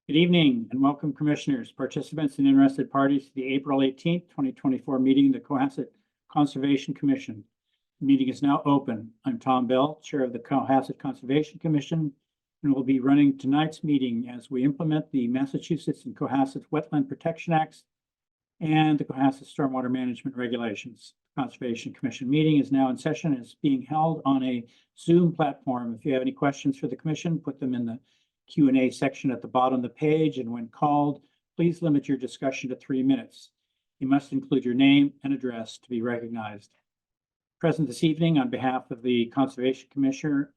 Good evening and welcome, commissioners, participants, and interested parties to the April 18th, 2024 meeting of the Cohasset Conservation Commission. The meeting is now open. I'm Tom Bell, Chair of the Cohasset Conservation Commission, and will be running tonight's meeting as we implement the Massachusetts and Cohasset Wetland Protection Acts and the Cohasset Stormwater Management Regulations. The Conservation Commission meeting is now in session and is being held on a Zoom platform. If you have any questions for the commission, put them in the Q&A section at the bottom of the page, and when called, please limit your discussion to 3 minutes. You must include your name and address to be recognized. Present this evening on behalf of the Conservation Commissioner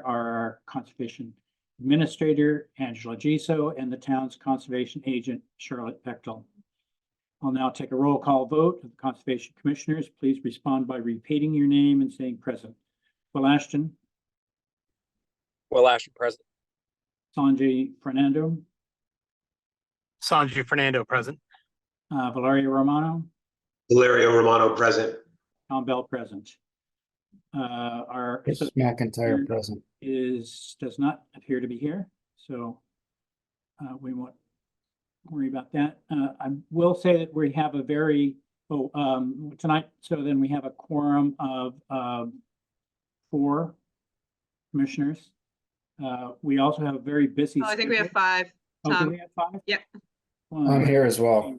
are our Conservation Administrator, Angela Giso, and the town's Conservation Agent, Charlotte Bechtel. I'll now take a roll call vote of the Conservation Commissioners. Please respond by repeating your name and saying present. Will Ashton. Will Ashton, present. Sanjay Fernando. Sanjay Fernando, present. Valeria Romano. Valerio Romano, present. Tom Bell, present. Our Chris McIntyre, present. does not appear to be here, so we won't worry about that. I will say that we have a very tonight. So then we have a quorum of 4 commissioners. We also have a very busy. I think we have 5. Oh, do Tom. we have 5? Yep. I'm here as well.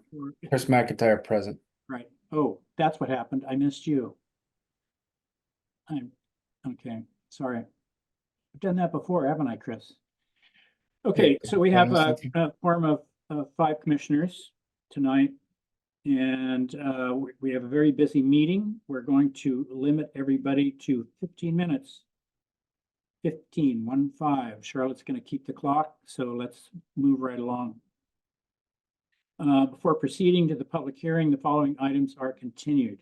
Chris McIntyre, present. Right. Oh, that's what happened. I missed you. I'm okay. Sorry. I've done that before, haven't I, Chris? Okay, so we have a quorum of 5 commissioners tonight, and we have a very busy meeting. We're going to limit everybody to 15 minutes. 15. Charlotte's going to keep the clock, so let's move right along. Before proceeding to the public hearing, the following items are continued.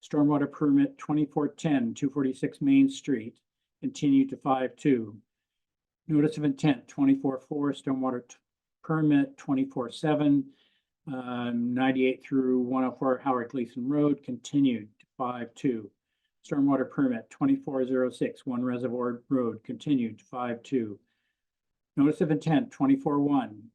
Stormwater permit 2410, 246 Main Street, continued to 5/2. Notice of intent 24/4, stormwater permit 24/7, 98 through 104 Howard Gleason Road, continued to 5/2. Stormwater permit 2406, One Reservoir Road, continued to 5/2. Notice of intent 24/1,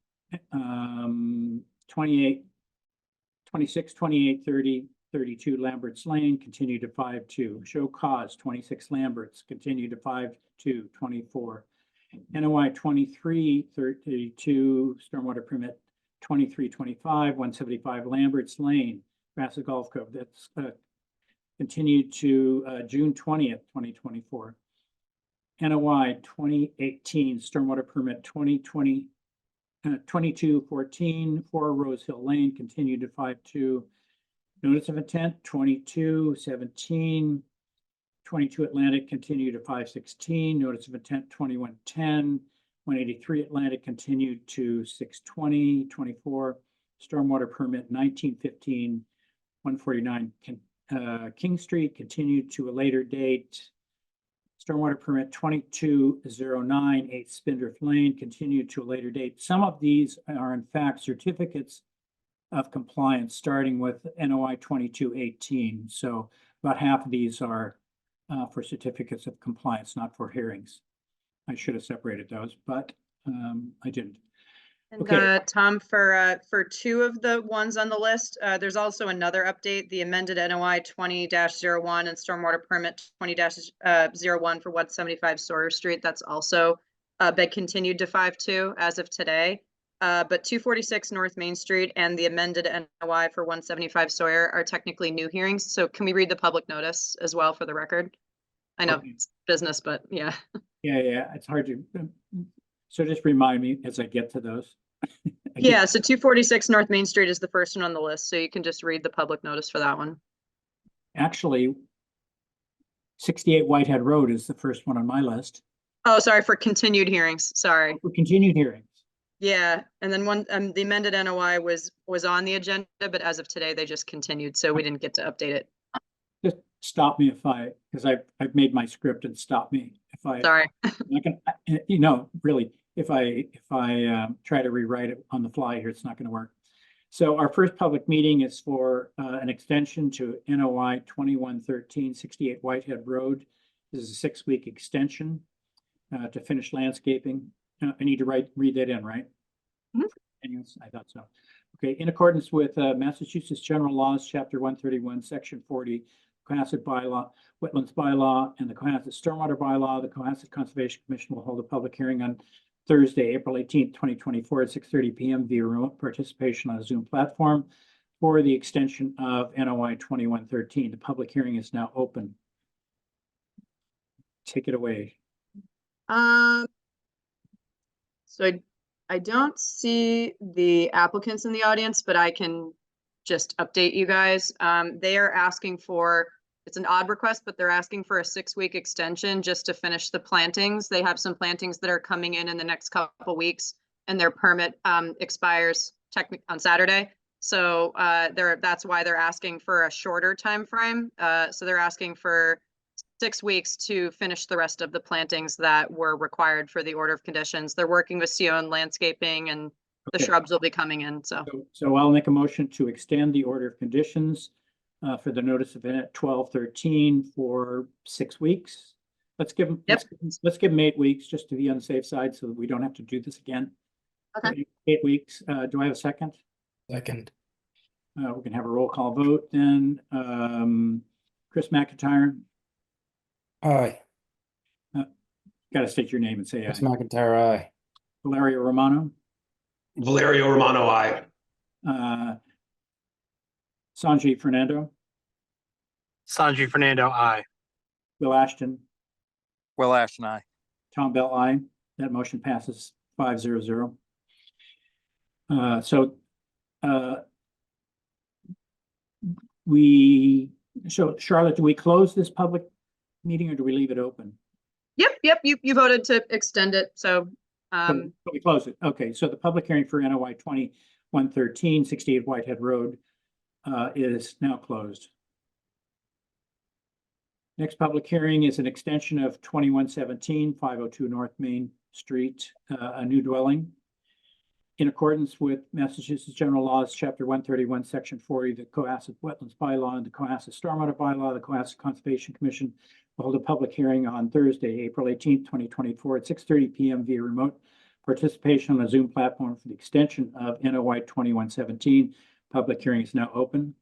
26, 28, 30, 32 Lambert's Lane, continued to 5/2. Show cause 26 Lambert's, continued to 5/2, 24. NOI 2332, stormwater permit 2325, 175 Lambert's Lane, Grassy Golf Cove. That's continued to June 20th, 2024. NOI 2018, stormwater permit 2214, 4 Rose Hill Lane, continued to 5/2. Notice of intent 2217, 22 Atlantic, continued to 5/16. Notice of intent 2110, 183 Atlantic, continued to 6/20, 24. Stormwater permit 1915, 149 King Street, continued to a later date. Stormwater permit 2209, 8 Spindrift Lane, continued to a later date. Some of these are in fact certificates of compliance, starting with NOI 2218. So about half of these are for certificates of compliance, not for hearings. I should have separated those, but I didn't. And Okay. Tom, for 2 of the ones on the list, there's also another update, the amended NOI 20-01 and stormwater permit 20-01 for 175 Sawyer Street. That's also been continued to 5/2 as of today. But 246 North Main Street and the amended NOI for 175 Sawyer are technically new hearings. So can we read the public notice as well for the record? I know Okay. it's business, but yeah. Yeah, it's hard to. So just remind me as I get to those. Yeah, so 246 North Main Street is the first one on the list, so you can just read the public notice for that one. Actually, 68 Whitehead Road is the first one on my list. Oh, sorry, for continued hearings, sorry. For continued hearings. Yeah, and then the amended NOI was on the agenda, but as of today, they just continued, so we didn't get to update it. Just stop me because I've made my script, and stop me if I. Sorry. Really, if I try to rewrite it on the fly here, it's not going to work. So our first public meeting is for an extension to NOI 2113, 68 Whitehead Road. This is a 6-week extension to finish landscaping. I need to read that in, right? Mhm. Anyone? I thought so. Okay, in accordance with Massachusetts General Laws, Chapter 131, Section 40, Cohasset Bylaw, Wetlands Bylaw, and the Cohasset Stormwater Bylaw, the Cohasset Conservation Commission will hold a public hearing on Thursday, April 18th, 2024 at 6:30 p.m. via remote participation on a Zoom platform for the extension of NOI 2113. The public hearing is now open. Take it away. So I don't see the applicants in the audience, but I can just update you guys. They are asking for, it's an odd request, but they're asking for a 6-week extension just to finish the plantings. They have some plantings that are coming in the next couple weeks, and their permit expires on Saturday. So that's why they're asking for a shorter time frame. So they're asking for 6 weeks to finish the rest of the plantings that were required for the order of conditions. They're working with Sion Landscaping, and the Okay. shrubs will be coming in, so. So I'll make a motion to extend the order of conditions for the notice of event 1213 for 6 weeks. Let's give them, Yep. let's give them 8 weeks just to be on the safe side so that we don't have to do this again. Okay. 8 weeks. Do I have a second? Second. We can have a roll call vote then. Chris McIntyre, Aye. got to state your name and say Chris aye. McIntyre, aye. Valerio Romano, Valerio Romano, I. Sanjay Fernando, Sanjay Fernando, aye. Bill Ashton, Will Ashton, aye. Tom Bell, aye. That motion passes 5-0-0. So Charlotte, do we close this public meeting or do we leave it open? Yep, you voted to extend it, so, So we close it. Okay, so the public hearing for NOI 2113, 68 Whitehead Road is now closed. Next public hearing is an extension of 2117, 502 North Main Street, a new dwelling. In accordance with Massachusetts General Laws, Chapter 131, Section 40, the Cohasset Wetlands Bylaw and the Cohasset Stormwater Bylaw, the Cohasset Conservation Commission will hold a public hearing on Thursday, April 18th, 2024 at 6:30 p.m. via remote participation on a Zoom platform for the extension of NOI 2117. Public hearing is now open.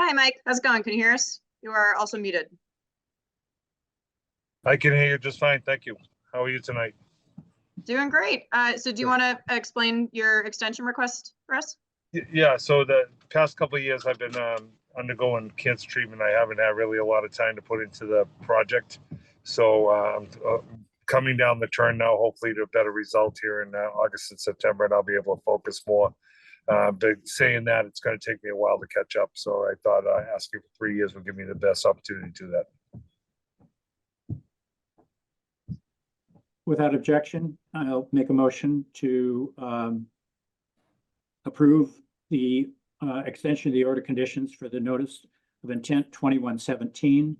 hi, Mike, how's it going? Can you hear us? You are also muted. I can hear you just fine, thank you. How are you tonight? Doing great. So do you want to explain your extension request for us? Yeah, so the past couple of years I've been undergoing cancer treatment. I haven't had really a lot of time to put into the project. So I'm coming down the turn now, hopefully to a better result here in August and September, and I'll be able to focus more. But saying that, it's going to take me a while to catch up. So I thought asking for 3 years would give me the best opportunity to do that. Without objection, I'll make a motion to approve the extension of the order conditions for the notice of intent 2117.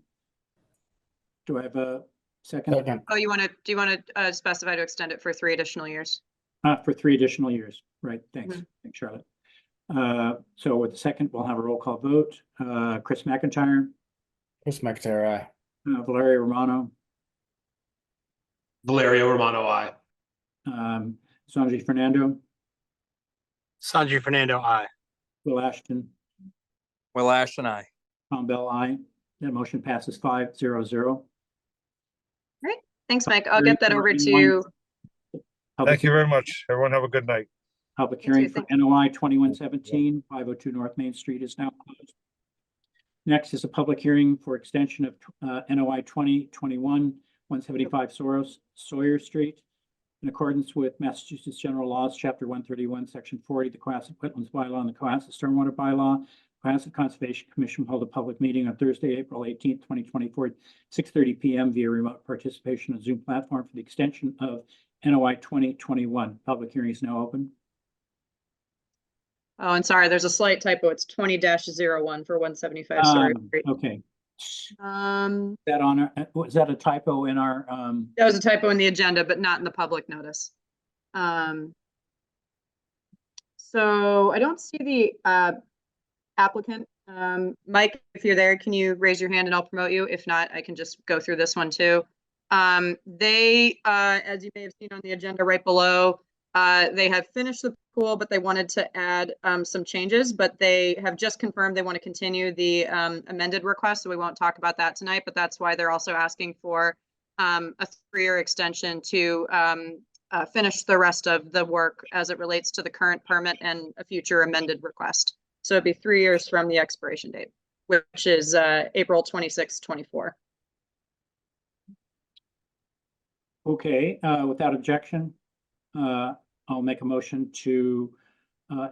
Do I have a second? Second. Oh, do you want to specify to extend it for 3 additional years? For 3 additional years. Right, thanks. Mhm. Thanks, Charlotte. So with the second, we'll have a roll call vote. Chris McIntyre, Chris McIntyre, aye. Valerio Romano, Valerio Romano, I. Sanjay Fernando, Sanjay Fernando, aye. Will Ashton, Will Ashton, aye. Tom Bell, aye. That motion passes 5-0-0. Thanks, Mike. I'll get that over to you. Thank you very much. Everyone have a good night. Public You too, hearing for thank NOI 2117, 502 North Main Street is now closed. Next is a public hearing for extension of NOI 2021, 175 Sawyer Street. In accordance with Massachusetts General Laws, Chapter 131, Section 40, the Cohasset Wetlands Bylaw and the Cohasset Stormwater Bylaw, Cohasset Conservation Commission will hold a public meeting on Thursday, April 18th, 2024, 6:30 p.m. via remote participation on Zoom platform for the extension of NOI 2021. Public hearing is now open. Oh, and sorry, there's a slight typo. It's 20-01 for 175 Sawyer Street. Okay. That Was that a typo in our, was a typo in the agenda, but not in the public notice. So I don't see the applicant. Mike, if you're there, can you raise your hand and I'll promote you? If not, I can just go through this one too. They, as you may have seen on the agenda right below, they have finished the pool, but they wanted to add some changes, but they have just confirmed they want to continue the amended request, so we won't talk about that tonight, but that's why they're also asking for a 3-year extension to finish the rest of the work as it relates to the current permit and a future amended request. So it'd be 3 years from the expiration date, which is April 26, 24. Okay, without objection, I'll make a motion to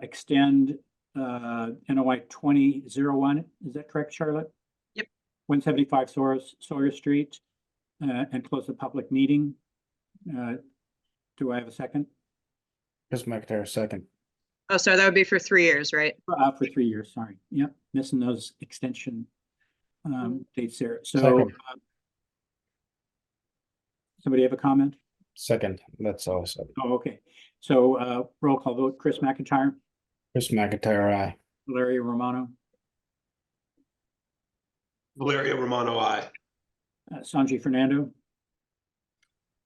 extend NOI 2001. Is that correct, Charlotte? Yep. 175 Sawyer Street, and close the public meeting. Do I have a second? Chris McIntyre, second. Oh, sorry, that would be for 3 years, right? For 3 years, sorry. Yep, missing those extension dates there. So Second. Somebody have a comment? Second, that's all. Second. Oh, okay. So roll call vote, Chris McIntyre, Chris McIntyre, aye. Valeria Romano, Valerio Romano, I. Sanji Fernando,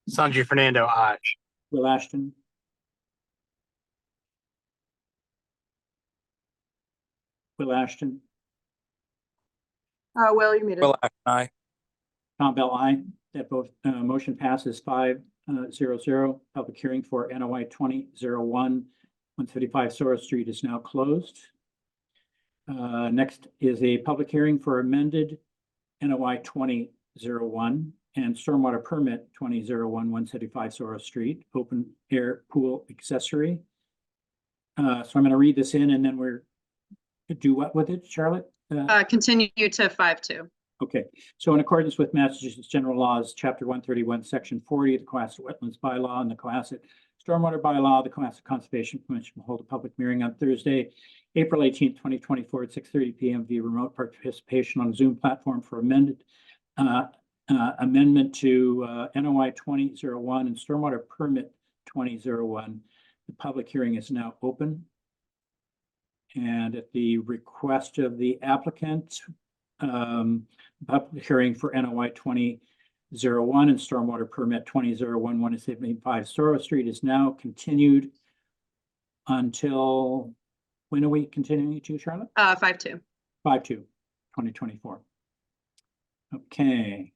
Sanji Fernando, I. Will Ashton, Will Ashton, Will, you muted. Will Ashton, I. Tom Bell, aye. That both motion passes 5-0-0. Public hearing for NOI 2001, 155 Sora Street is now closed. Next is a public hearing for amended NOI 2001 and stormwater permit 2001, 175 Sora Street, open air pool accessory. So I'm going to read this in and then we're do what with it, Charlotte? Continue to 5-2. Okay, so in accordance with Massachusetts General Laws, Chapter 131, Section 40 of the Cohasset Wetlands Bylaw and the Cohasset Stormwater Bylaw, the Cohasset Conservation Commission will hold a public hearing on Thursday, April 18th, 2024 at 6:30 p.m. via remote participation on Zoom platform for amendment to NOI 2001 and Stormwater Permit 2001. The public hearing is now open. And at the request of the applicant, public hearing for NOI 2001 and stormwater permit 2001 175 Soro Street is now continued until, when are we continuing to, Charlotte? 5-2. 5/2/2024. Okay.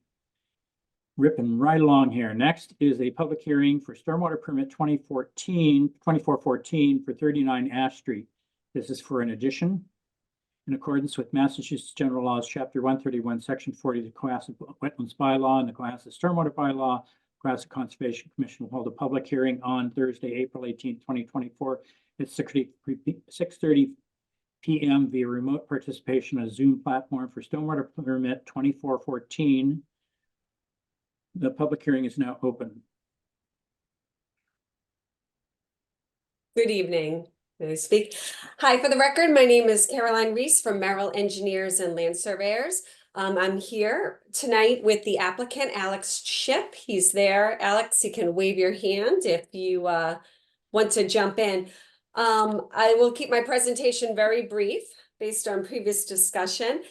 Ripping right along here. Next is a public hearing for stormwater permit 2414 for 39 Ash Street. This is for an addition. In accordance with Massachusetts General Laws, Chapter 131, Section 40 of the Cohasset Wetlands Bylaw and the Cohasset Stormwater Bylaw, Cohasset Conservation Commission will hold a public hearing on Thursday, April 18th, 2024 at 6:30 p.m. via remote participation on a Zoom platform for stormwater permit 2414. The public hearing is now open. Good evening. May I speak? Hi, for the record, my name is Caroline Reese from Merrill Engineers and Land Surveyors. I'm here tonight with the applicant, Alex Ship. He's there. Alex, you can wave your hand if you want to jump in. I will keep my presentation very brief based on previous discussion.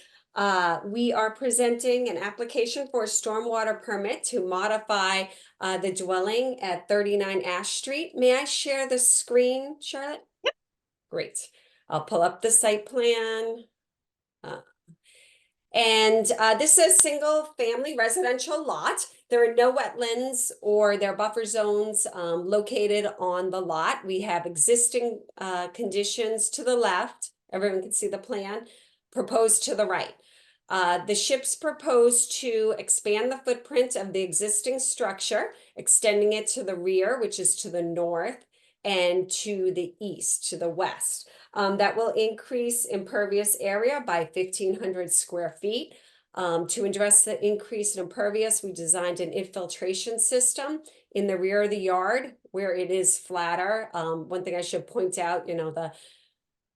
We are presenting an application for a stormwater permit to modify the dwelling at 39 Ash Street. May I share the screen, Charlotte? Yep. Great. I'll pull up the site plan. This is a single family residential lot. There are no wetlands or there are buffer zones located on the lot. We have existing conditions to the left. Everyone can see the plan. Proposed to the right. The Ships propose to expand the footprint of the existing structure, extending it to the rear, which is to the north, and to the east, to the west. That will increase impervious area by 1,500 square feet. To address the increase in impervious, we designed an infiltration system in the rear of the yard where it is flatter. One thing I should point out, the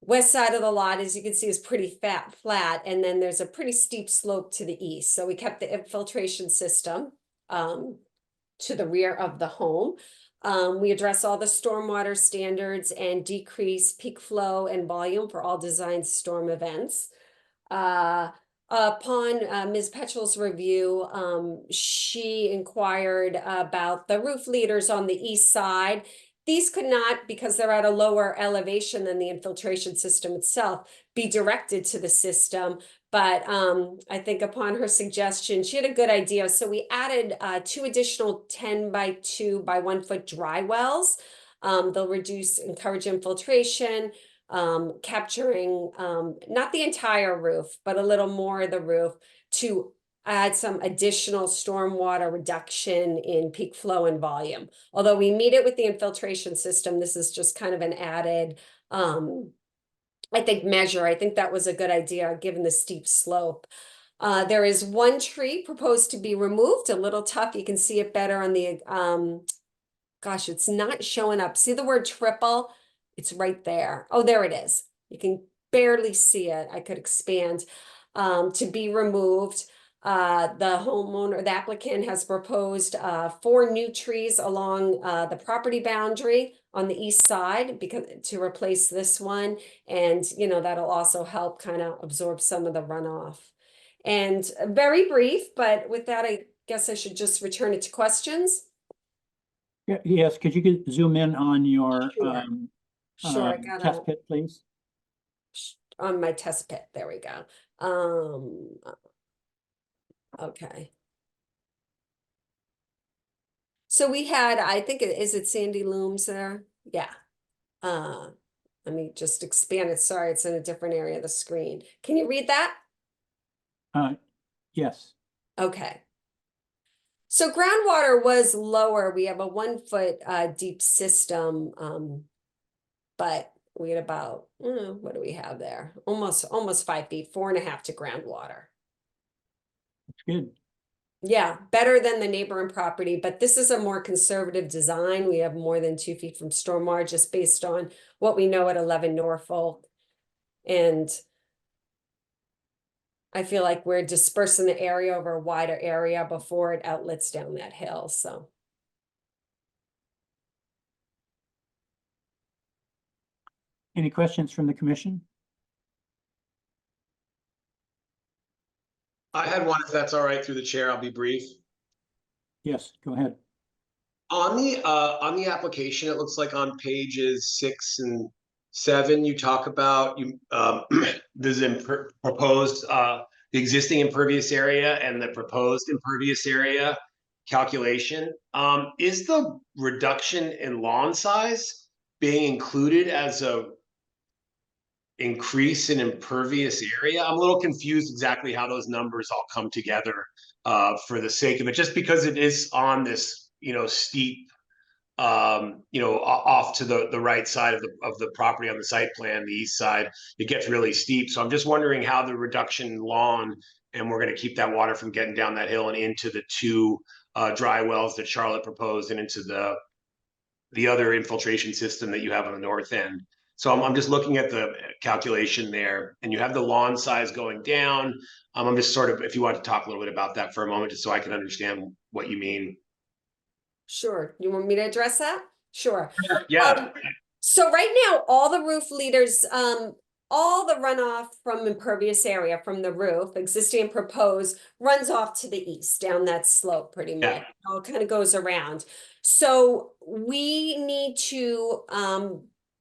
west side of the lot, as you can see, is pretty flat, and then there's a pretty steep slope to the east. So we kept the infiltration system to the rear of the home. We address all the stormwater standards and decrease peak flow and volume for all designed storm events. Upon Ms. Petrel's review, she inquired about the roof leaders on the east side. These could not, because they're at a lower elevation than the infiltration system itself, be directed to the system. But I think upon her suggestion, she had a good idea. So we added 2 additional 10 by 2 by 1 foot dry wells. They'll encourage infiltration, capturing not the entire roof, but a little more of the roof to add some additional stormwater reduction in peak flow and volume. Although we meet it with the infiltration system, this is just kind of an added, I think, measure. I think that was a good idea, given the steep slope. There is 1 tree proposed to be removed, a little tough. You can see it better on the, gosh, it's not showing up. See the word triple? It's right there. Oh, there it is. You can barely see it. I could expand, to be removed. The applicant has proposed 4 new trees along the property boundary on the east side to replace this one. And, you know, that'll also help kind of absorb some of the runoff. And very brief, but with that, I guess I should just return it to questions. Yeah, yes, could you zoom in on your Sure. Sure, I got test it pit, please? on my test pit. There we go. Okay. So we had, I think, is it Sandy Looms there? Yeah. Let me just expand it. Sorry, it's in a different area of the screen. Can you read that? Yes. Okay. So groundwater was lower. We have a 1 foot deep system, but we had about, what do we have there? Almost 5 feet, 4.5 to groundwater. That's good. Yeah, better than the neighboring property, but this is a more conservative design. We have more than 2 feet from stormwater just based on what we know at 11 Norfolk. And I feel like we're dispersing the area over a wider area before it outlets down that hill, so. Any questions from the commission? I had one, if that's all right, through the chair. I'll be brief. Yes, go ahead. On the application, it looks like on pages 6 and 7, you talk about there's proposed the existing impervious area and the proposed impervious area calculation. Is the reduction in lawn size being included as a increase in impervious area? I'm a little confused exactly how those numbers all come together for the sake of it, just because it is on this, steep, off to the right side of the property on the site plan, the east side, it gets really steep. So I'm just wondering how the reduction in lawn, and we're going to keep that water from getting down that hill and into the 2 dry wells that Charlotte proposed and into the other infiltration system that you have on the north end. So I'm just looking at the calculation there, and you have the lawn size going down. I'm just sort of, if you want to talk a little bit about that for a moment, just so I can understand what you mean. Sure. You want me to address that? Sure. Yeah. So right now, all the roof leaders, all the runoff from impervious area from the roof, existing and proposed, runs off to the east down that slope pretty much. Yeah. It all kind of goes around. So we need to,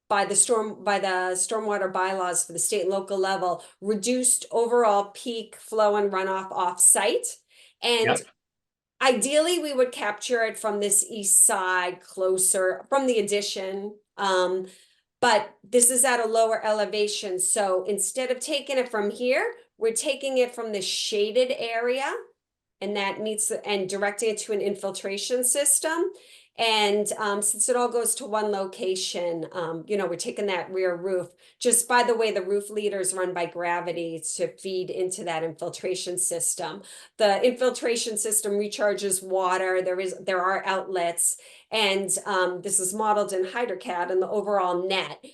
by the stormwater bylaws for the state and local level, reduced overall peak flow and runoff off-site. And Yep. Ideally, we would capture it from this east side closer from the addition. But this is at a lower elevation. So instead of taking it from here, we're taking it from the shaded area, and that meets and directing it to an infiltration system. And since it all goes to one location, we're taking that rear roof. Just by the way, the roof leaders run by gravity to feed into that infiltration system. The infiltration system recharges water. There are outlets, and this is modeled in HydroCAD, and the overall net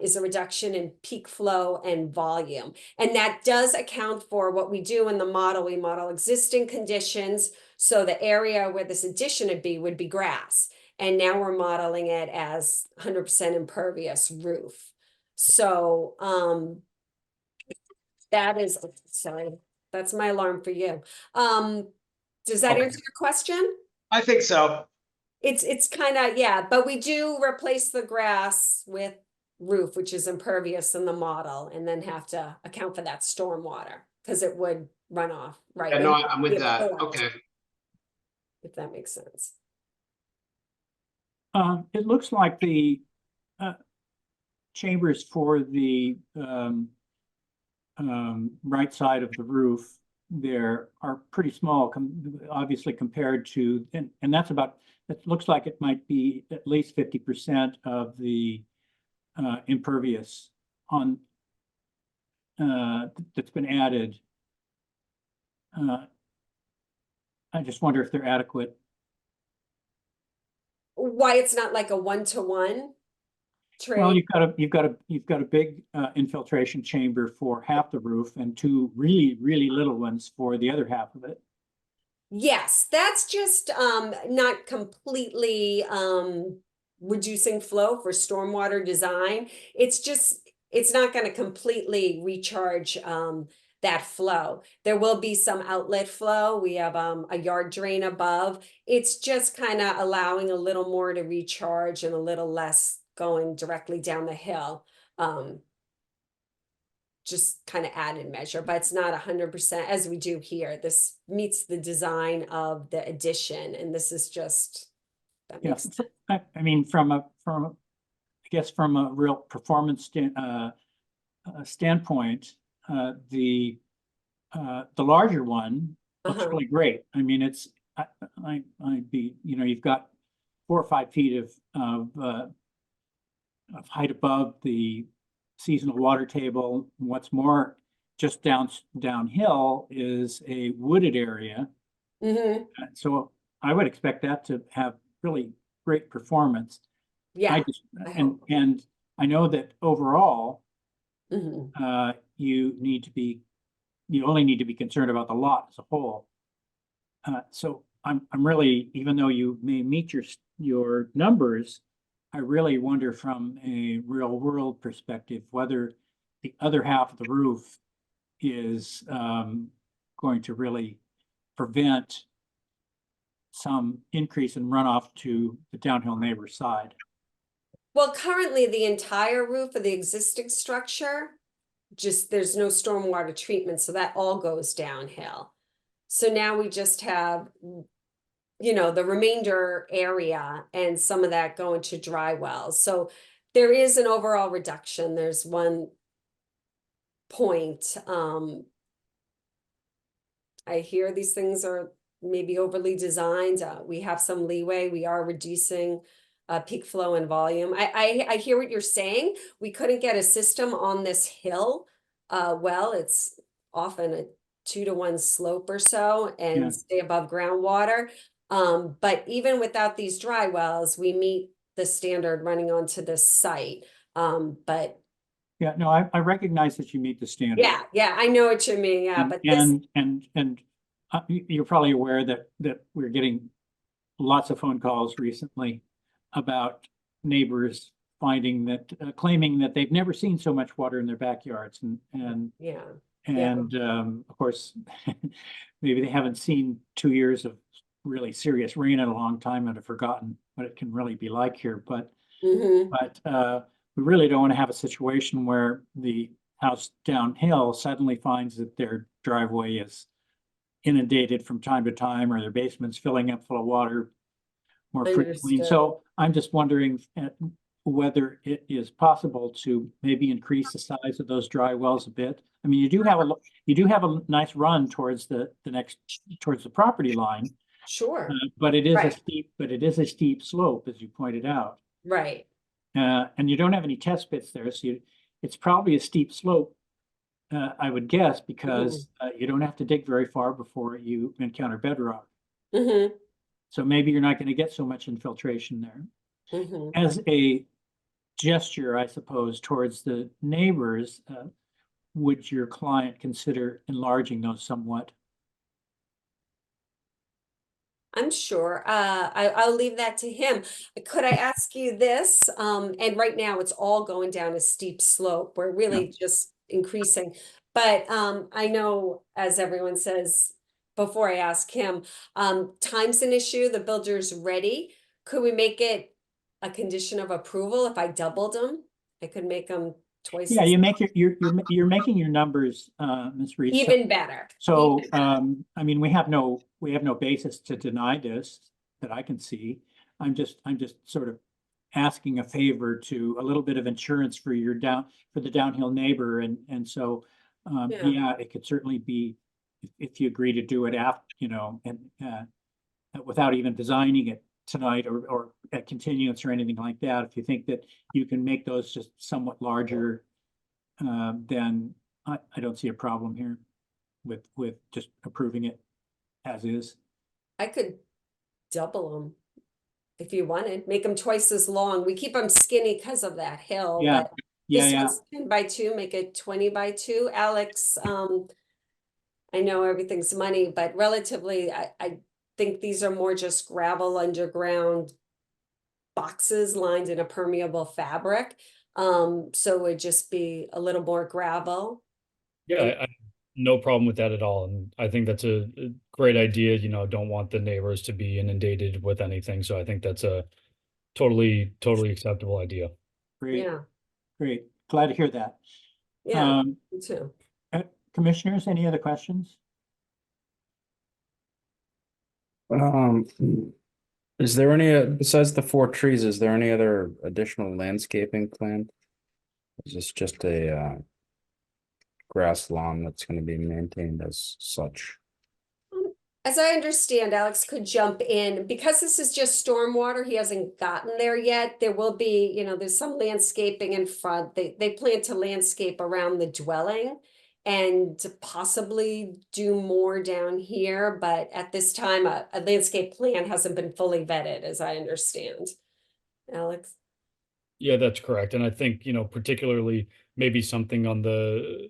is a reduction in peak flow and volume. And that does account for what we do in the model. We model existing conditions. So the area where this addition would be grass. And now we're modeling it as 100% impervious roof. So that is, sorry, that's my alarm for you. Does that Okay. answer your question? I think so. It's kind of, yeah, but we do replace the grass with roof, which is impervious in the model, and then have to account for that stormwater, because it would run off, right? Yeah, no, and I'm be with that. absorbed, Okay. If that makes sense. It looks like the chambers for the right side of the roof there are pretty small, obviously compared to, and that's about, it looks like it might be at least 50% of the impervious on that's been added. I just wonder if they're adequate. Why it's not like a one-to-one Well, trade? you've got a big infiltration chamber for half the roof and two really little ones for the other half of it. Yes, that's just not completely reducing flow for stormwater design. It's just, it's not going to completely recharge that flow. There will be some outlet flow. We have a yard drain above. It's just kind of allowing a little more to recharge and a little less going directly down the hill. Just kind of added measure, but it's not 100% as we do here. This meets the design of the addition, and this is just, that Yeah, makes sense. I mean, I guess from a real performance standpoint, the larger one looks Uh-huh. really great. I mean, it's I'd be, you know, you've got 4 or 5 feet of height above the seasonal water table. What's more, just downhill is a wooded area. Mm-hmm. So I would expect that to have really great performance. Yeah. I just, I and, hope. and I know that overall, Mm-hmm. you only need to be concerned about the lot as a whole. So I'm really, even though you may meet your numbers, I really wonder from a real world perspective, whether the other half of the roof is going to really prevent some increase in runoff to the downhill neighbor side. Well, currently the entire roof of the existing structure, just there's no stormwater treatment, so that all goes downhill. So now we just have, you know, the remainder area and some of that going to dry wells. So there is an overall reduction. There's one point. I hear these things are maybe overly designed. We have some leeway. We are reducing peak flow and volume. I hear what you're saying. We couldn't get a system on this hill. Well, it's often a 2-to-1 slope or so and Yeah. stay above groundwater. But even without these dry wells, we meet the standard running onto this site. But Yeah, no, I recognize that you meet the standard. yeah, I know what you mean. Yeah, but this, And you're probably aware that we're getting lots of phone calls recently about neighbors finding that, claiming that they've never seen so much water in their backyards yeah. and of course, maybe they haven't seen 2 years of really serious rain in a long time and have forgotten what it can really be like here. But Mm-hmm. we really don't want to have a situation where the house downhill suddenly finds that their driveway is inundated from time to time, or their basement's filling up full of water more frequently. Understood. So I'm just wondering whether it is possible to maybe increase the size of those dry wells a bit. I mean, you do have a nice run towards towards the property line, Sure, but it is Right. a steep slope, as you pointed out. right. And you don't have any test pits there, so it's probably a steep slope, I would guess, because you don't have to dig very far before you encounter bedrock. Mm-hmm. So maybe you're not going to get so much infiltration there. Mm-hmm. As a gesture, I suppose, towards the neighbors, would your client consider enlarging those somewhat? I'm sure. I'll leave that to him. Could I ask you this? And right now it's all going down a steep slope. We're really just increasing. But I know, as everyone says, before I ask him, time's an issue, the builder's ready. Could we make it a condition of approval if I doubled them? I could make them twice. Yeah, as you make you're making your numbers, Ms. Reed. So- Even better. So, Even better. I mean, we have no basis to deny this that I can see. I'm just sort of asking a favor to a little bit of insurance for the downhill neighbor, and so, Yeah. yeah, it could certainly be if you agree to do it after, and, without even designing it tonight or at continuance or anything like that, if you think that you can make those just somewhat larger, then I don't see a problem here with just approving it as is. I could double them if you wanted, make them twice as long. We keep them skinny because of that hill, Yeah, but yeah, this yeah. one's 10 by 2, make it 20 by 2. Alex, I know everything's money, but relatively, I think these are more just gravel underground boxes lined in a permeable fabric. So it would just be a little more gravel. Yeah, I no problem with that at all. And I think that's a great idea. Don't want the neighbors to be inundated with anything. So I think that's a totally acceptable idea. Great, Yeah, great. Glad to hear that. yeah, me too. Commissioners, any other questions? Is there any, besides the 4 trees, is there any other additional landscaping planned? Is this just a grass lawn that's going to be maintained as such? As I understand, Alex could jump in, because this is just stormwater, he hasn't gotten there yet. There will be, there's some landscaping in front. They plan to landscape around the dwelling and to possibly do more down here, but at this time, a landscape plan hasn't been fully vetted, as I understand. Alex? Yeah, that's correct. And I think, particularly maybe something on the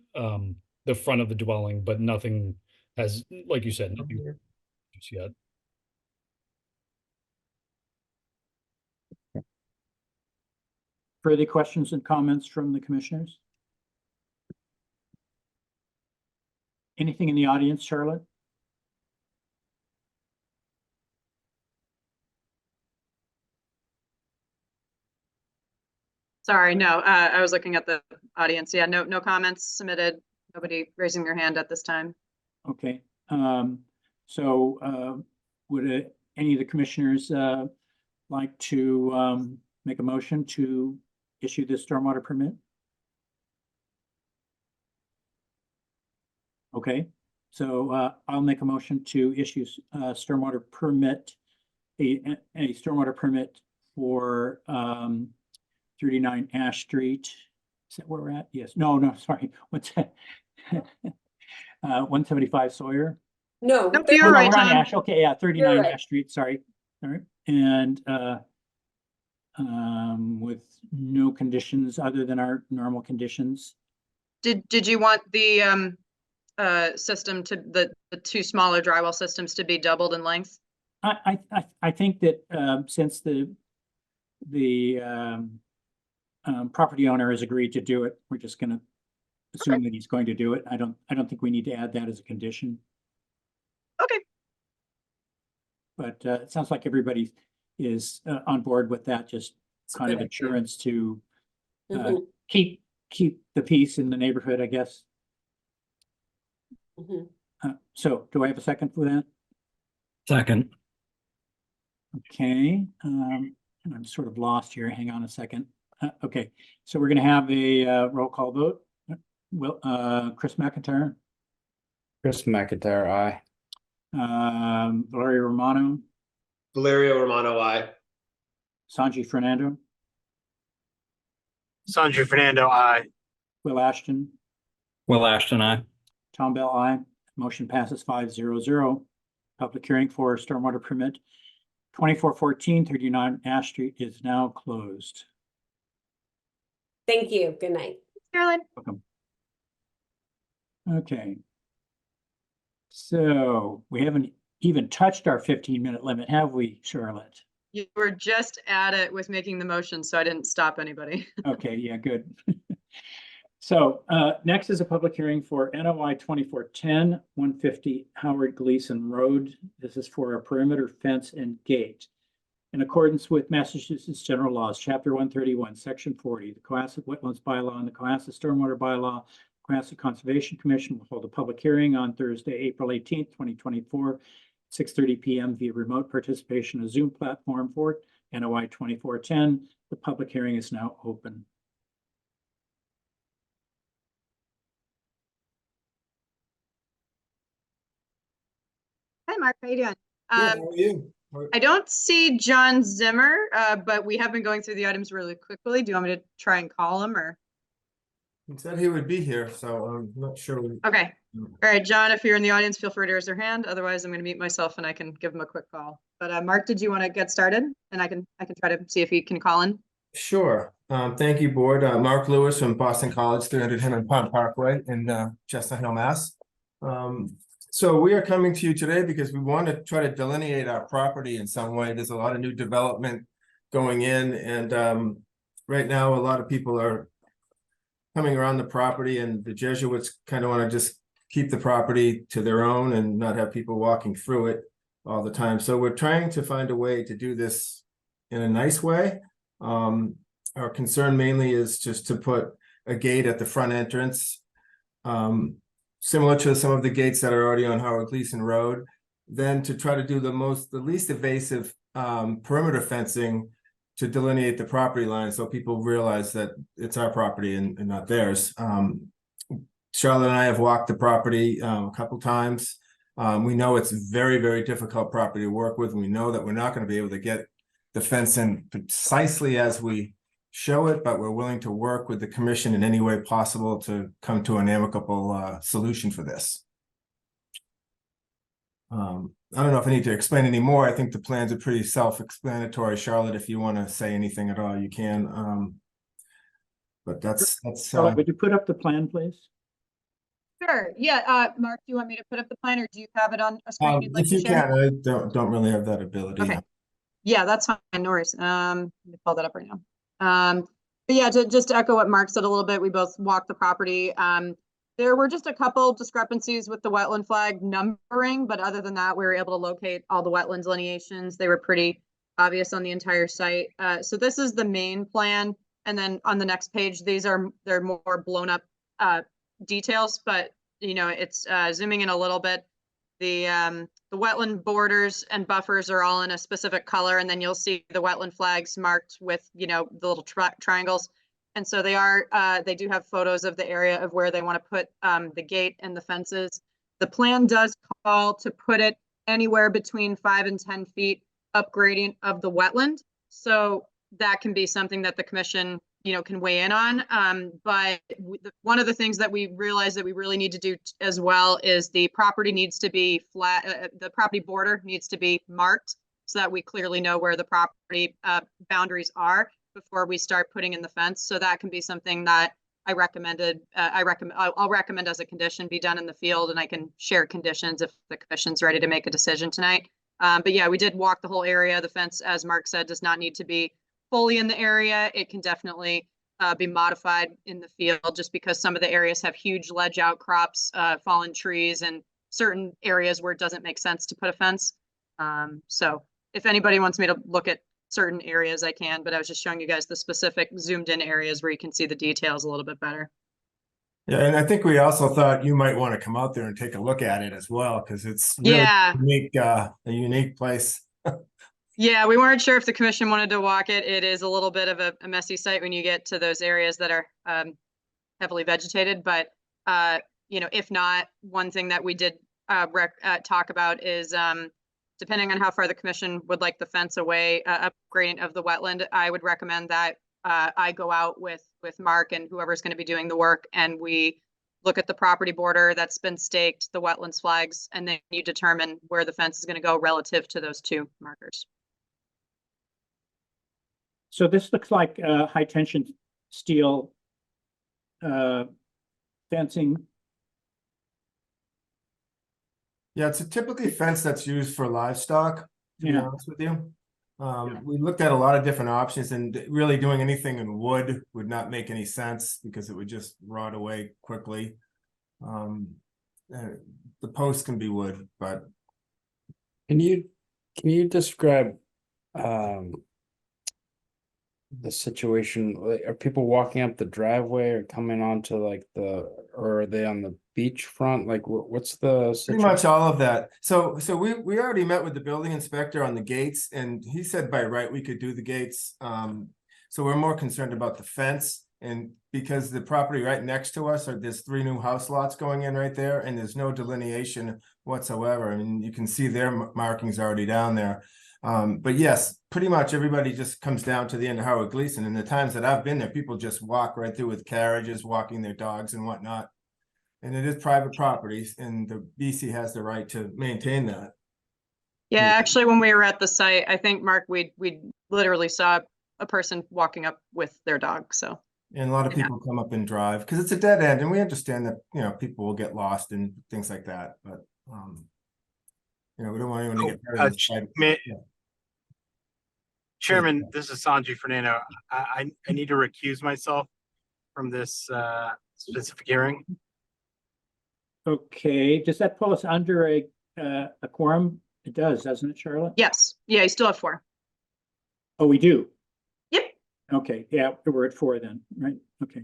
front of the dwelling, but nothing has, like you said, nothing just yet. Further questions and comments from the commissioners? Anything in the audience, Charlotte? Sorry, no, I was looking at the audience. Yeah, no comments submitted. Nobody raising their hand at this time. Okay, so would any of the commissioners like to make a motion to issue this stormwater permit? Okay, so I'll make a motion to issue stormwater permit, a stormwater permit for 39 Ash Street. Is that where we're at? Yes. No, sorry. What's that? 175 Sawyer. No. Nope, you're right, We're on Tom. Ash. Okay, yeah, 39 right. Ash Street, sorry. All right. And with no conditions other than our normal conditions. Did you want the system to the 2 smaller drywall systems to be doubled in length? I think that since the property owner has agreed to do it, we're just gonna assume that he's going to do it. I don't think we need to add that as a condition. Okay. But it sounds like everybody is on board with that, just It's a kind of good idea. insurance to Mhm, keep the peace in the neighborhood, I guess. mhm. So do I have a second for that? Second. Okay, I'm sort of lost here. Hang on a second. Okay, so we're gonna have a roll call vote. Will, Chris McIntyre, Chris McIntyre, aye. Valeria Romano, Valerio Romano, I. Sanji Fernando, Sanjay Fernando, aye. Will Ashton, Will Ashton, aye. Tom Bell, aye. Motion passes 5-0-0. Public hearing for stormwater permit 2414 39 Ash Street is now closed. Thank you. Good night. Caroline? Welcome. Okay. So we haven't even touched our 15-minute limit, have we, Charlotte? You were just at it with making the motion, so I didn't stop anybody. Okay, yeah, good. So next is a public hearing for NOI 2410, 150 Howard Gleason Road. This is for a perimeter fence and gate. In accordance with Massachusetts General Laws, Chapter 131, Section 40, the Cohasset Wetlands Bylaw and the Cohasset Stormwater Bylaw, Cohasset Conservation Commission will hold a public hearing on Thursday, April 18th, 2024, 6:30 p.m. via remote participation on Zoom platform for NOI 2410. The public hearing is now open. Hi, Mark. How you doing? Good, how are you? I don't see John Zimmer, but we have been going through the items really quickly. Do you want me to try and call him or? He said he would be here, so I'm not sure. Okay. All right, John, if you're in the audience, feel free to raise your hand. Otherwise, I'm going to mute myself and I can give him a quick call. But Mark, did you want to get started? And I can try to see if he can call in. Sure. Thank you, board. Mark Lewis from Boston College, 300 Henry Pond Parkway in Chestnut Hill, Mass. So we are coming to you today because we want to try to delineate our property in some way. There's a lot of new development going in, and right now a lot of people are coming around the property, and the Jesuits kind of want to just keep the property to their own and not have people walking through it all the time. So we're trying to find a way to do this in a nice way. Our concern mainly is just to put a gate at the front entrance, similar to some of the gates that are already on Howard Gleason Road, then to try to do the least invasive perimeter fencing to delineate the property line so people realize that it's our property and not theirs. Charlotte and I have walked the property a couple times. We know it's very, very difficult property to work with, and we know that we're not going to be able to get the fence in precisely as we show it, but we're willing to work with the commission in any way possible to come to an amicable solution for this. I don't know if I need to explain any more. I think the plans are pretty self-explanatory. Charlotte, if you want to say anything at all, you can. But that's Charlotte, would you put up the plan, please? Sure. Yeah. Mark, do you want me to put up the plan or do you have it on a screen you'd like if to you share? can, I don't really have that ability. Okay. Yeah, that's fine. No worries. Let me pull that up right now. But yeah, just to echo what Mark said a little bit, we both walked the property. There were just a couple discrepancies with the wetland flag numbering, but other than that, we were able to locate all the wetland delineations. They were pretty obvious on the entire site. So this is the main plan. And then on the next page, they're more blown up details, but you know, it's zooming in a little bit. The wetland borders and buffers are all in a specific color, and then you'll see the wetland flags marked with, you know, the little triangles. And so they do have photos of the area of where they want to put the gate and the fences. The plan does call to put it anywhere between 5 and 10 feet up gradient of the wetland. So that can be something that the commission, you know, can weigh in on. But one of the things that we realize that we really need to do as well is the property needs to be flat. The property border needs to be marked so that we clearly know where the property boundaries are before we start putting in the fence. So that can be something that I recommended. I'll recommend as a condition be done in the field, and I can share conditions if the commission's ready to make a decision tonight. But yeah, we did walk the whole area. The fence, as Mark said, does not need to be fully in the area. It can definitely be modified in the field just because some of the areas have huge ledge outcrops, fallen trees, and certain areas where it doesn't make sense to put a fence. So if anybody wants me to look at certain areas, I can, but I was just showing you guys the specific zoomed in areas where you can see the details a little bit better. Yeah, and I think we also thought you might want to come out there and take a look at it as well, because it's really a unique place. Yeah, we weren't sure if the commission wanted to walk it. It is a little bit of a messy site when you get to those areas that are heavily vegetated. But, you know, if not, one thing that we did talk about is depending on how far the commission would like the fence away, upgrading of the wetland, I would recommend that I go out with Mark and whoever's going to be doing the work, and we look at the property border that's been staked, the wetlands flags, and then you determine where the fence is going to go relative to those two markers. So this looks like high tension steel fencing. Yeah, it's a typically fence that's used for livestock, to be honest with you. We looked at a lot of different options, and really doing anything in wood would not make any sense because it would just rot away quickly. The post can be wood, but Can you describe the situation? Like, are people walking up the driveway or coming onto like or are they on the beachfront? Like, what's the pretty much all of that. So we already met with the building inspector on the gates, and he said by right we could do the gates. So we're more concerned about the fence, and because the property right next to us there's 3 new house lots going in right there, and there's no delineation whatsoever. I mean, you can see their markings already down there. But yes, pretty much everybody just comes down to the end of Howard Gleason, and the times that I've been there, people just walk right through with carriages, walking their dogs and whatnot. And it is private properties, and the BC has the right to maintain that. Yeah, actually, when we were at the site, I think, Mark, we literally saw a person walking up with their dog, so. And a lot of Yeah. people come up and drive because it's a dead end, and we understand that, you know, people will get lost and things like that, but you know, we don't want anyone to get hurt. on the side. Yeah. Chairman, this is Sanjay Fernando. I need to recuse myself from this specific hearing. Okay, does that pull us under a quorum? It does, doesn't it, Charlotte? Yes, yeah, you still have 4. Oh, we do? Yep. Okay, yeah, we're at 4 then, right? Okay.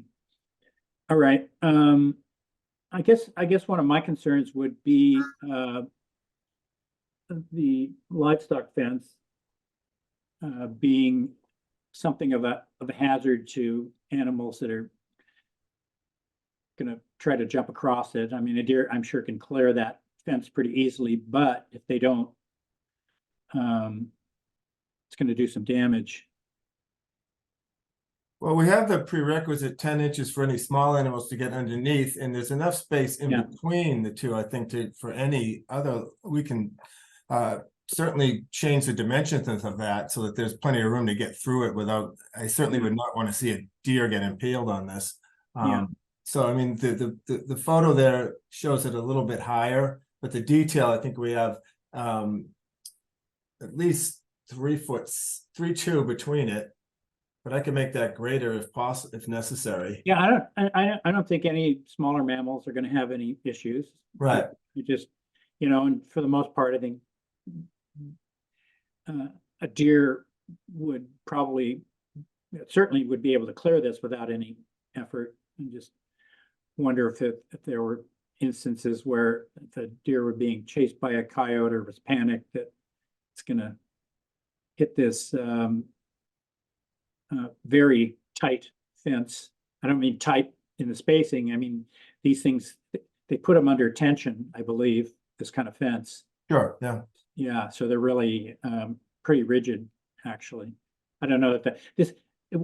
All right, I guess one of my concerns would be the livestock fence being something of a hazard to animals that are gonna try to jump across it. I mean, a deer, I'm sure, can clear that fence pretty easily, but if they don't, it's gonna do some damage. Well, we have the prerequisite 10 inches for any small animals to get underneath, and there's enough space in Yeah. between the two, I think, for any other, we can certainly change the dimensions of that so that there's plenty of room to get through it without, I certainly would not want to see a deer get impaled on this. Yeah. So I mean, the photo there shows it a little bit higher, but the detail, I think we have at least 3 foot, 3.2 between it. But I can make that greater if possible, if necessary. Yeah, I don't think any smaller mammals are gonna have any issues. Right. You just, you know, and for the most part, I think a deer would probably, certainly would be able to clear this without any effort. And just wonder if there were instances where the deer were being chased by a coyote or was panicked that it's gonna hit this very tight fence. I don't mean tight in the spacing. I mean, these things, they put them under tension, I believe, this kind of fence. Sure, yeah. Yeah, so they're really pretty rigid, actually. I don't know that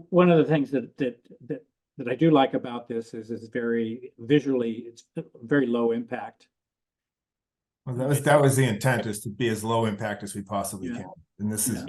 one of the things that I do like about this is very visually, it's very low impact. Well, that was the intent, is to be as low impact as we possibly Yeah. can. And this is.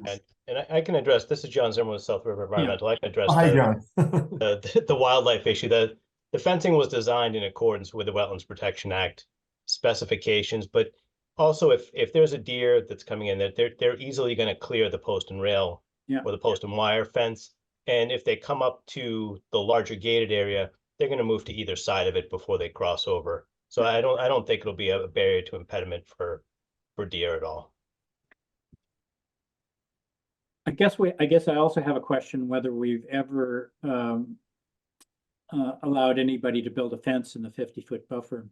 And I can address, this is John Zimmerman with South River Environmental. I can address Hi, John. the wildlife issue. The fencing was designed in accordance with the Wetlands Protection Act specifications, but also if there's a deer that's coming in, they're easily going to clear the post and rail or the post and wire fence. And if they come up to the larger gated area, they're going to move to either side of it before they cross over. So I don't think it'll be a barrier to impediment for deer at all. I guess I also have a question whether we've ever allowed anybody to build a fence in the 50-foot buffer.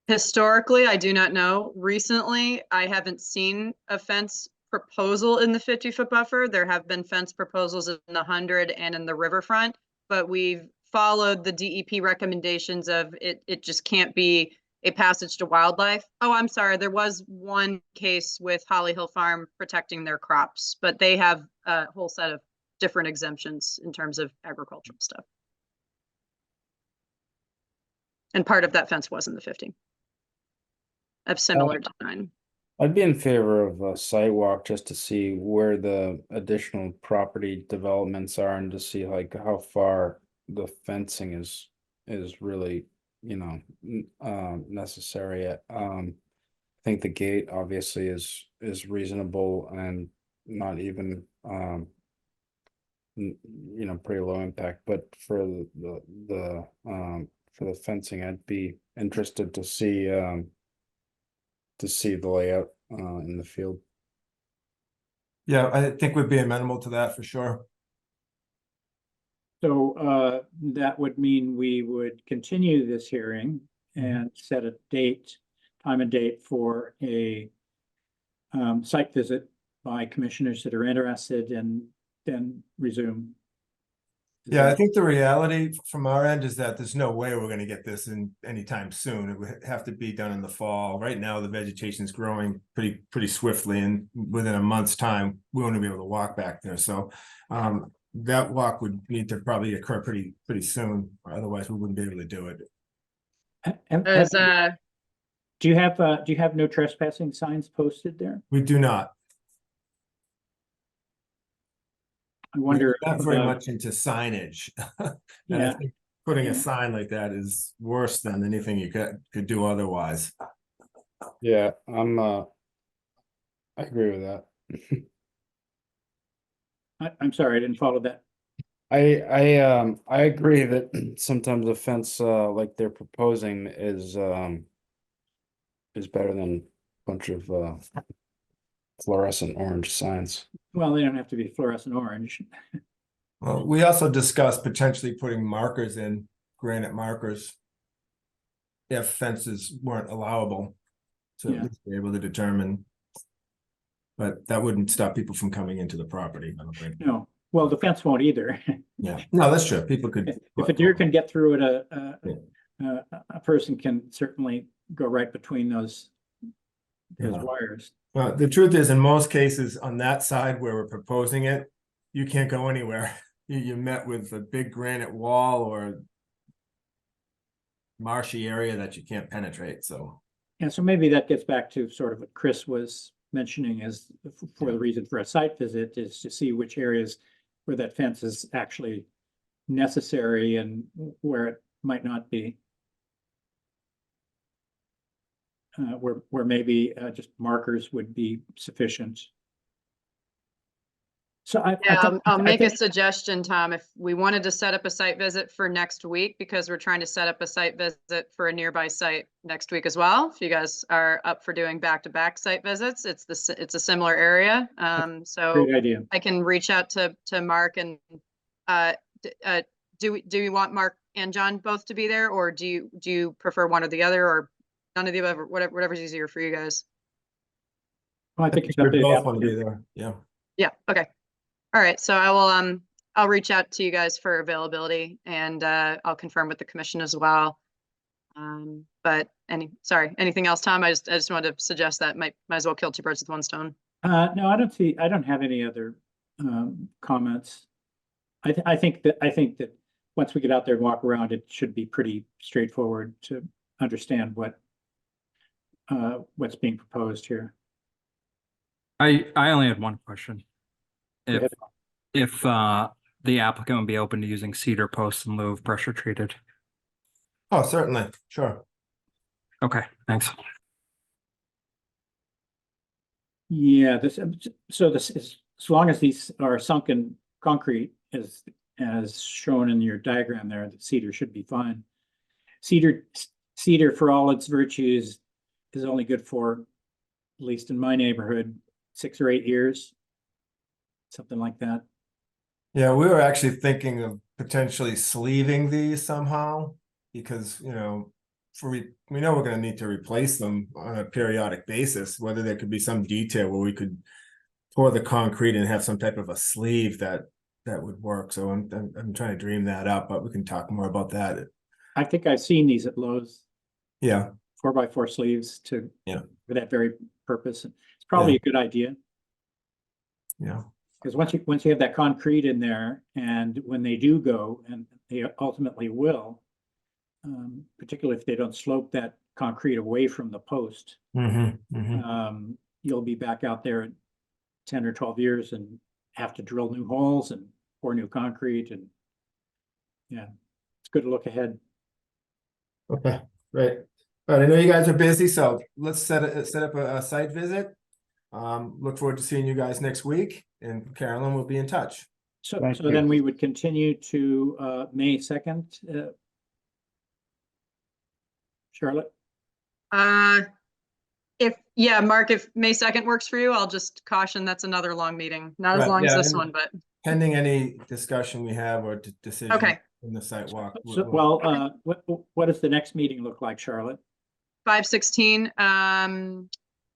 Historically, I do not know. Recently, I haven't seen a fence proposal in the 50-foot buffer. There have been fence proposals in the 100 and in the riverfront, but we've followed the DEP recommendations of it just can't be a passage to wildlife. Oh, I'm sorry. There was one case with Holly Hill Farm protecting their crops, but they have a whole set of different exemptions in terms of agricultural stuff. And part of that fence was in the 50. Of similar design. I'd be in favor of a sidewalk just to see where the additional property developments are and to see like how far the fencing is really, you know, necessary. think the gate obviously is reasonable and not even, you know, pretty low impact, but for for the fencing, I'd be interested to see the layout, in the field. Yeah, I think we'd be amenable to that for sure. So that would mean we would continue this hearing and set a date, time and date for a site visit by commissioners that are interested, and then resume. Is Yeah, I that- think the reality from our end is that there's no way we're gonna get this in anytime soon. It would have to be done in the fall. Right now, the vegetation is growing pretty swiftly, and within a month's time, we want to be able to walk back there. So that walk would need to probably occur pretty soon, otherwise we wouldn't be able to do it. There's, Do you have no trespassing signs posted there? We do not. I wonder. We're not very much into signage. And I Yeah. think putting Yeah. a sign like that is worse than anything you could do otherwise. Yeah, I agree with that. I'm sorry, I didn't follow that. I agree that sometimes a fence like they're proposing is better than a bunch of fluorescent orange signs. Well, they don't have to be fluorescent orange. Well, we also discussed potentially putting markers in, granite markers. If fences weren't allowable, to Yeah. be able to determine. But that wouldn't stop people from coming into the property, I don't think. No, well, the fence won't either. Yeah, no, that's true. People could. If a deer can get through it, a person can certainly go right between those Yeah. wires. Well, the truth is, in most cases, on that side where we're proposing it, you can't go anywhere. You met with a big granite wall or marshy area that you can't penetrate, so. And so maybe that gets back to sort of what Chris was mentioning as for the reason for a site visit, is to see which areas where that fence is actually necessary and where it might not be. Where maybe just markers would be sufficient. So Yeah, I'll make a think- suggestion, Tom, if we wanted to set up a site visit for next week, because we're trying to set up a site visit for a nearby site next week as well. If you guys are up for doing back-to-back site visits, it's a similar area. So Great idea. I can reach out to Mark and do we want Mark and John both to be there, or do you prefer one or the other, or none of the above, or whatever's easier for you guys? Well, I think it's We up to the both want to be applicant. there, yeah. Yeah, okay. All right, so I will, I'll reach out to you guys for availability, and I'll confirm with the commission as well. But anything else, Tom? I just wanted to suggest that might as well kill two birds with one stone. No, I don't have any other comments. I think that once we get out there and walk around, it should be pretty straightforward to understand what's being proposed here. I only had one question. Go ahead. If the applicant would be open to using cedar posts in lieu of pressure treated. Oh, certainly, sure. Okay, thanks. Yeah, so this is, as long as these are sunken concrete as shown in your diagram there, the cedar should be fine. Cedar for all its virtues is only good for, at least in my neighborhood, 6 or 8 years. Something like that. Yeah, we were actually thinking of potentially sleeving these somehow, because, you know, we know we're gonna need to replace them on a periodic basis, whether there could be some detail where we could pour the concrete and have some type of a sleeve that would work. So I'm trying to dream that up, but we can talk more about that. I think I've seen these at Lowe's, Yeah, 4x4 sleeves Yeah. for that very purpose. It's probably a good idea. yeah. Because once you have that concrete in there, and when they do go, and they ultimately will, particularly if they don't slope that concrete away from the post, you'll be back out there in 10 or 12 years and have to drill new holes and pour new concrete, and yeah, it's good to look ahead. Okay, great. But I know you guys are busy, so let's set up a site visit. Look forward to seeing you guys next week, and Carolyn will be in touch. So, Thank so you. then we would continue to May 2nd. Charlotte? Yeah, Mark, if May 2nd works for you, I'll just caution that's another long meeting. Not as Right, long as yeah, this and- one, but Pending any discussion we have or decision okay. in the site walk. So, well, what does the next meeting look like, Charlotte? 5/16,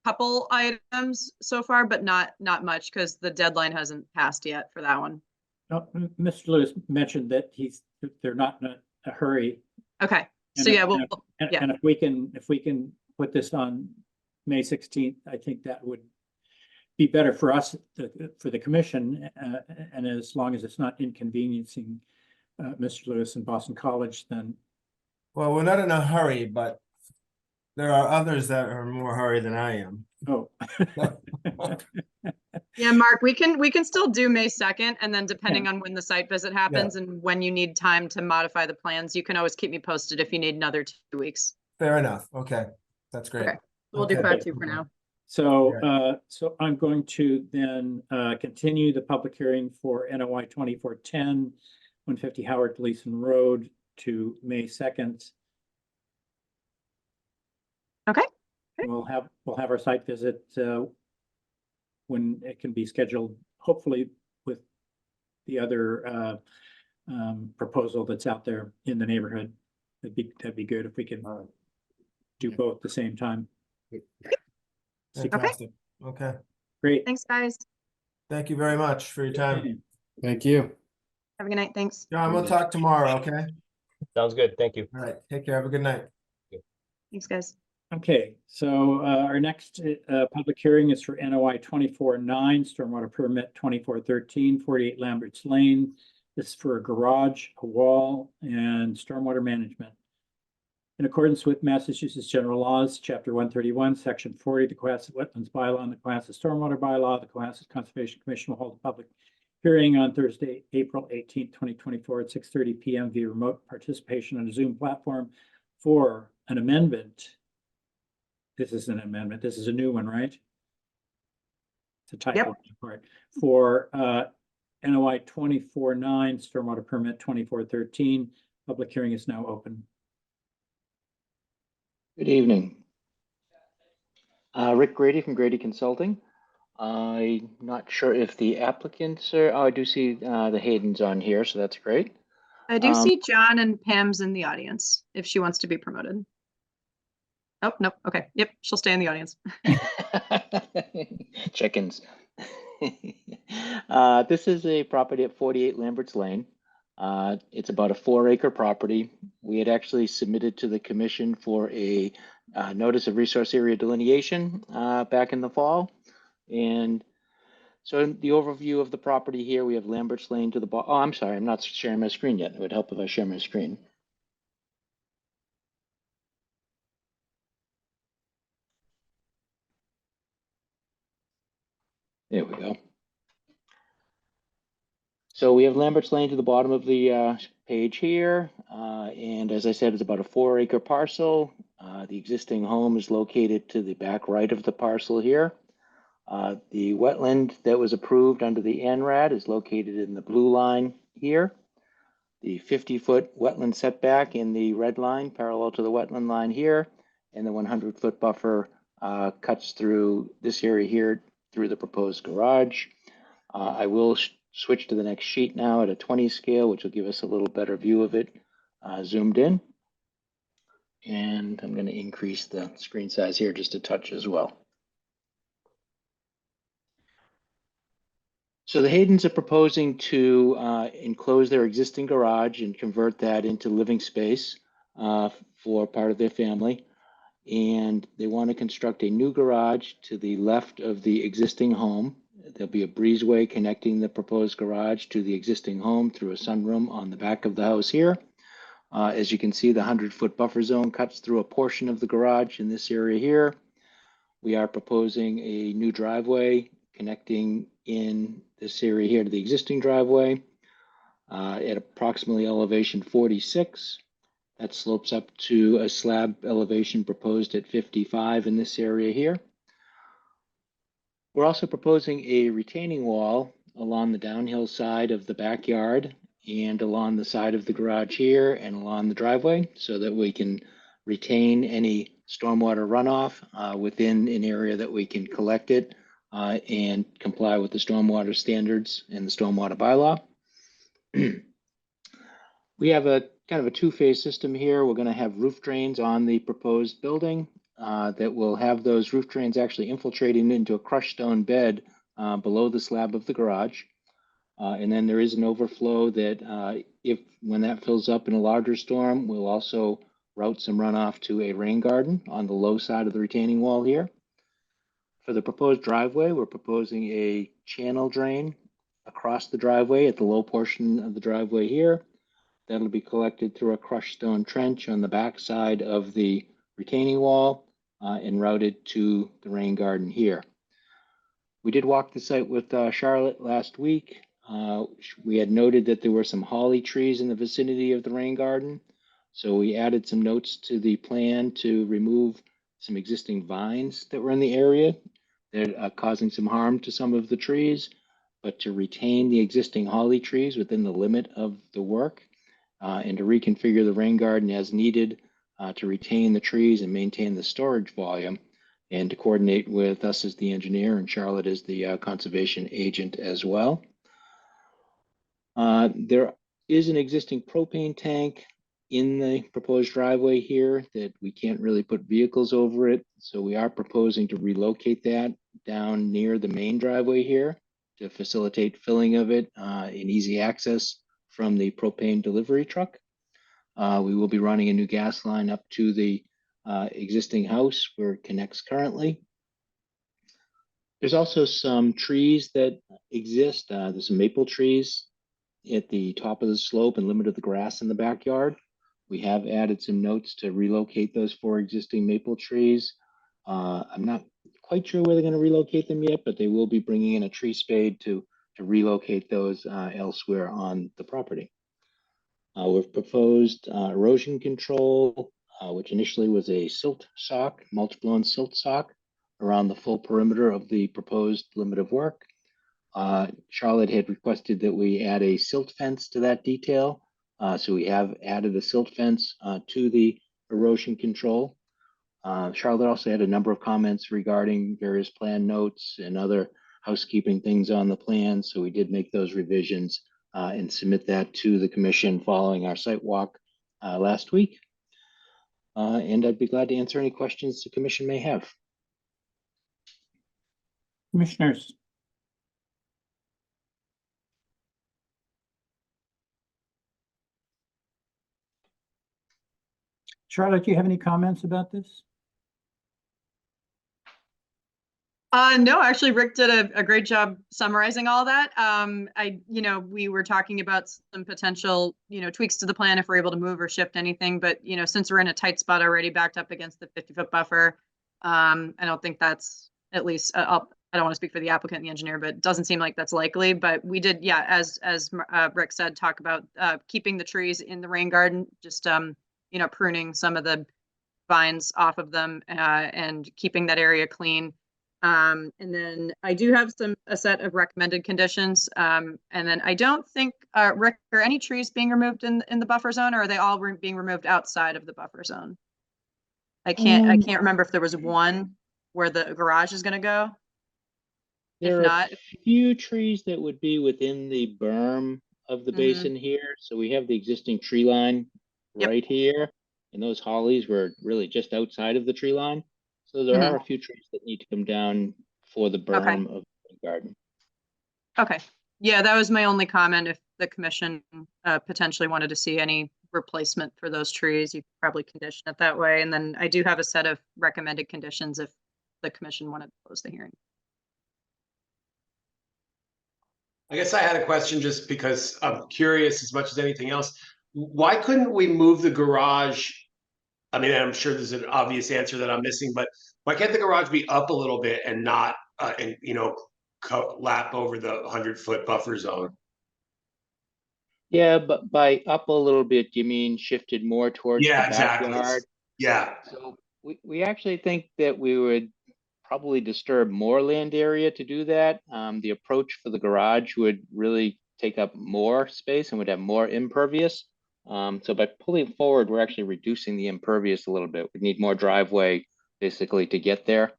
couple items so far, but not much because the deadline hasn't passed yet for that one. No, Mr. Lewis mentioned that they're not in a hurry. Okay, so And yeah, if- And yeah. and if we can put this on May 16th, I think that would be better for us, for the commission, and as long as it's not inconveniencing Mr. Lewis and Boston College, then Well, we're not in a hurry, but there are others that are in more hurry than I am. oh. Yeah, Mark, we can still do May 2nd, and then depending on when the site visit happens and when you need time to modify the plans, you can always keep me posted if you need another 2 weeks. Fair enough. Okay, that's great. Okay. We'll do Okay. 5/2 for now. So, so I'm going to then continue the public hearing for NOI 2410, 150 Howard Gleason Road to May 2nd. Okay. We'll have our site visit when it can be scheduled, hopefully with the other proposal that's out there in the neighborhood. That'd be good if we could do both at the same time. Fantastic. Okay, Great. Thanks, guys. thank you very much for your time. Thank you. Have a good night. Thanks. John, we'll talk tomorrow, okay? Sounds good. Thank you. All right, take care. Have a good night. Thanks, guys. Okay, so our next public hearing is for NOI 24-9, stormwater permit 2413, 48 Lambert's Lane. This is for a garage, a wall, and stormwater management. In accordance with Massachusetts General Laws, Chapter 131, Section 40, the Cohasset Wetlands Bylaw and the Cohasset Stormwater Bylaw, the Cohasset Conservation Commission will hold a public hearing on Thursday, April 18th, 2024 at 6:30 p.m. via remote participation on a Zoom platform for an amendment. This is an amendment. This is a new one, right? It's a typo part for NOI 24-9, stormwater permit 2413. Public hearing is now open. Good evening. Rick Grady from Grady Consulting. I'm not sure if the applicants are, oh, I do see the Haydens on here, so that's great. I do see John and Pam's in the audience if she wants to be promoted. Oh, no. Okay. Yep. She'll stay in the audience. Chickens. This is a property at 48 Lambert's Lane. It's about a 4-acre property. We had actually submitted to the commission for a notice of resource area delineation back in the fall. And so in the overview of the property here, we have Lambert's Lane to the bottom. Oh, I'm sorry, I'm not sharing my screen yet. It would help if I share my screen. There we go. So we have Lambert's Lane to the bottom of the page here. And as I said, it's about a 4-acre parcel. The existing home is located to the back right of the parcel here. The wetland that was approved under the ANRAD is located in the blue line here. The 50-foot wetland setback in the red line parallel to the wetland line here. And the 100-foot buffer cuts through this area here through the proposed garage. I will switch to the next sheet now at a 20 scale, which will give us a little better view of it zoomed in. And I'm going to increase the screen size here just a touch as well. So the Haydens are proposing to enclose their existing garage and convert that into living space for part of their family. And they want to construct a new garage to the left of the existing home. There'll be a breezeway connecting the proposed garage to the existing home through a sunroom on the back of the house here. As you can see, the 100-foot buffer zone cuts through a portion of the garage in this area here. We are proposing a new driveway connecting in this area here to the existing driveway at approximately elevation 46. That slopes up to a slab elevation proposed at 55 in this area here. We're also proposing a retaining wall along the downhill side of the backyard and along the side of the garage here and along the driveway so that we can retain any stormwater runoff within an area that we can collect it and comply with the stormwater standards and the stormwater bylaw. We have a kind of a two-phase system here. We're going to have roof drains on the proposed building that will have those roof drains actually infiltrating into a crushed stone bed below the slab of the garage. And then there is an overflow that when that fills up in a larger storm, we'll also route some runoff to a rain garden on the low side of the retaining wall here. For the proposed driveway, we're proposing a channel drain across the driveway at the low portion of the driveway here. That'll be collected through a crushed stone trench on the back side of the retaining wall and routed to the rain garden here. We did walk the site with Charlotte last week. We had noted that there were some holly trees in the vicinity of the rain garden. So we added some notes to the plan to remove some existing vines that were in the area that are causing some harm to some of the trees, but to retain the existing holly trees within the limit of the work and to reconfigure the rain garden as needed to retain the trees and maintain the storage volume and to coordinate with us as the engineer and Charlotte as the conservation agent as well. There is an existing propane tank in the proposed driveway here that we can't really put vehicles over it. So we are proposing to relocate that down near the main driveway here to facilitate filling of it and easy access from the propane delivery truck. We will be running a new gas line up to the existing house where it connects currently. There's also some trees that exist. There's some maple trees at the top of the slope and limited the grass in the backyard. We have added some notes to relocate those 4 existing maple trees. I'm not quite sure where they're going to relocate them yet, but they will be bringing in a tree spade to relocate those elsewhere on the property. We've proposed erosion control, which initially was a silt sock, mulch-blown silt sock around the full perimeter of the proposed limit of work. Charlotte had requested that we add a silt fence to that detail. So we have added a silt fence to the erosion control. Charlotte also had a number of comments regarding various plan notes and other housekeeping things on the plan. So we did make those revisions and submit that to the commission following our site walk last week. And I'd be glad to answer any questions the commission may have. Commissioners. Charlotte, do you have any comments about this? No, actually, Rick did a great job summarizing all that. We were talking about some potential, tweaks to the plan if we're able to move or shift anything. But, since we're in a tight spot already backed up against the 50-foot buffer, I don't think that's, at least, I don't want to speak for the applicant and the engineer, but it doesn't seem like that's likely. But we did, as Rick said, talk about keeping the trees in the rain garden, just, pruning some of the vines off of them and keeping that area clean. And then I do have a set of recommended conditions. And then I don't think, Rick, are any trees being removed in the buffer zone, or are they all being removed outside of the buffer zone? I can't remember if there was one where the garage is going to go. There If are not, a few trees that would be within the berm of the basin here. So we have the existing tree line right here. And those hollies were really just outside of the tree line. So there are a few trees that need to come down for the berm of the garden. Okay. Yeah, that was my only comment. If the commission potentially wanted to see any replacement for those trees, you could probably condition it that way. And then I do have a set of recommended conditions if the commission wanted to close the hearing. I guess I had a question just because I'm curious as much as anything else. Why couldn't we move the garage? I mean, I'm sure there's an obvious answer that I'm missing, but why can't the garage be up a little bit and not, lap over the 100-foot buffer zone? Yeah, but by up a little bit, you mean shifted more towards the Yeah, exactly. backyard? Yeah, So we actually think that we would probably disturb more land area to do that. The approach for the garage would really take up more space and would have more impervious. So by pulling forward, we're actually reducing the impervious a little bit. We need more driveway basically to get there.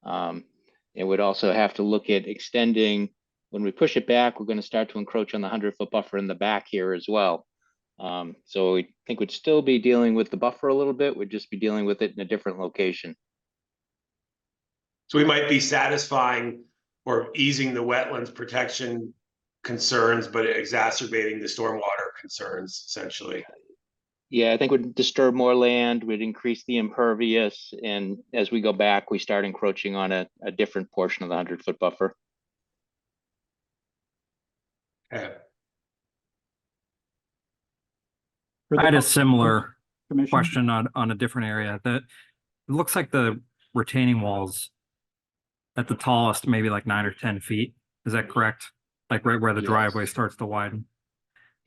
And we'd also have to look at extending, when we push it back, we're going to start to encroach on the 100-foot buffer in the back here as well. So we think we'd still be dealing with the buffer a little bit, we'd just be dealing with it in a different location. so we might be satisfying or easing the wetlands protection concerns, but exacerbating the stormwater concerns essentially. Yeah, I think we'd disturb more land, we'd increase the impervious, and as we go back, we start encroaching on a different portion of the 100-foot buffer. Okay. For the I had a similar Commissioner? question on a different area. That it looks like the retaining walls at the tallest, maybe like 9 or 10 feet. Is that correct? Like right where the Yes. driveway starts to widen.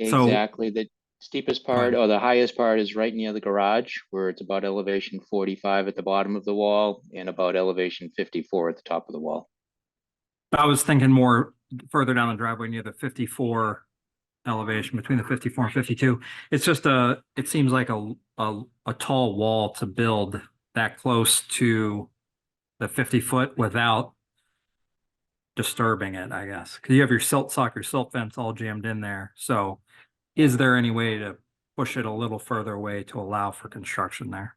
So- Exactly, the steepest part or the highest part is right near the garage, where it's about elevation 45 at the bottom of the wall and about elevation 54 at the top of the wall. I was thinking more further down the driveway near the 54 elevation, between the 54 and 52. It's just it seems like a tall wall to build that close to the 50-foot without disturbing it, I guess. Because you have your silt sock, your silt fence all jammed in there. So is there any way to push it a little further away to allow for construction there?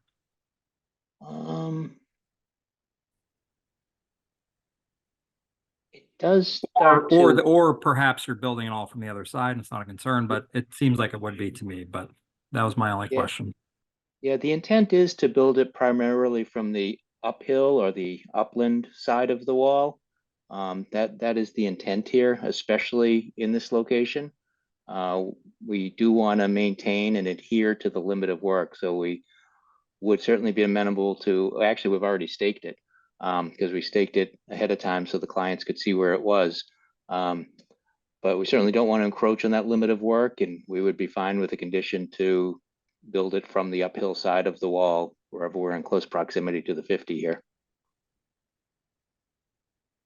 It does start to. Or perhaps you're building it all from the other side and it's not a concern, but it seems like it would be to me, but that was my only Yeah. question. Yeah, the intent is to build it primarily from the uphill or the upland side of the wall. That is the intent here, especially in this location. We do want to maintain and adhere to the limit of work, so we would certainly be amenable to, actually, we've already staked it, because we staked it ahead of time so the clients could see where it was. But we certainly don't want to encroach on that limit of work, and we would be fine with a condition to build it from the uphill side of the wall, wherever we're in close proximity to the 50 here.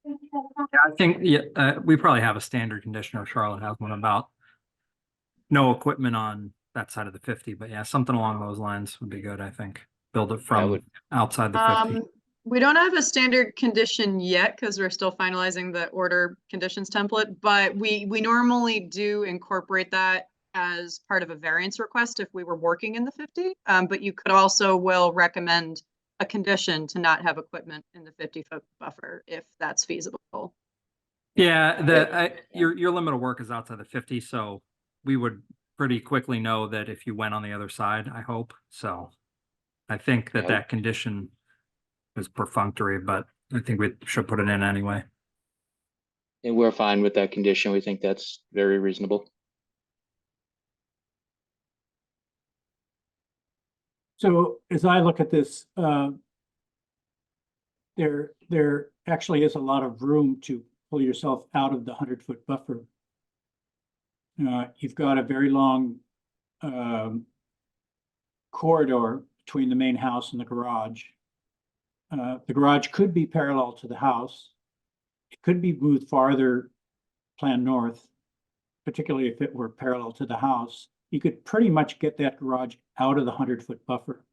Yeah, I think we probably have a standard condition, or Charlotte has one, about no equipment on that side of the 50, but yeah, something along those lines would be good, I think. Build it from outside the 50. We don't have a standard condition yet because we're still finalizing the order conditions template, but we normally do incorporate that as part of a variance request if we were working in the 50. But you could also will recommend a condition to not have equipment in the 50-foot buffer if that's feasible. Yeah, your limit of work is outside the 50, so we would pretty quickly know that if you went on the other side, I hope. So I think that that condition is perfunctory, but I think we should put it in anyway. And we're fine with that condition. We think that's very reasonable. So as I look at this, there actually is a lot of room to pull yourself out of the 100-foot buffer. You've got a very long corridor between the main house and the garage. The garage could be parallel to the house. It could be moved farther, planned north, particularly if it were parallel to the house. You could pretty much get that garage out of the 100-foot buffer.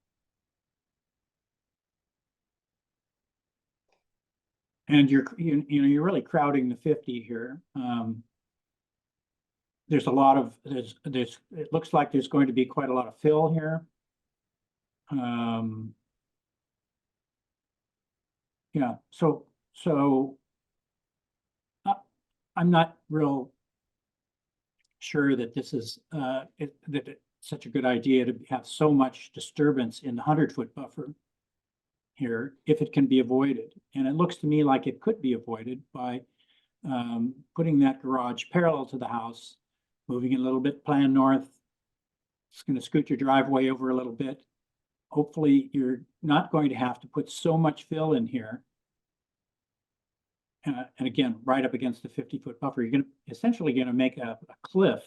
And you're really crowding the 50 here. There's a lot of, it looks like there's going to be quite a lot of fill here. Yeah, so I'm not real sure that this is that it's such a good idea to have so much disturbance in the 100-foot buffer here if it can be avoided. And it looks to me like it could be avoided by putting that garage parallel to the house, moving it a little bit planned north. It's going to scoot your driveway over a little bit. Hopefully you're not going to have to put so much fill in here. And again, right up against the 50-foot buffer, you're essentially going to make a cliff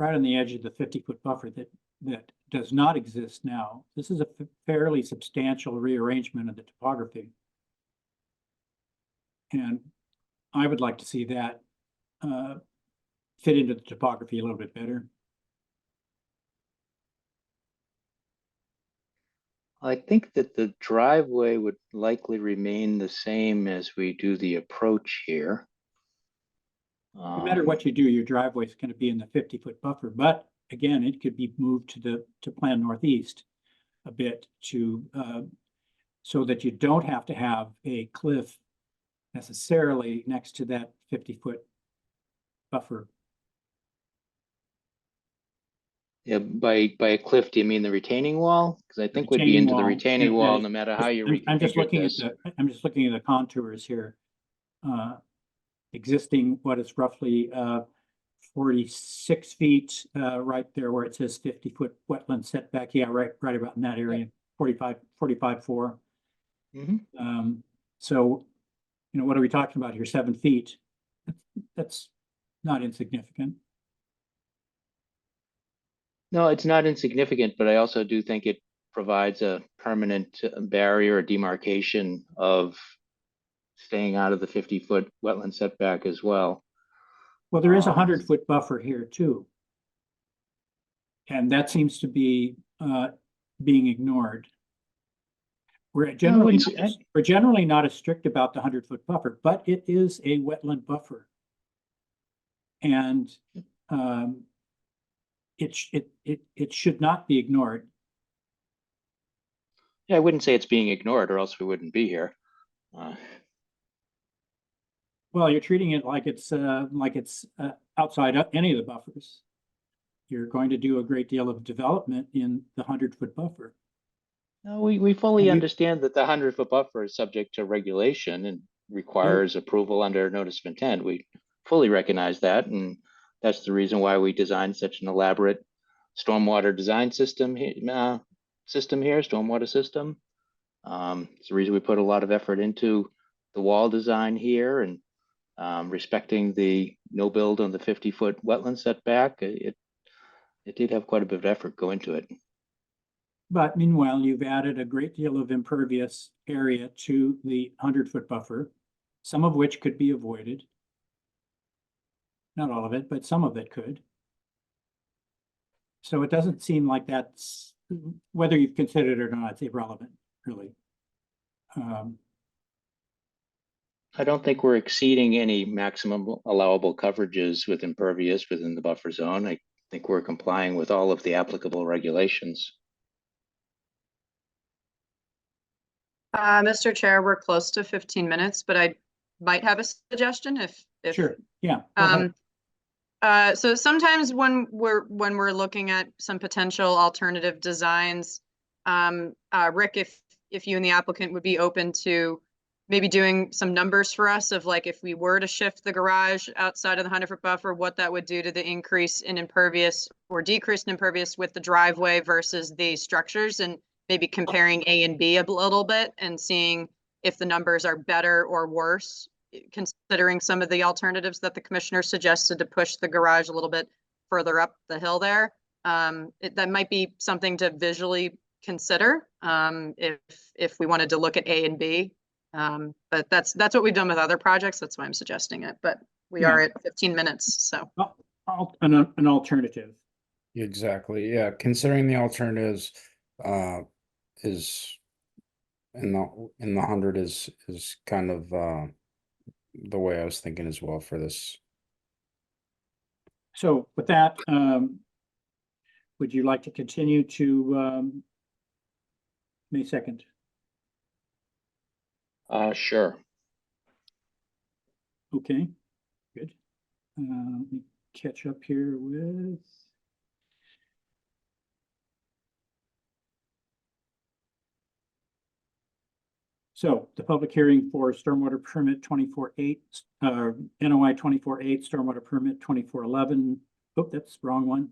right on the edge of the 50-foot buffer that does not exist now. This is a fairly substantial rearrangement of the topography. And I would like to see that fit into the topography a little bit better. I think that the driveway would likely remain the same as we do the approach here. No matter what you do, your driveway is going to be in the 50-foot buffer, but again, it could be moved to plan northeast a bit to so that you don't have to have a cliff necessarily next to that 50-foot buffer. Yeah, by a cliff, do you mean the retaining wall? Because I think we'd be Retaining into the wall, retaining yeah, wall yeah. no matter how you I'm just reconfigured looking this. I'm just looking at the contours here. Existing, what is roughly 46 feet right there where it says 50-foot wetland setback. Yeah, right about in that area, 45.4. So, you know, what are we talking about here? 7 feet. That's not insignificant. No, it's not insignificant, but I also do think it provides a permanent barrier or demarcation of staying out of the 50-foot wetland setback as well. Well, there is a 100-foot buffer here too. And that seems to be being ignored. We're generally not as strict about the 100-foot buffer, but it is a wetland buffer. And it should not be ignored. Yeah, I wouldn't say it's being ignored, or else we wouldn't be here. Well, you're treating it like it's outside any of the buffers. You're going to do a great deal of development in the 100-foot buffer. No, we fully understand that the 100-foot buffer is subject to regulation and requires approval under notice of intent. We fully recognize that, and that's the reason why we designed such an elaborate stormwater design system here, stormwater system. It's the reason we put a lot of effort into the wall design here and respecting the no build on the 50-foot wetland setback. It did have quite a bit of effort go into it. But meanwhile, you've added a great deal of impervious area to the 100-foot buffer, some of which could be avoided. Not all of it, but some of it could. So it doesn't seem like that's, whether you've considered it or not, it's irrelevant, really. I don't think we're exceeding any maximum allowable coverages with impervious within the buffer zone. I think we're complying with all of the applicable regulations. Mr. Chair, we're close to 15 minutes, but I might have a suggestion if Sure, yeah. So sometimes when we're looking at some potential alternative designs, Rick, if you and the applicant would be open to maybe doing some numbers for us of like, if we were to shift the garage outside of the 100-foot buffer, what that would do to the increase in impervious or decrease in impervious with the driveway versus the structures, and maybe comparing A and B a little bit and seeing if the numbers are better or worse, considering some of the alternatives that the commissioner suggested to push the garage a little bit further up the hill there. That might be something to visually consider if we wanted to look at A and B. But that's what we've done with other projects. That's why I'm suggesting it. But we are at 15 minutes, so. An alternative. Exactly. Yeah. Considering the alternatives, is in the 100 is kind of the way I was thinking as well for this. So with that, would you like to continue to May 2nd? Sure. Okay, good. Let me catch up here with. So the public hearing for stormwater permit 24-8, NOI 24-8, stormwater permit 24-11. Oh, that's the wrong one.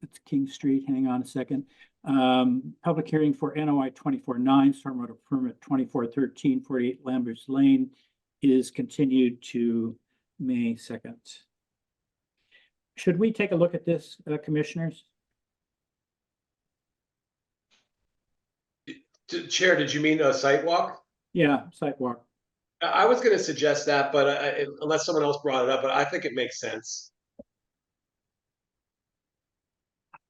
That's King Street. Hang on a second. Public hearing for NOI 24-9, stormwater permit 24-13, 48 Lambert's Lane is continued to May 2nd. Should we take a look at this, commissioners? Chair, did you mean a site walk? Yeah, sidewalk. I was gonna suggest that, but unless someone else brought it up, but I think it makes sense.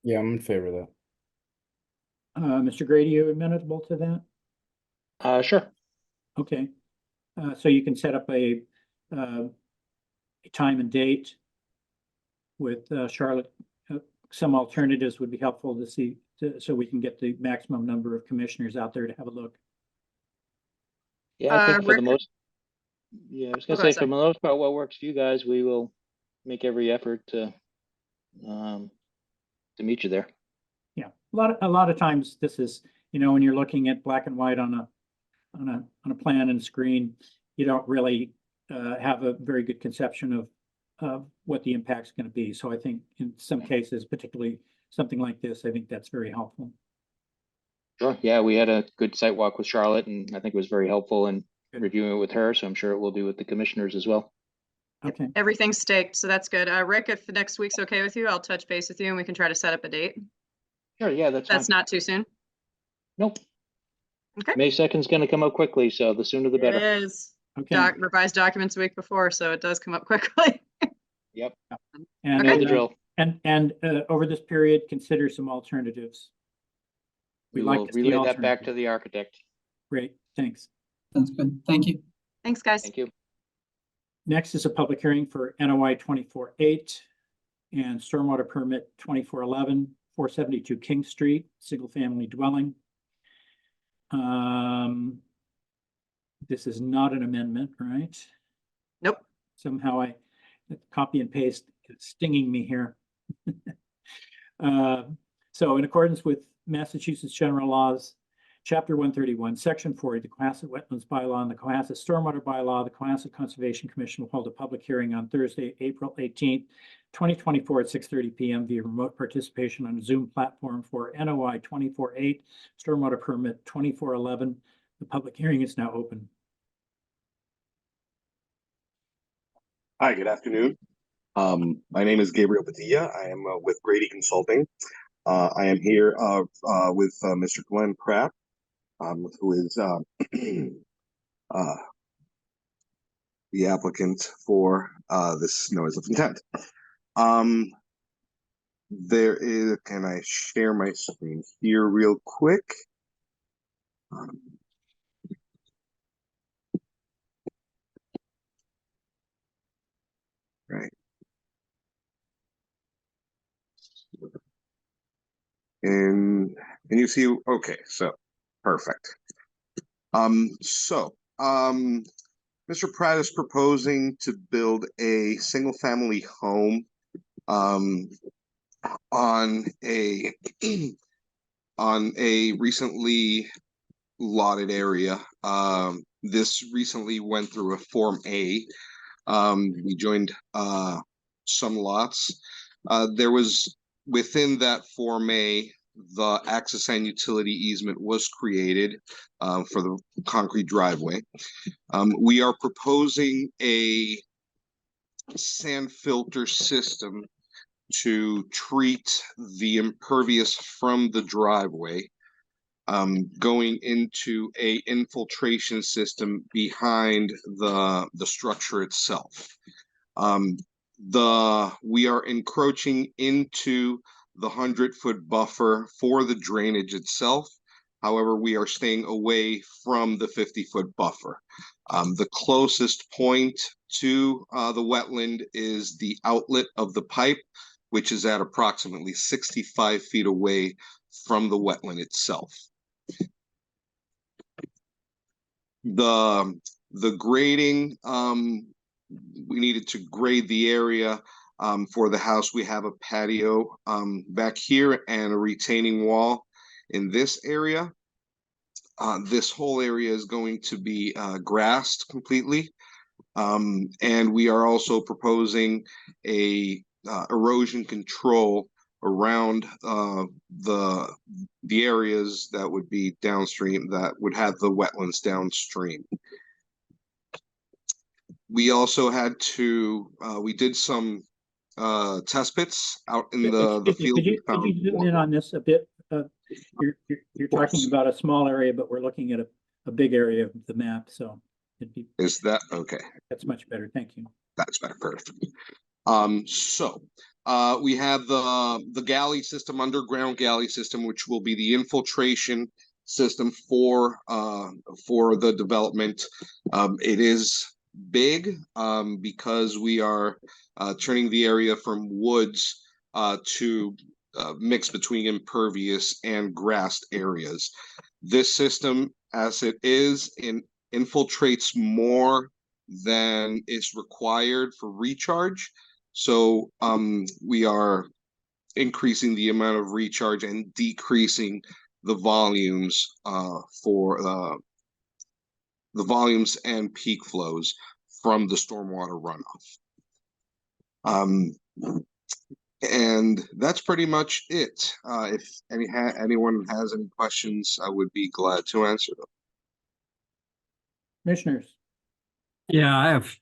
Yeah, I'm in favor of that. Mr. Grady, you amenable to that? Sure. Okay. So you can set up a time and date with Charlotte. Some alternatives would be helpful to see, so we can get the maximum number of commissioners out there to have a look. Yeah, I think for the Rick- most, yeah, I was Oh, gonna go ahead, say, for the most part, what works for you guys, we will make every effort to meet you there. Yeah, a lot of times this is, when you're looking at black and white on a plan and screen, you don't really have a very good conception of what the impact's going to be. So I think in some cases, particularly something like this, I think that's very helpful. Sure, yeah, we had a good site walk with Charlotte, and I think it was very helpful in Good. reviewing it with her, so I'm sure it will be with the commissioners as well. Okay, Everything's staked, so that's good. Rick, if next week's okay with you, I'll touch base with you and we can try to set up a date. Sure, yeah, that's fine. That's not too soon. Nope. Okay. May 2nd's gonna come up quickly, so the sooner the It better. is. okay. Revised documents a week before, so it does come up quickly. Yep, And, know the drill. and over this period, consider some alternatives. We We'd like will to see relay that back to alternatives. the architect. Great, thanks. Sounds good. Thank you. Thanks, guys. Thank you. Next is a public hearing for NOI 24-8 and stormwater permit 2411, 472 King Street, single-family dwelling. This is not an amendment, right? Nope. Somehow copy and paste is stinging me here. So in accordance with Massachusetts General Laws, Chapter 131, Section 40, the Cohasset Wetlands Bylaw and the Cohasset Stormwater Bylaw, the Cohasset Conservation Commission will hold a public hearing on Thursday, April 18th, 2024 at 6:30 p.m. via remote participation on a Zoom platform for NOI 24-8, Stormwater Permit 2411. The public hearing is now open. Hi, good afternoon. My name is Gabriel Padilla. I am with Grady Consulting. I am here with Mr. Glenn Pratt, who is the applicant for this notice of intent. There is, can I share my screen here real quick? Right. And you see, okay, so perfect. Mr. Pratt is proposing to build a single family home on a recently lotted area. This recently went through a Form A. We joined some lots. There was within that Form A, the access and utility easement was created for the concrete driveway. We are proposing a sand filter system to treat the impervious from the driveway, going into a infiltration system behind the structure itself. We are encroaching into the 100-foot buffer for the drainage itself. However, we are staying away from the 50-foot buffer. The closest point to the wetland is the outlet of the pipe, which is at approximately 65 feet away from the wetland itself. The grading, we needed to grade the area for the house. We have a patio back here and a retaining wall in this area. This whole area is going to be grassed completely. And we are also proposing a erosion control around the areas that would be downstream, that would have the wetlands downstream. We also had to, we did some test pits out in Excuse the me, field. Could We you found zoom more. in on this a bit? You're talking course. about a small area, but we're looking at a big area of the map, so Is that okay? that's much better. Thank you. That's better. Perfect. We have the galley system, underground galley system, which will be the infiltration system for the development. It is big because we are turning the area from woods to mix between impervious and grassed areas. This system, as it is, infiltrates more than is required for recharge. So we are increasing the amount of recharge and decreasing the volumes for the volumes and peak flows from the stormwater runoff. And that's pretty much it. If anyone has any questions, I would be glad to answer them. Commissioners, Yeah, I have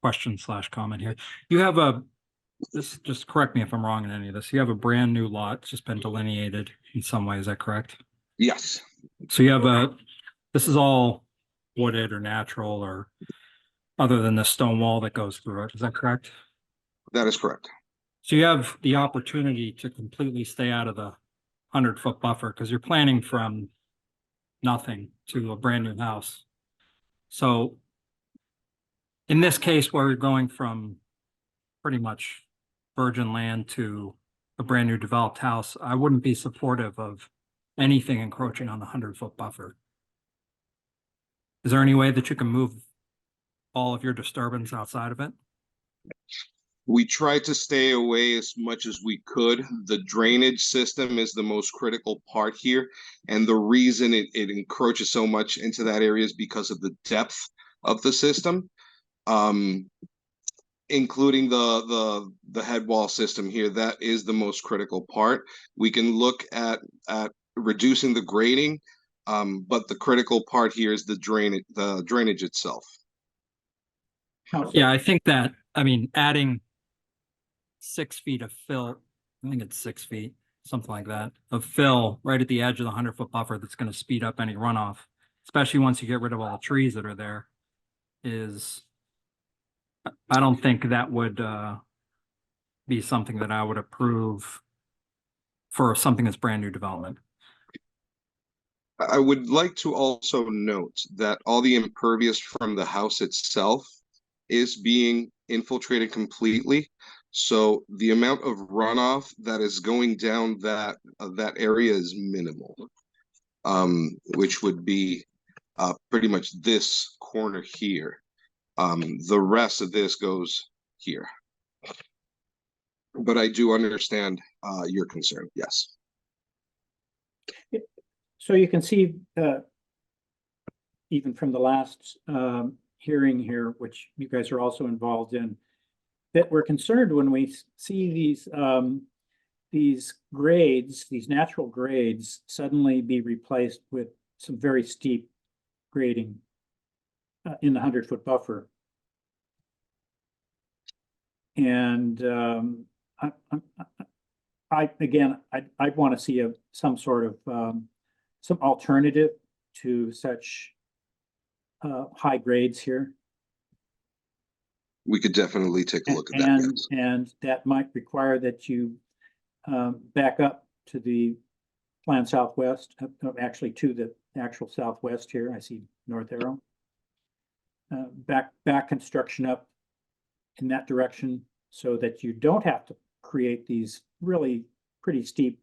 question / comment here. You have this, just correct me if I'm wrong in any of this. You have a brand new lot, it's just been delineated in some way, is that correct? Yes, So you have this is all wooded or natural or other than the stone wall that goes through it, is that correct? that is correct. So you have the opportunity to completely stay out of the 100-foot buffer because you're planning from nothing to a brand new house. So in this case, where we're going from pretty much virgin land to a brand new developed house, I wouldn't be supportive of anything encroaching on the 100-foot buffer. Is there any way that you can move all of your disturbance outside of it? We tried to stay away as much as we could. The drainage system is the most critical part here. And the reason it encroaches so much into that area is because of the depth of the system, including the head wall system here. That is the most critical part. We can look at reducing the grading, but the critical part here is the drainage itself. Yeah, I think that, I mean, adding 6 feet of fill, I think it's 6 feet, something like that, of fill right at the edge of the 100-foot buffer that's going to speed up any runoff, especially once you get rid of all the trees that are there, I don't think that would be something that I would approve for something that's brand new development. I would like to also note that all the impervious from the house itself is being infiltrated completely. So the amount of runoff that is going down that area is minimal, which would be pretty much this corner here. The rest of this goes here. But I do understand your concern, yes. so you can see even from the last hearing here, which you guys are also involved in, that we're concerned when we see these grades, these natural grades, suddenly be replaced with some very steep grading in the 100-foot buffer. And I'd want to see some sort of some alternative to such high grades here. We could definitely take a look at that. Yes. And that might require that you back up to the plan southwest, actually to the actual southwest here. I see north arrow. Back construction up in that direction so that you don't have to create these really pretty steep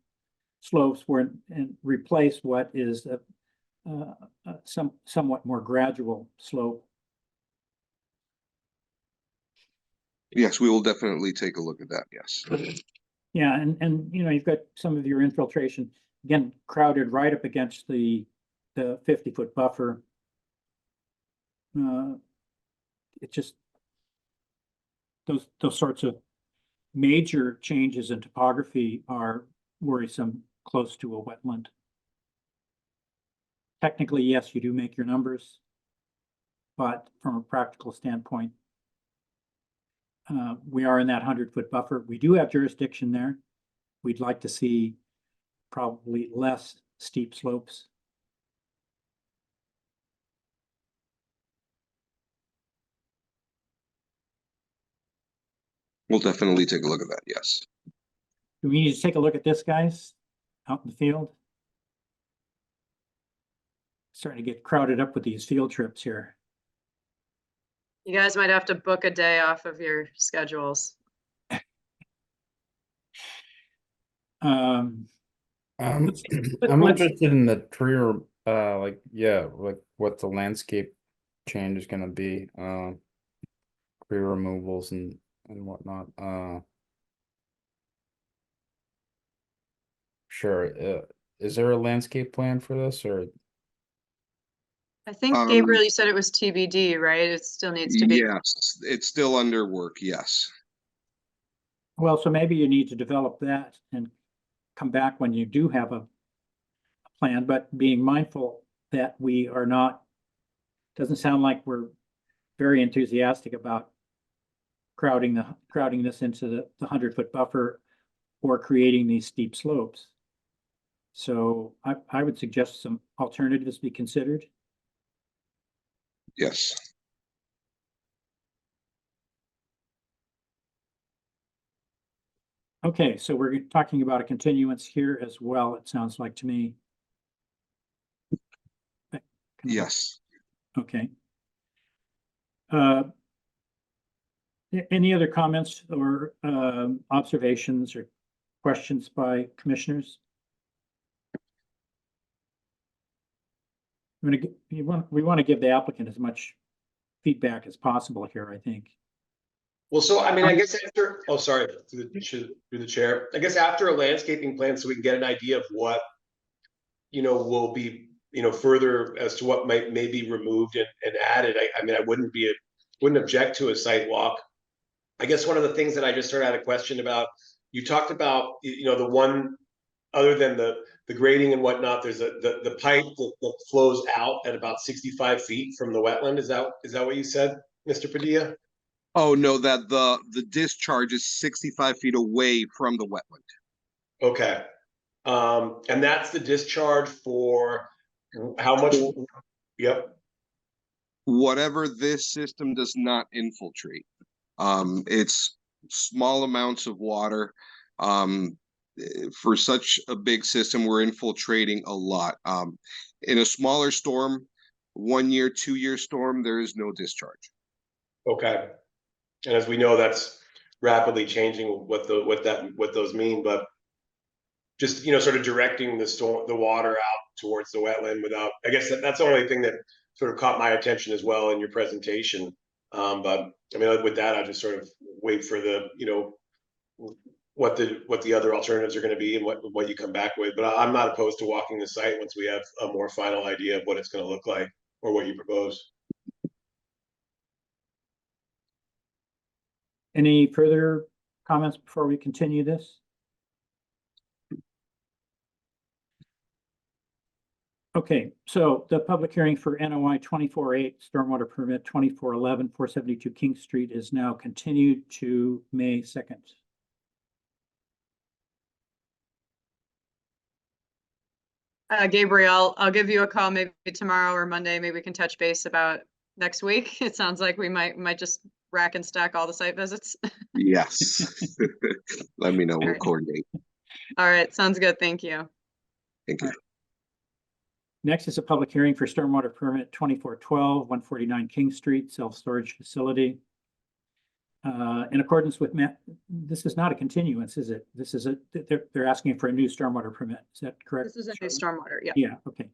slopes and replace what is a somewhat more gradual slope. Yes, we will definitely take a look at that. Yes. Yeah, and you know, you've got some of your infiltration again crowded right up against the 50-foot buffer. It just those sorts of major changes in topography are worrisome close to a wetland. Technically, yes, you do make your numbers, but from a practical standpoint, We are in that 100-foot buffer. We do have jurisdiction there. We'd like to see probably less steep slopes. We'll definitely take a look at that, yes. Do we need to take a look at this, guys, out in the field? Starting to get crowded up with these field trips here. You guys might have to book a day off of your schedules. I'm let's- interested in the tree, like, yeah, like what the landscape change is gonna be, tree removals and whatnot, sure, is there a landscape plan for this, or? I think Um, Gabriel, you said it was TBD, right? It still needs to be. Yes, it's still under work, yes. Well, so maybe you need to develop that and come back when you do have a plan, but being mindful that we are not, doesn't sound like we're very enthusiastic about crowding this into the 100-foot buffer or creating these steep slopes. So I would suggest some alternatives be considered. Yes. Okay, so we're talking about a continuance here as well, it sounds like to me. Yes. Okay. Any other comments or observations or questions by commissioners? We want to give the applicant as much feedback as possible here, I think. Well, so I mean, I guess after, oh, sorry, through the chair, I guess after a landscaping plan, so we can get an idea of what, will be, further as to what may be removed and added. I mean, I wouldn't object to a site walk. I guess one of the things that I just started out a question about, you talked about, the one, other than the grading and whatnot, there's the pipe that flows out at about 65 feet from the wetland. Is that what you said, Mr. Padilla? Oh, no, that the discharge is 65 feet away from the wetland. Okay. And that's the discharge for how much? Yep. Whatever this system does not infiltrate. It's small amounts of water. For such a big system, we're infiltrating a lot. In a smaller storm, 1 year, 2 year storm, there is no discharge. Okay. And as we know, that's rapidly changing what those mean, but just, sort of directing the water out towards the wetland without, I guess that's the only thing that sort of caught my attention as well in your presentation. But I mean, with that, I just sort of wait for the, what the other alternatives are going to be and what you come back with. But I'm not opposed to walking the site once we have a more final idea of what it's going to look like or what you propose. Any further comments before we continue this? Okay, so the public hearing for NOI 24-8 stormwater permit 2411 472 King Street is now continued to May 2nd. Gabriel, I'll give you a call maybe tomorrow or Monday. Maybe we can touch base about next week. It sounds like we might just rack and stack all the site visits. Yes. Let me know. We'll coordinate. All right, sounds good. Thank you. Thank you. Next is a public hearing for stormwater permit 2412 149 King Street, self-storage facility. In accordance with this is not a continuance, is it? This is they're asking for a new stormwater permit. Is that correct? This is a new stormwater, yeah. Yeah, okay.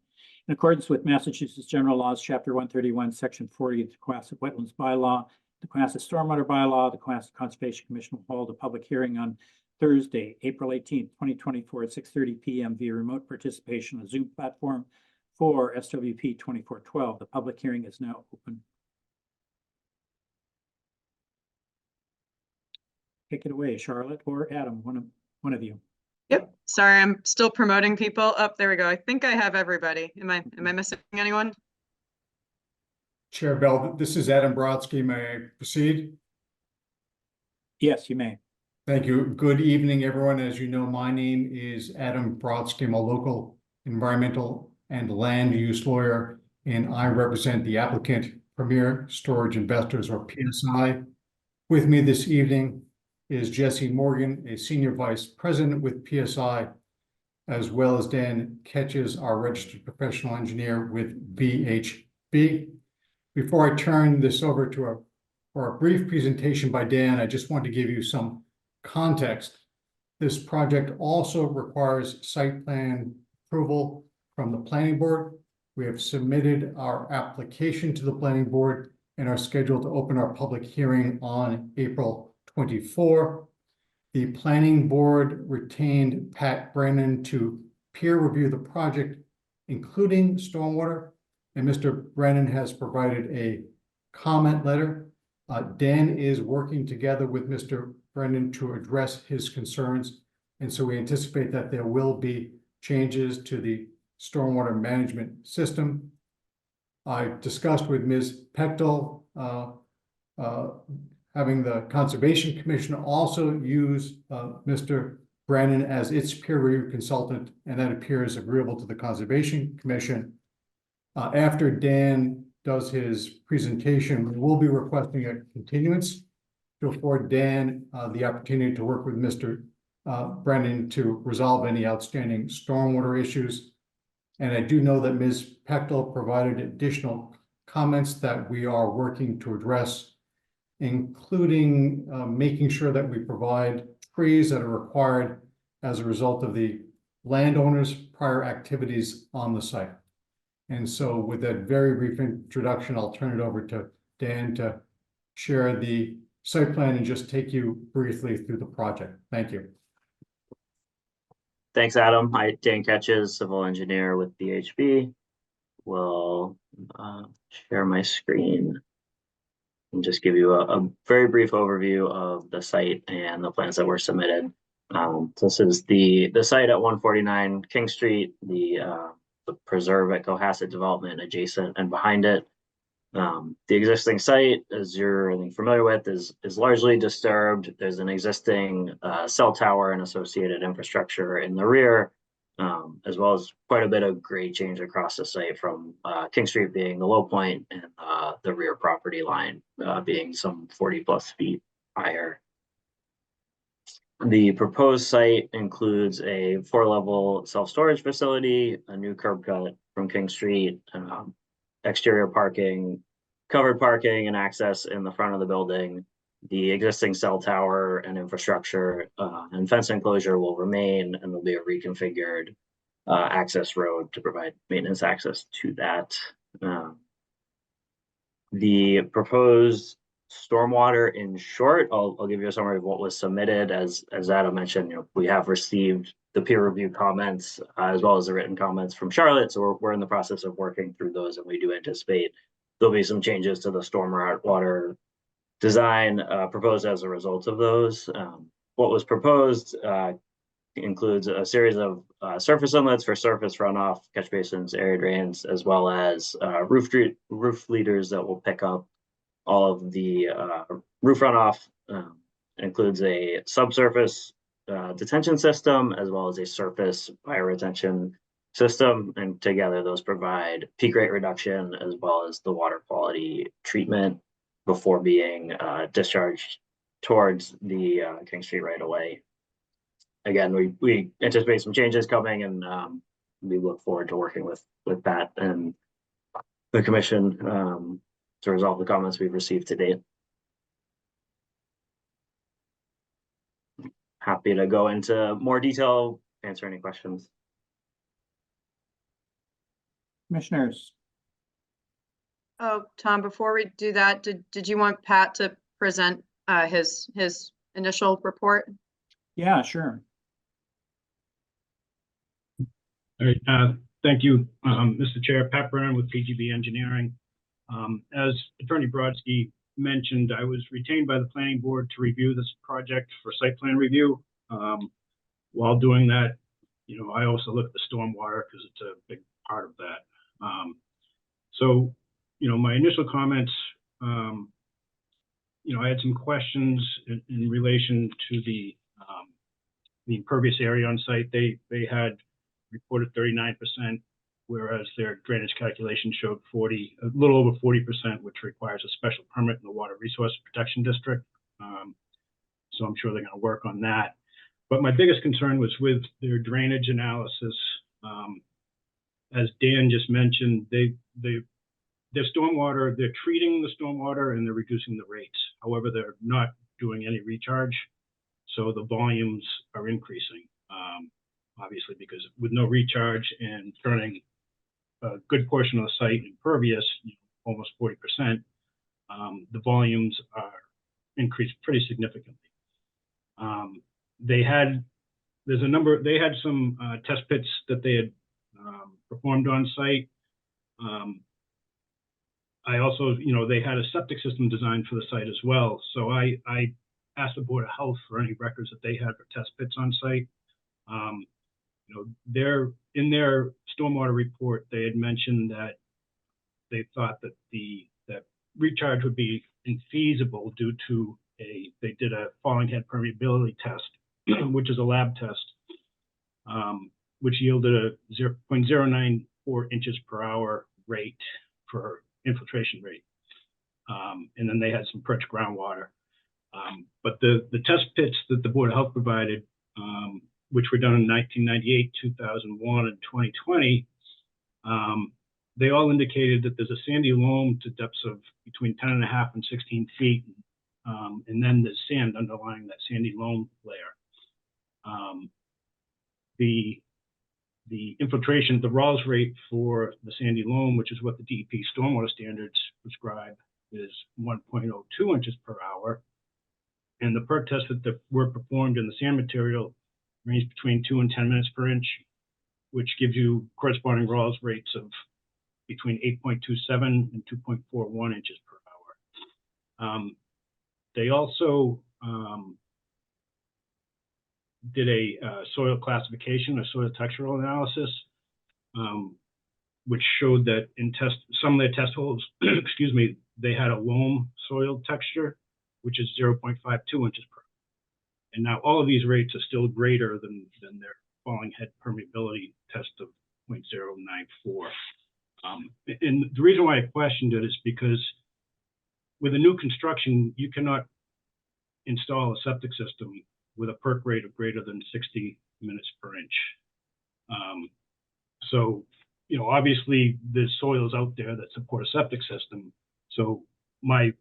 In accordance with Massachusetts General Laws, Chapter 131, Section 40 of the Cohasset Wetlands Bylaw, the Cohasset Stormwater Bylaw, the Cohasset Conservation Commission will hold a public hearing on Thursday, April 18th, 2024 at 6:30 p.m. via remote participation on a Zoom platform for SWP 2412. The public hearing is now open. Take it away, Charlotte or Adam, one of you. Yep. Sorry, I'm still promoting people. Oh, there we go. I think I have everybody. Am I missing anyone? Chair Bell, this is Adam Brodsky. May I proceed? Yes, you may. Thank you. Good evening, everyone. As you know, my name is Adam Brodsky. I'm a local environmental and land use lawyer, and I represent the applicant Premier Storage Investors, or PSI. With me this evening is Jesse Morgan, a senior vice president with PSI, as well as Dan Ketches, our registered professional engineer with VHB. Before I turn this over for a brief presentation by Dan, I just want to give you some context. This project also requires site plan approval from the planning board. We have submitted our application to the planning board and are scheduled to open our public hearing on April 24. The planning board retained Pat Brennan to peer review the project, including stormwater, and Mr. Brennan has provided a comment letter. Dan is working together with Mr. Brennan to address his concerns, and so we anticipate that there will be changes to the stormwater management system. I discussed with Ms. Pechtel having the Conservation Commission also use Mr. Brennan as its peer review consultant, and that appears agreeable to the Conservation Commission. After Dan does his presentation, we will be requesting a continuance to afford Dan the opportunity to work with Mr. Brennan to resolve any outstanding stormwater issues. And I do know that Ms. Pechtel provided additional comments that we are working to address, including making sure that we provide trees that are required as a result of the landowner's prior activities on the site. And so with that very brief introduction, I'll turn it over to Dan to share the site plan and just take you briefly through the project. Thank you. Thanks, Adam. Dan Ketches, civil engineer with BHB. Will share my screen and just give you a very brief overview of the site and the plans that were submitted. This is the site at 149 King Street, the preserve at Cohasset Development adjacent and behind it. The existing site, as you're I think familiar with, is largely disturbed. There's an existing cell tower and associated infrastructure in the rear, as well as quite a bit of grade change across the site, from King Street being the low point and the rear property line being some 40+ feet higher. The proposed site includes a 4-level self-storage facility, a new curb cut from King Street, exterior parking, covered parking and access in the front of the building. The existing cell tower and infrastructure and fence enclosure will remain, and there'll be a reconfigured access road to provide maintenance access to that. The proposed stormwater, in short, I'll give you a summary of what was submitted. As Adam mentioned, we have received the peer review comments as well as the written comments from Charlotte, so we're in the process of working through those, and we do anticipate there'll be some changes to the stormwater design proposed as a result of those. What was proposed includes a series of surface inlets for surface runoff, catch basins, area drains, as well as roof leaders that will pick up all of the roof runoff. Includes a subsurface detention system as well as a surface bioretention system, and together those provide peak rate reduction as well as the water quality treatment before being discharged towards the King Street right away. Again, we anticipate some changes coming, and we look forward to working with Pat and the commission to resolve the comments we've received to date. Happy to go into more detail, answer any questions. Commissioners. Oh, Tom, before we do that, did you want Pat to present his initial report? Yeah, sure. All right, thank you, Mr. Chair. Pat Brennan with PGB Engineering. As Attorney Brodsky mentioned, I was retained by the planning board to review this project for site plan review. While doing that, I also look at the stormwater because it's a big part of that. So, my initial comments I had some questions in relation to the impervious area on site. They had reported 39%, whereas their drainage calculation showed a little over 40%, which requires a special permit in the Water Resource Protection District. So I'm sure they're going to work on that. But my biggest concern was with their drainage analysis. As Dan just mentioned, their stormwater, they're treating the stormwater and they're reducing the rates. However, they're not doing any recharge. So the volumes are increasing, obviously, because with no recharge and turning a good portion of the site impervious, almost 40%, the volumes are increased pretty significantly. They had some test pits that they had performed on site. I also, they had a septic system designed for the site as well. So I asked the Board of Health for any records that they had for test pits on site. In their stormwater report, they had mentioned that they thought that that recharge would be infeasible due to they did a falling head permeability test, which is a lab test, which yielded a 0.094 inches per hour rate for infiltration rate. And then they had some perched groundwater. But the test pits that the Board of Health provided, which were done in 1998, 2001, and 2020, they all indicated that there's a sandy loam to depths of between 10.5 and 16 feet. And then there's sand underlying that sandy loam layer. The infiltration, the RAWS rate for the sandy loam, which is what the DEP stormwater standards prescribe, is 1.02 inches per hour. And the perk tests that were performed in the sand material range between 2 and 10 minutes per inch, which gives you corresponding RAWS rates of between 8.27 and 2.41 inches per hour. They also did a soil classification, a soil textural analysis, which showed that in some of their test holes, excuse me, they had a loam soil texture, which is 0.52 inches per hour. And now all of these rates are still greater than their falling head permeability test of 0.094. And the reason why I questioned it is because with a new construction, you cannot install a septic system with a perk rate of greater than 60 minutes per inch. So, obviously there's soils out there that support a septic system. So my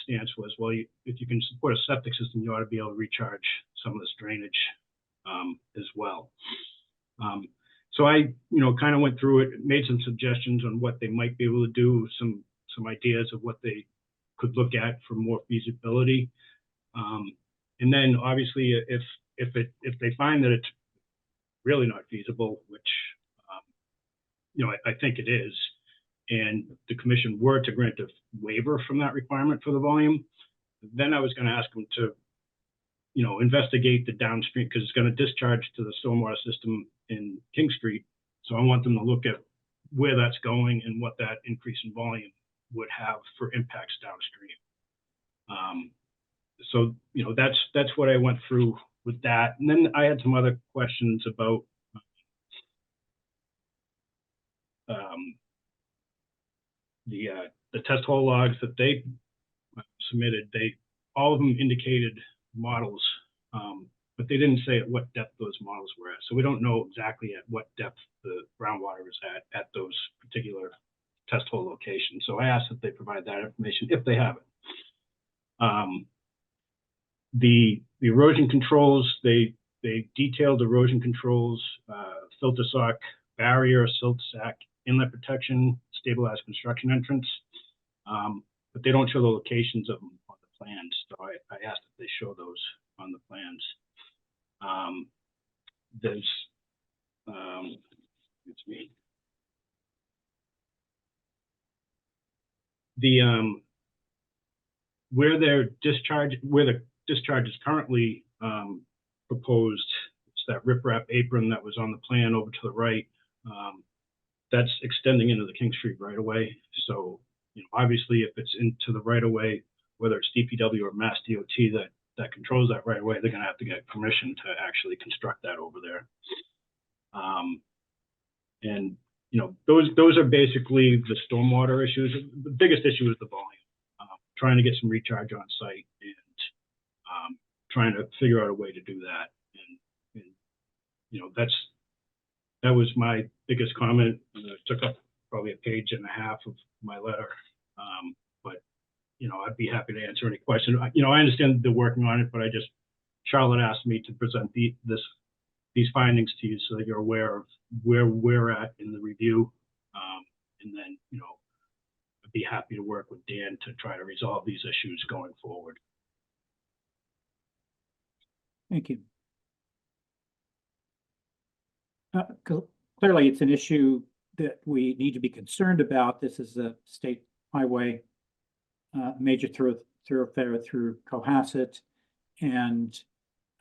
stance was, well, if you can support a septic system, you ought to be able to recharge some of this drainage as well. So I, kind of went through it, made some suggestions on what they might be able to do, some ideas of what they could look at for more feasibility. And then obviously if they find that it's really not feasible, which, I think it is, and the commission were to grant a waiver from that requirement for the volume, then I was going to ask them to, investigate the downstream, because it's going to discharge to the stormwater system in King Street. So I want them to look at where that's going and what that increase in volume would have for impacts downstream. So, that's what I went through with that. And then I had some other questions about the test hole logs that they submitted. All of them indicated models, but they didn't say at what depth those models were at. So we don't know exactly at what depth the groundwater is at those particular test hole locations. So I asked that they provide that information if they have it. The erosion controls, they detailed erosion controls, filter sock barrier, silt sack, inlet protection, stabilized construction entrance, but they don't show the locations of them on the plans. So I asked if they show those on the plans. There's, it's me. Where the discharge is currently proposed, it's that riprap apron that was on the plan over to the right. That's extending into the King Street right away. So, obviously if it's into the right of way, whether it's DPW or Mass DOT that controls that right away, they're gonna have to get permission to actually construct that over there. And you know, those are basically the stormwater issues. The biggest issue is the volume. Trying to get some recharge on site and trying to figure out a way to do that. And you know, that was my biggest comment. It took up probably a page and a half of my letter. But you know, I'd be happy to answer any question. You know, I understand they're working on it, but Charlotte asked me to present these findings to you so that you're aware of where we're at in the review. And then, you know, I'd be happy to work with Dan to try to resolve these issues going forward. Thank you. Clearly, it's an issue that we need to be concerned about. This is a state highway, major thoroughfare through Cohasset, and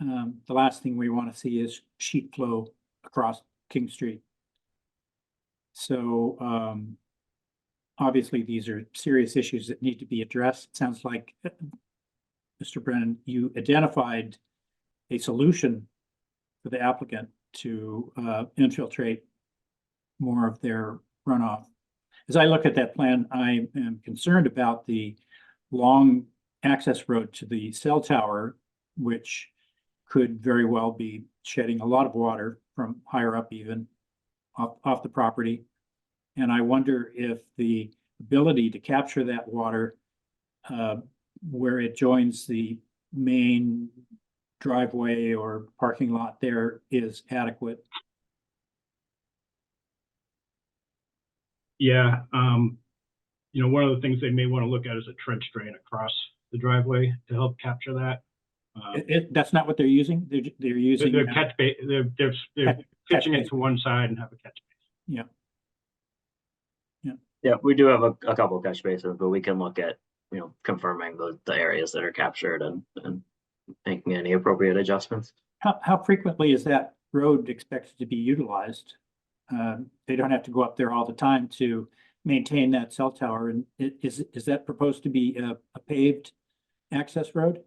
the last thing we want to see is sheet flow across King Street. So obviously, these are serious issues that need to be addressed. It sounds like, Mr. Brennan, you identified a solution for the applicant to infiltrate more of their runoff. As I look at that plan, I am concerned about the long access road to the cell tower, which could very well be shedding a lot of water from higher up, even off the property. And I wonder if the ability to capture that water where it joins the main driveway or parking lot there is adequate. Yeah, you know, one of the things they may want to look at is a trench drain across the driveway to help capture that. That's not what they're using. They're using their catch base. They're pitching it to one side and have a catch base. Yeah, we do have a couple of catch bases, but we can look at, you know, confirming the areas that are captured and making any appropriate adjustments. How frequently is that road expected to be utilized? They don't have to go up there all the time to maintain that cell tower. And is that proposed to be a paved access road?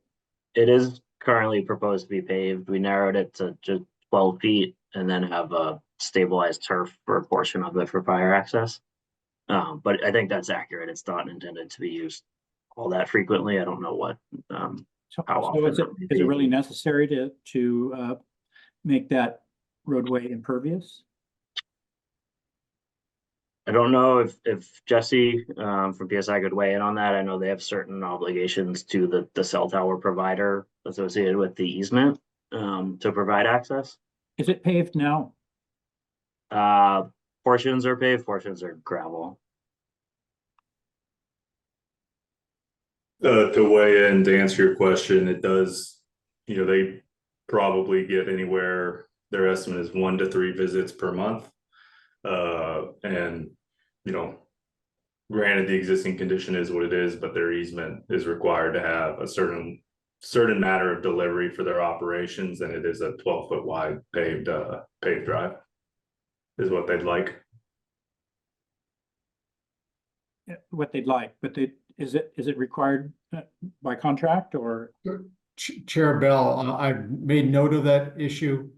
It is currently proposed to be paved. We narrowed it to just 12 feet and then have a stabilized turf for a portion of it for fire access. But I think that's accurate. It's not intended to be used all that frequently. I don't know what, how often. So is it really necessary to make that roadway impervious? I don't know if Jesse from PSI could weigh in on that. I know they have certain obligations to the cell tower provider associated with the easement to provide access. Is it paved now? Portions are paved, portions are gravel. To weigh in, to answer your question, it does, you know, they probably get anywhere, their estimate is 1 to 3 visits per month. And, you know, granted the existing condition is what it is, but their easement is required to have a certain matter of delivery for their operations, and it is a 12-foot wide paved drive is what they'd like. What they'd like, but is it required by contract or? Chair Bell, I've made note of that issue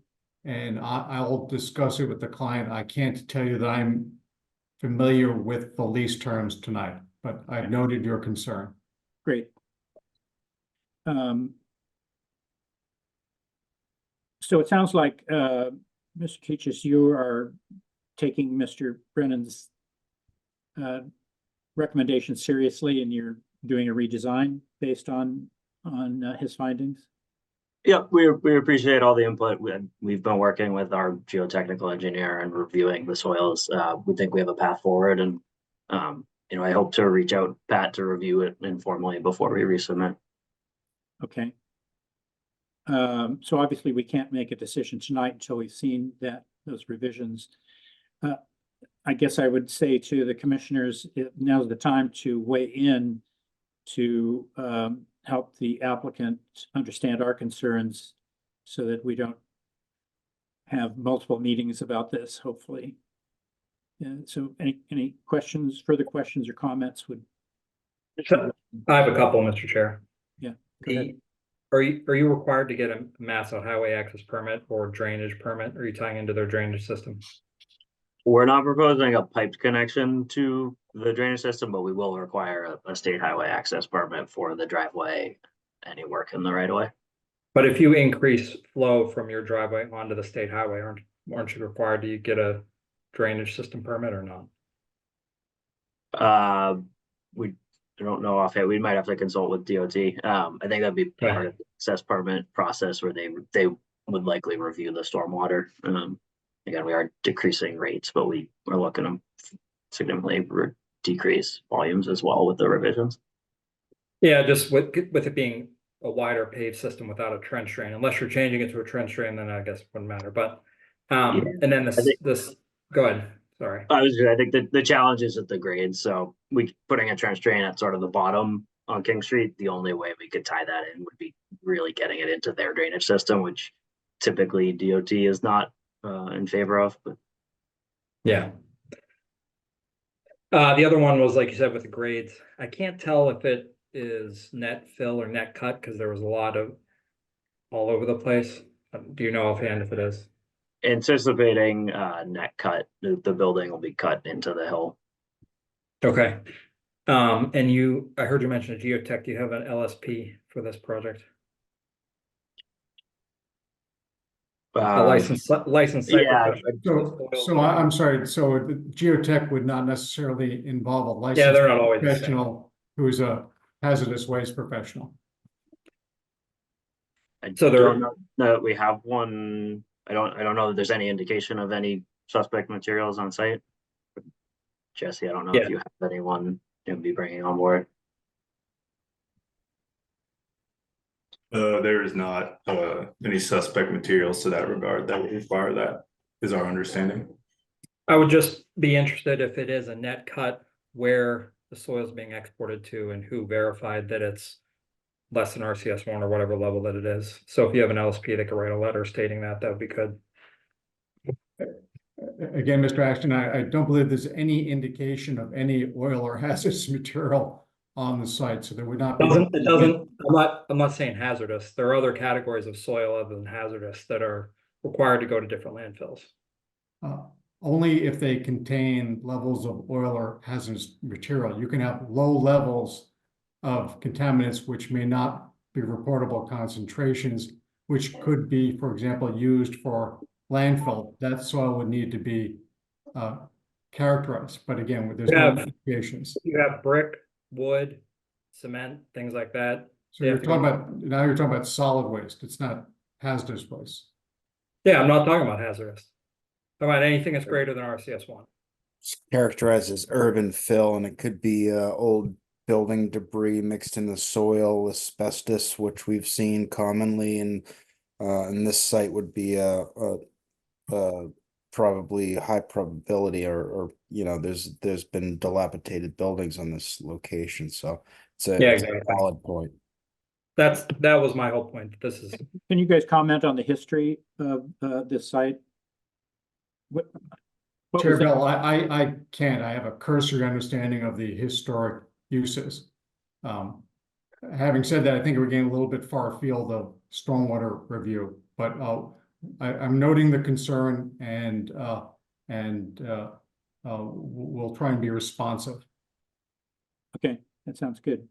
and I'll discuss it with the client. I can't tell you that I'm familiar with the lease terms tonight, but I've noted your concern. Great. So it sounds like, Mr. Teaches, you are taking Mr. Brennan's recommendation seriously, and you're doing a redesign based on his findings. Yeah, we appreciate all the input. We've been working with our geotechnical engineer and reviewing the soils. We think we have a path forward, and you know, I hope to reach out Pat to review it informally before we resubmit. Okay. So obviously we can't make a decision tonight until we've seen those revisions. I guess I would say to the commissioners, now's the time to weigh in to help the applicant understand our concerns so that we don't have multiple meetings about this, hopefully. So any questions, further questions or comments would? I have a couple, Mr. Chair. Yeah, go ahead. Are you required to get a Mass Highway access permit or drainage permit? Are you tying into their drainage system? We're not proposing a piped connection to the drainage system, but we will require a state highway access permit for the driveway, any work in the right of way. But if you increase flow from your driveway onto the state highway, aren't you required to get a drainage system permit or not? We don't know offhand. We might have to consult with DOT. I think that'd be part of the access permit process where they would likely review the stormwater. Again, we are decreasing rates, but we are looking to significantly decrease volumes as well with the revisions. Yeah, just with it being a wider paved system without a trench drain, unless you're changing it to a trench drain, then I guess it wouldn't matter. But and then this go ahead. Sorry. I think the challenge is at the grade. So we putting a trench drain at sort of the bottom on King Street. The only way we could tie that in would be really getting it into their drainage system, which typically DOT is not in favor of. But yeah. The other one was, like you said, with the grades. I can't tell if it is net fill or net cut because there was a lot of all over the place. Do you know offhand if it is? Anticipating net cut, the building will be cut into the hill. Okay. And I heard you mention a geotech. Do you have an LSP for this project? A license site professional. So I'm sorry, so the geotech would not necessarily involve a licensed they're not always the same. professional who is a hazardous waste professional. So there are no, we have one. I don't know that there's any indication of any suspect materials on site. Jesse, I don't know if you have anyone you'll be bringing on board. There is not any suspect materials to that regard that would require that, is our understanding. I would just be interested if it is a net cut, where the soil is being exported to and who verified that it's less than RCS1 or whatever level that it is. So if you have an LSP that could write a letter stating that, that would be good. Again, Mr. Ashton, I don't believe there's any indication of any oil or hazardous material on the site, so there would not be. I'm not saying hazardous. There are other categories of soil other than hazardous that are required to go to different landfills. Only if they contain levels of oil or hazardous material. You can have low levels of contaminants which may not be reportable concentrations, which could be, for example, used for landfill. That soil would need to be characterized. But again, there's no indications. You have brick, wood, cement, things like that. So you're talking about solid waste. It's not hazardous waste. Yeah, I'm not talking about hazardous. I'm talking about anything that's greater than RCS1. It's characterized as urban fill, and it could be old building debris mixed in the soil, asbestos, which we've seen commonly, and this site would be probably high probability, or there's been dilapidated buildings on this location, so it's a valid point. That was my whole point. This is. Can you guys comment on the history of this site? What Chair Bell, I can't. I have a cursory understanding of the historic uses. Having said that, I think we're getting a little bit far afield of stormwater review, but I'm noting the concern and we'll try and be responsive. Okay, that sounds good.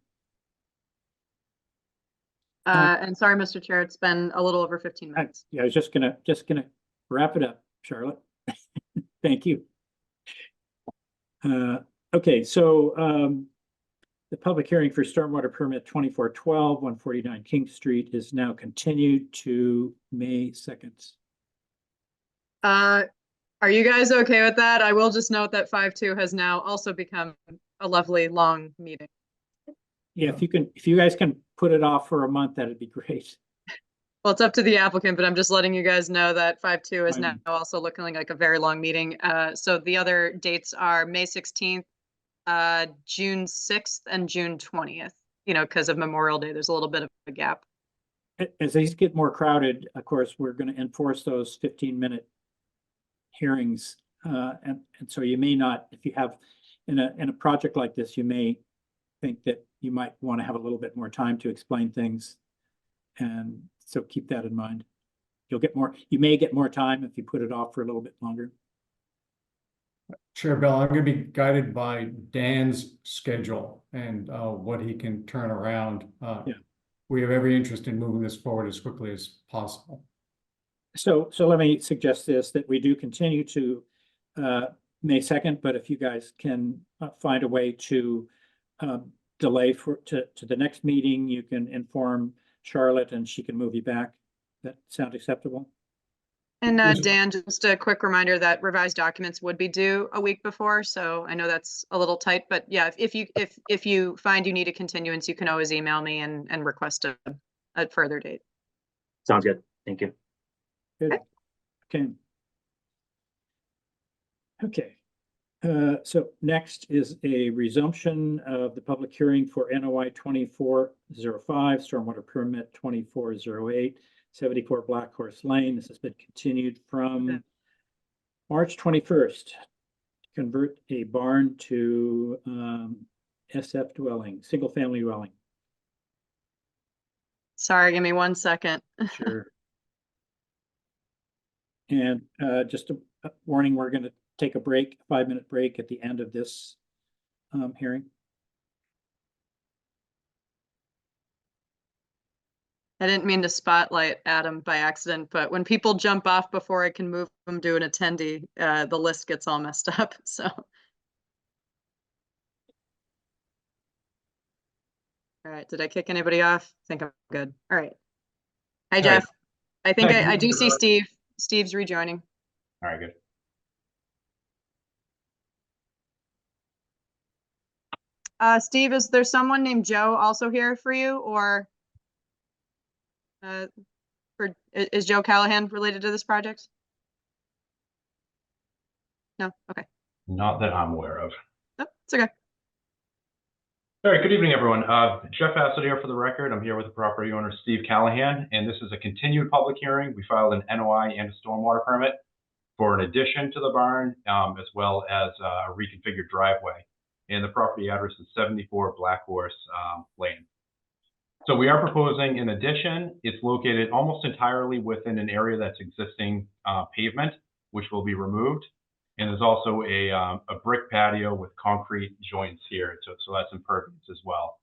And sorry, Mr. Chair, it's been a little over 15 minutes. Yeah, I was just gonna wrap it up, Charlotte. Thank you. Okay, so the public hearing for stormwater permit 2412, 149 King Street is now continued to May 2nd. Are you guys okay with that? I will just note that 5-2 has now also become a lovely long meeting. Yeah, if you guys can put it off for a month, that'd be great. Well, it's up to the applicant, but I'm just letting you guys know that 5-2 is now also looking like a very long meeting. So the other dates are May 16th, June 6th, and June 20th, because of Memorial Day, there's a little bit of a gap. As these get more crowded, of course, we're going to enforce those 15-minute hearings. And so you may not, if you have in a project like this, you may think that you might want to have a little bit more time to explain things. And so keep that in mind. You may get more time if you put it off for a little bit longer. Chair Bell, I'm gonna be guided by Dan's schedule and what he can turn around. Yeah. We have every interest in moving this forward as quickly as possible. So let me suggest this, that we do continue to May 2nd, but if you guys can find a way to delay to the next meeting, you can inform Charlotte and she can move you back. That sound acceptable? And Dan, just a quick reminder that revised documents would be due a week before, so I know that's a little tight, but yeah, if you find you need a continuance, you can always email me and request a further date. Sounds good. Thank you. Good. Okay. So next is a resumption of the public hearing for NOI 2405, stormwater permit 2408, 74 Black Horse Lane. This has been continued from March 21st. To convert a barn to SF dwelling, single family dwelling. Sorry, give me 1 second. Sure. And just a warning, we're going to take a break, a 5-minute break at the end of this hearing. I didn't mean to spotlight Adam by accident, but when people jump off before I can move them to an attendee, the list gets all messed up, so. All right, did I kick anybody off? I think I'm good. All right. Hi, Jeff. I think I do see Steve. Steve's rejoining. All right, good. Steve, is there someone named Joe also here for you, or is Joe Callahan related to this project? No? Okay. Not that I'm aware of. No, it's okay. All right, good evening, everyone. Jeff Hassett here for the record. I'm here with the property owner, Steve Callahan, and this is a continued public hearing. We filed an NOI and a stormwater permit for an addition to the barn, as well as a reconfigured driveway. And the property address is 74 Black Horse Lane. So we are proposing an addition. It's located almost entirely within an area that's existing pavement, which will be removed. And there's also a brick patio with concrete joints here. So that's impervious as well.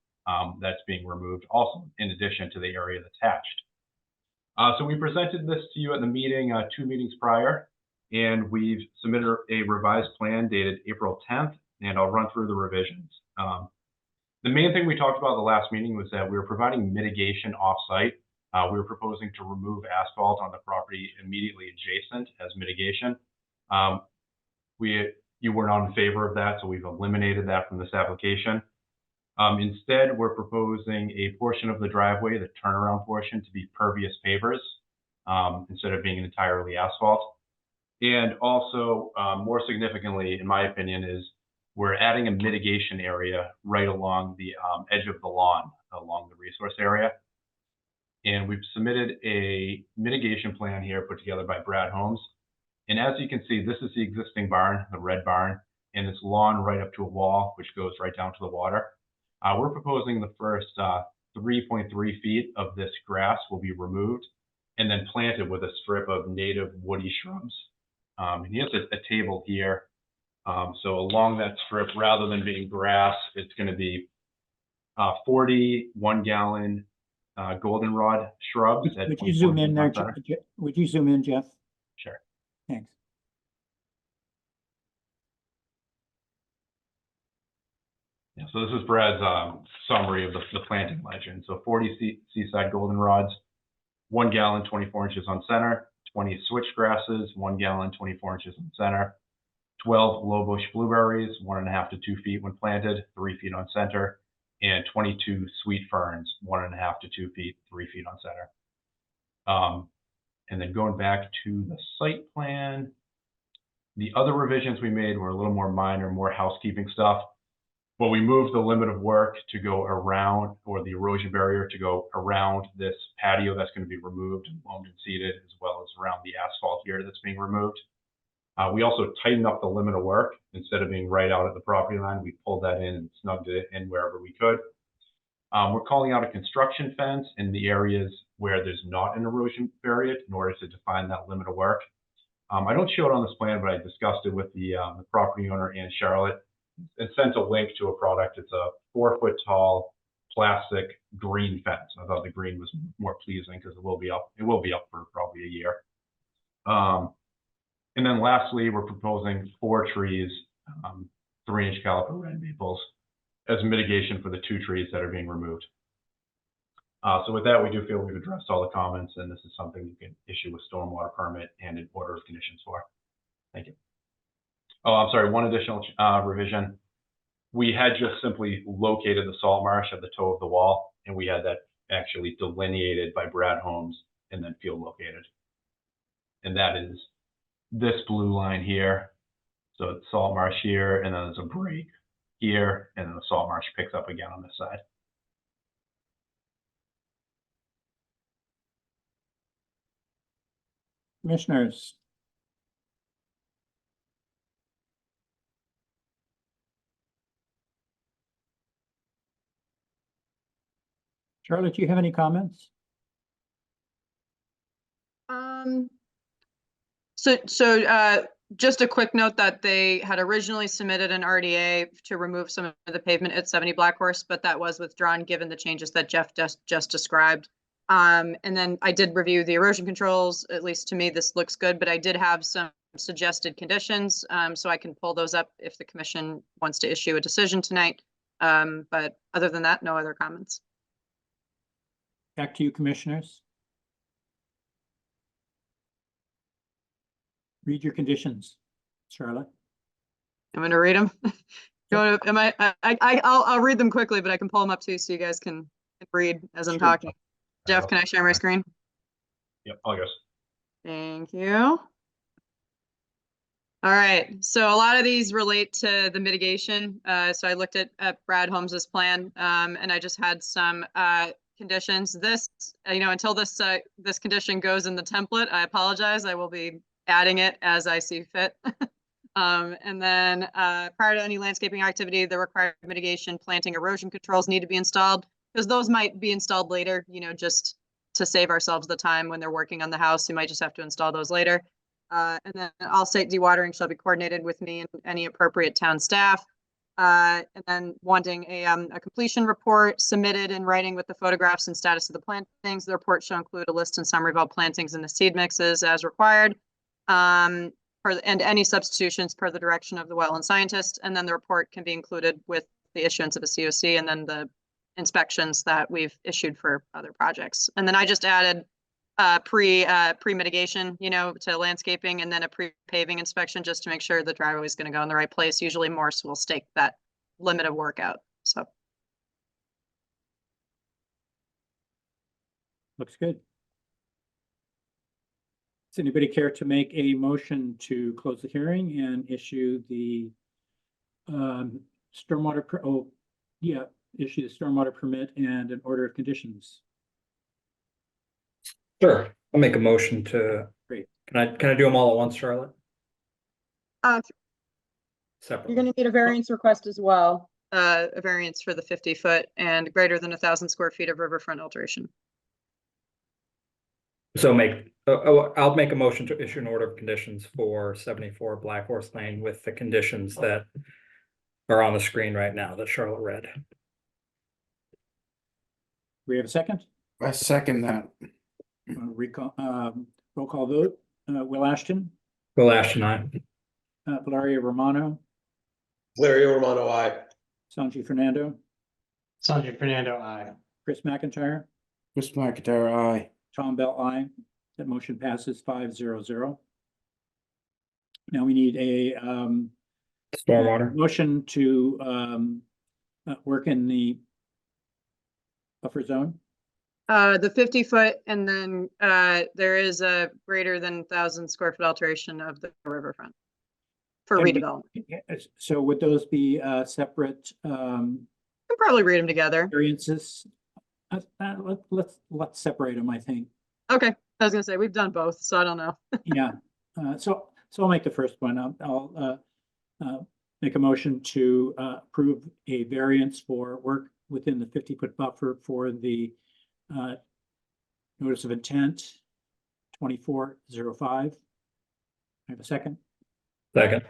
That's being removed also in addition to the area that's hatched. So we presented this to you at the meeting 2 meetings prior, and we've submitted a revised plan dated April 10th, and I'll run through the revisions. The main thing we talked about at the last meeting was that we were providing mitigation off-site. We were proposing to remove asphalt on the property immediately adjacent as mitigation. You were not in favor of that, so we've eliminated that from this application. Instead, we're proposing a portion of the driveway, the turnaround portion, to be pervious pavers instead of being entirely asphalt. And also, more significantly, in my opinion, is we're adding a mitigation area right along the edge of the lawn, along the resource area. And we've submitted a mitigation plan here put together by Brad Holmes. And as you can see, this is the existing barn, the red barn, and it's lawn right up to a wall, which goes right down to the water. We're proposing the first 3.3 feet of this grass will be removed and then planted with a strip of native woody shrubs. And here's a table here. So along that strip, rather than being grass, it's going to be 40 1-gallon goldenrod shrubs. Would you zoom in there? Would you zoom in, Jeff? Sure. Thanks. Yeah, so this is Brad's summary of the planting legend. So 40 seaside goldenrods, 1 gallon, 24 inches on center, 20 switch grasses, 1 gallon, 24 inches on center, 12 low bush blueberries, 1.5 to 2 feet when planted, 3 feet on center, and 22 sweet ferns, 1.5 to 2 feet, 3 feet on center. And then going back to the site plan, the other revisions we made were a little more minor, more housekeeping stuff. But we moved the limit of work to go around, or the erosion barrier to go around this patio that's going to be removed and loamed and seeded, as well as around the asphalt here that's being removed. We also tightened up the limit of work. Instead of being right out at the property line, we pulled that in and snugged it in wherever we could. We're calling out a construction fence in the areas where there's not an erosion barrier in order to define that limit of work. I don't show it on this plan, but I discussed it with the property owner and Charlotte and sent a link to a product. It's a 4-foot tall plastic green fence. I thought the green was more pleasing because it will be up for probably a year. And then lastly, we're proposing 4 trees, 3-inch caliper red maples, as mitigation for the 2 trees that are being removed. So with that, we do feel we've addressed all the comments, and this is something you can issue a stormwater permit and an order of conditions for. Thank you. Oh, I'm sorry, one additional revision. We had just simply located the salt marsh at the toe of the wall, and we had that actually delineated by Brad Holmes and then field located. And that is this blue line here. So it's salt marsh here, and then there's a break here, and then the salt marsh picks up again on this side. Commissioners. Charlotte, do you have any comments? Just a quick note that they had originally submitted an RDA to remove some of the pavement at 70 Black Horse, but that was withdrawn given the changes that Jeff just described. And then I did review the erosion controls. At least to me, this looks good, but I did have some suggested conditions, so I can pull those up if the commission wants to issue a decision tonight. But other than that, no other comments. Back to you, commissioners. Read your conditions, Charlotte. I'm going to read them. I'll read them quickly, but I can pull them up too so you guys can read as I'm talking. Jeff, can I share my screen? Yep, all yours. Thank you. All right, so a lot of these relate to the mitigation. So I looked at Brad Holmes's plan, and I just had some conditions. This, until this condition goes in the template, I apologize. I will be adding it as I see fit. And then prior to any landscaping activity, the required mitigation, planting, erosion controls need to be installed, because those might be installed later, just to save ourselves the time when they're working on the house. We might just have to install those later. And then all site dewatering shall be coordinated with me and any appropriate town staff. And then wanting a completion report submitted in writing with the photographs and status of the plantings. The report shall include a list and summary of all plantings and the seed mixes as required. And any substitutions per the direction of the wetland scientist. And then the report can be included with the issuance of a COC and then the inspections that we've issued for other projects. And then I just added pre-mitigation, to landscaping, and then a pre-paving inspection just to make sure the driveway is going to go in the right place. Usually Morse will stake that limit of work out. So. Looks good. Does anybody care to make a motion to close the hearing and issue the issue the stormwater permit and an order of conditions? Sure, I'll make a motion to. Great. Can I do them all at once, Charlotte? Separately. You're going to need a variance request as well. A variance for the 50-foot and greater than 1,000 square feet of riverfront alteration. So I'll make a motion to issue an order of conditions for 74 Black Horse Lane with the conditions that are on the screen right now that Charlotte read. We have a second? I second that. Roll call vote. Will Ashton? Will Ashton, aye. Valeria Romano? Valeria Romano, aye. Sanji Fernando? Sanji Fernando, aye. Chris McIntyre? Chris McIntyre, aye. Tom Bell, aye. That motion passes 5-0-0. Now we need a stormwater motion to work in the buffer zone. The 50-foot, and then there is a greater than 1,000 square foot alteration of the riverfront for redevelopment. So would those be separate? You can probably read them together. Variances. Let's separate them, I think. Okay, I was gonna say we've done both, so I don't know. Yeah. So So I'll make the first one. I'll make a motion to approve a variance for work within the 50-foot buffer for the notice of intent 2405. I have a second. Second.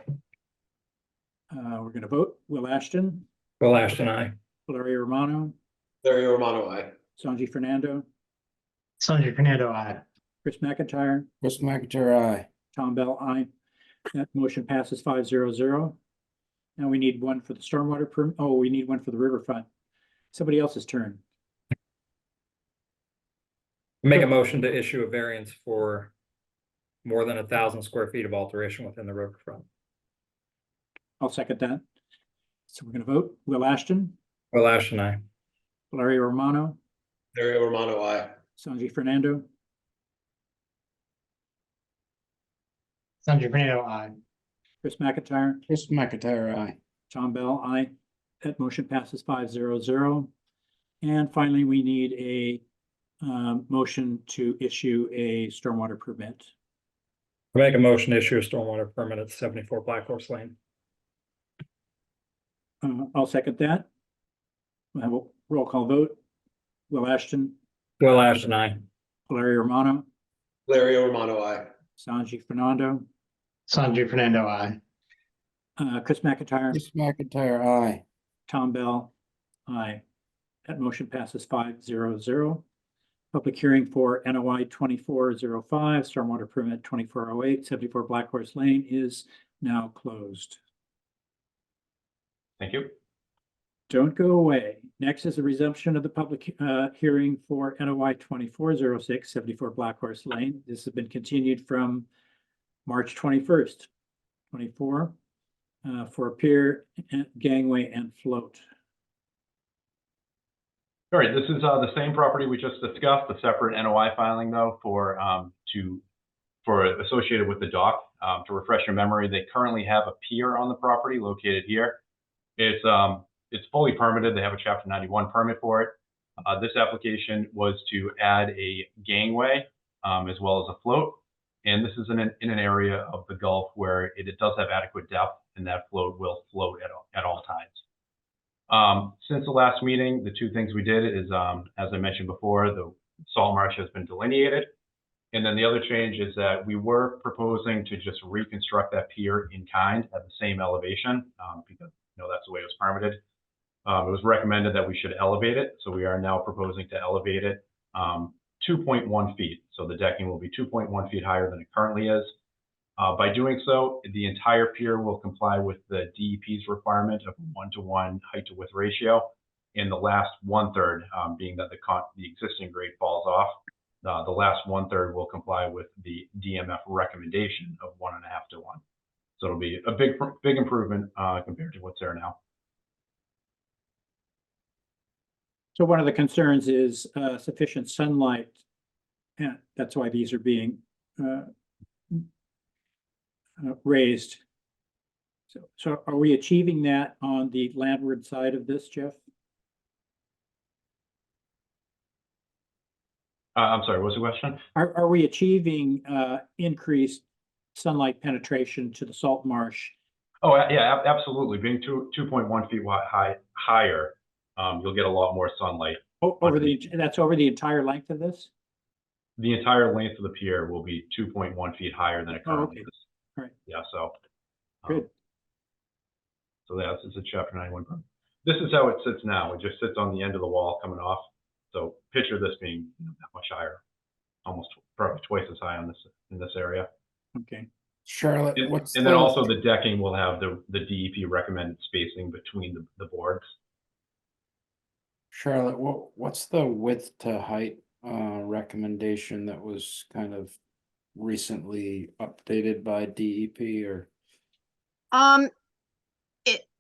We're going to vote. Will Ashton, Will Ashton, aye. Valeria Romano, Valeria Romano, aye. Sanji Fernando, Sanjay Fernando, aye. Chris McIntyre, Chris McIntyre, aye. Tom Bell, aye. That motion passes 5-0-0. Now we need one for the stormwater permit. Oh, we need one for the riverfront. Somebody else's turn. Make a motion to issue a variance for more than 1,000 square feet of alteration within the riverfront. I'll second that. So we're going to vote. Will Ashton, Will Ashton, aye. Valeria Romano, Valeria Romano, aye. Sanji Fernando, Sanjay Fernando, aye. Chris McIntyre, Chris McIntyre, aye. Tom Bell, aye. That motion passes 5-0-0. And finally, we need a motion to issue a stormwater permit. I make a motion to issue a stormwater permit at 74 Black Horse Lane. I'll second that. We'll have a roll call vote. Will Ashton, Will Ashton, aye. Valeria Romano, Valeria Romano, aye. Sanji Fernando, Sanjay Fernando, aye. Chris McIntyre, Chris McIntyre, aye. Tom Bell, aye. That motion passes 5-0-0. Public hearing for NOI 2405, stormwater permit 2408, 74 Black Horse Lane is now closed. Thank you. Don't go away. Next is a resumption of the public hearing for NOI 2406, 74 Black Horse Lane. This has been continued from March 21st, 24, for a pier, gangway, and float. All right, this is the same property we just discussed, a separate NOI filing though for associated with the dock. To refresh your memory, they currently have a pier on the property located here. It's fully permitted. They have a Chapter 91 permit for it. This application was to add a gangway as well as a float. And this is in an area of the Gulf where it does have adequate depth, and that float will float at all times. Since the last meeting, the two things we did is, as I mentioned before, the salt marsh has been delineated. And then the other change is that we were proposing to just reconstruct that pier in kind at the same elevation, because that's the way it was permitted. It was recommended that we should elevate it. So we are now proposing to elevate it 2.1 feet. So the decking will be 2.1 feet higher than it currently is. By doing so, the entire pier will comply with the DEP's requirement of 1-to-1 height to width ratio. And the last 1/3, being that the existing grade falls off, the last 1/3 will comply with the DMF recommendation of 1.5-to-1. So it'll be a big improvement compared to what's there now. So one of the concerns is sufficient sunlight. And that's why these are being raised. So are we achieving that on the landward side of this, Jeff? I'm sorry, what was the question? Are we achieving increased sunlight penetration to the salt marsh? Oh, yeah, absolutely. Being 2.1 feet higher, you'll get a lot more sunlight. That's over the entire length of this? The entire length of the pier will be 2.1 feet higher than it currently is. Right. Yeah, so. Good. So yeah, this is a Chapter 91 permit. This is how it sits now. It just sits on the end of the wall coming off. So picture this being that much higher, almost probably twice as high on in this area. Okay. Charlotte, and then also the decking will have the DEP recommended spacing between the boards. Charlotte, what's the width to height recommendation that was kind of recently updated by DEP or?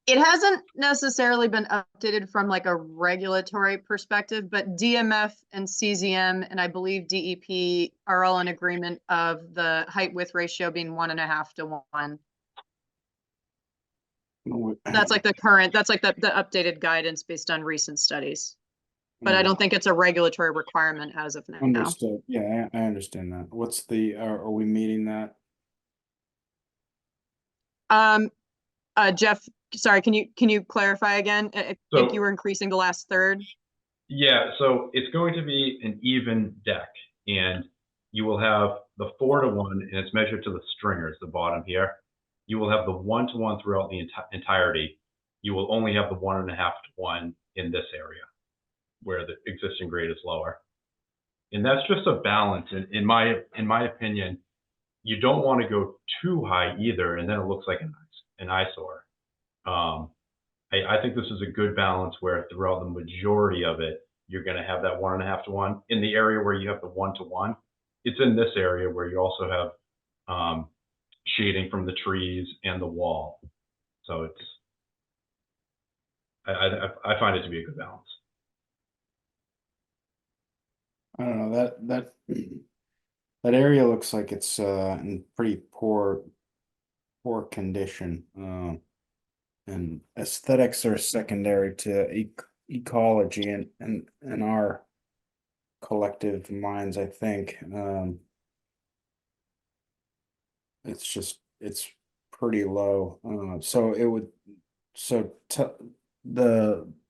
It hasn't necessarily been updated from like a regulatory perspective, but DMF and CZM and I believe DEP are all in agreement of the height width ratio being 1.5-to-1. That's like the updated guidance based on recent studies. But I don't think it's a regulatory requirement as of now. Understood. Yeah, I understand that. What's are we meeting that? Jeff, sorry, can you clarify again? I think you were increasing the last third. Yeah, so it's going to be an even deck, and you will have the 4-to-1, and it's measured to the stringers, the bottom here. You will have the 1-to-1 throughout the entirety. You will only have the 1.5-to-1 in this area, where the existing grade is lower. And that's just a balance. In my opinion, you don't want to go too high either, and then it looks like an eyesore. I think this is a good balance where throughout the majority of it, you're going to have that 1.5-to-1. In the area where you have the 1-to-1, it's in this area where you also have shading from the trees and the wall. So it's, I find it to be a good balance. I don't know, that area looks like it's in pretty poor condition. And aesthetics are secondary to ecology and our collective minds, I think. It's pretty low.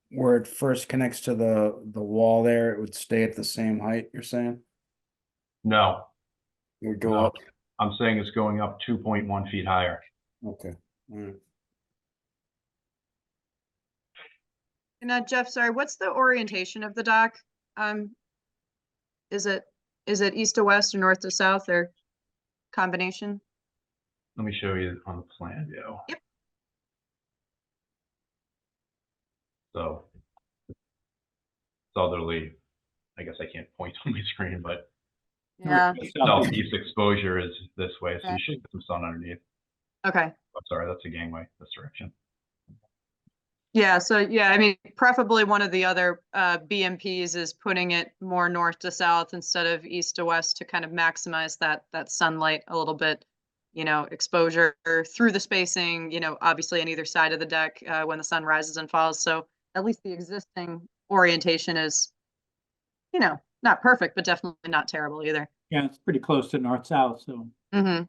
Where it first connects to the wall there, it would stay at the same height, you're saying? No. It would go up? I'm saying it's going up 2.1 feet higher. Okay. All right. And Jeff, sorry, what's the orientation of the dock? Is it east to west or north to south or combination? Let me show you on the plan view. Yep. So southerly, I guess I can't point on my screen, but Yeah. southeast exposure is this way, so you Okay. should get some sun underneath. Okay. I'm sorry, that's a gangway, this direction. Yeah, so yeah, I mean, preferably one of the other BMPs is putting it more north to south instead of east to west to kind of maximize that sunlight a little bit, exposure through the spacing, obviously on either side of the deck when the sun rises and falls. So at least the existing orientation is, not perfect, but definitely not terrible either. Yeah, it's pretty close to north-south, so. Mm-hmm.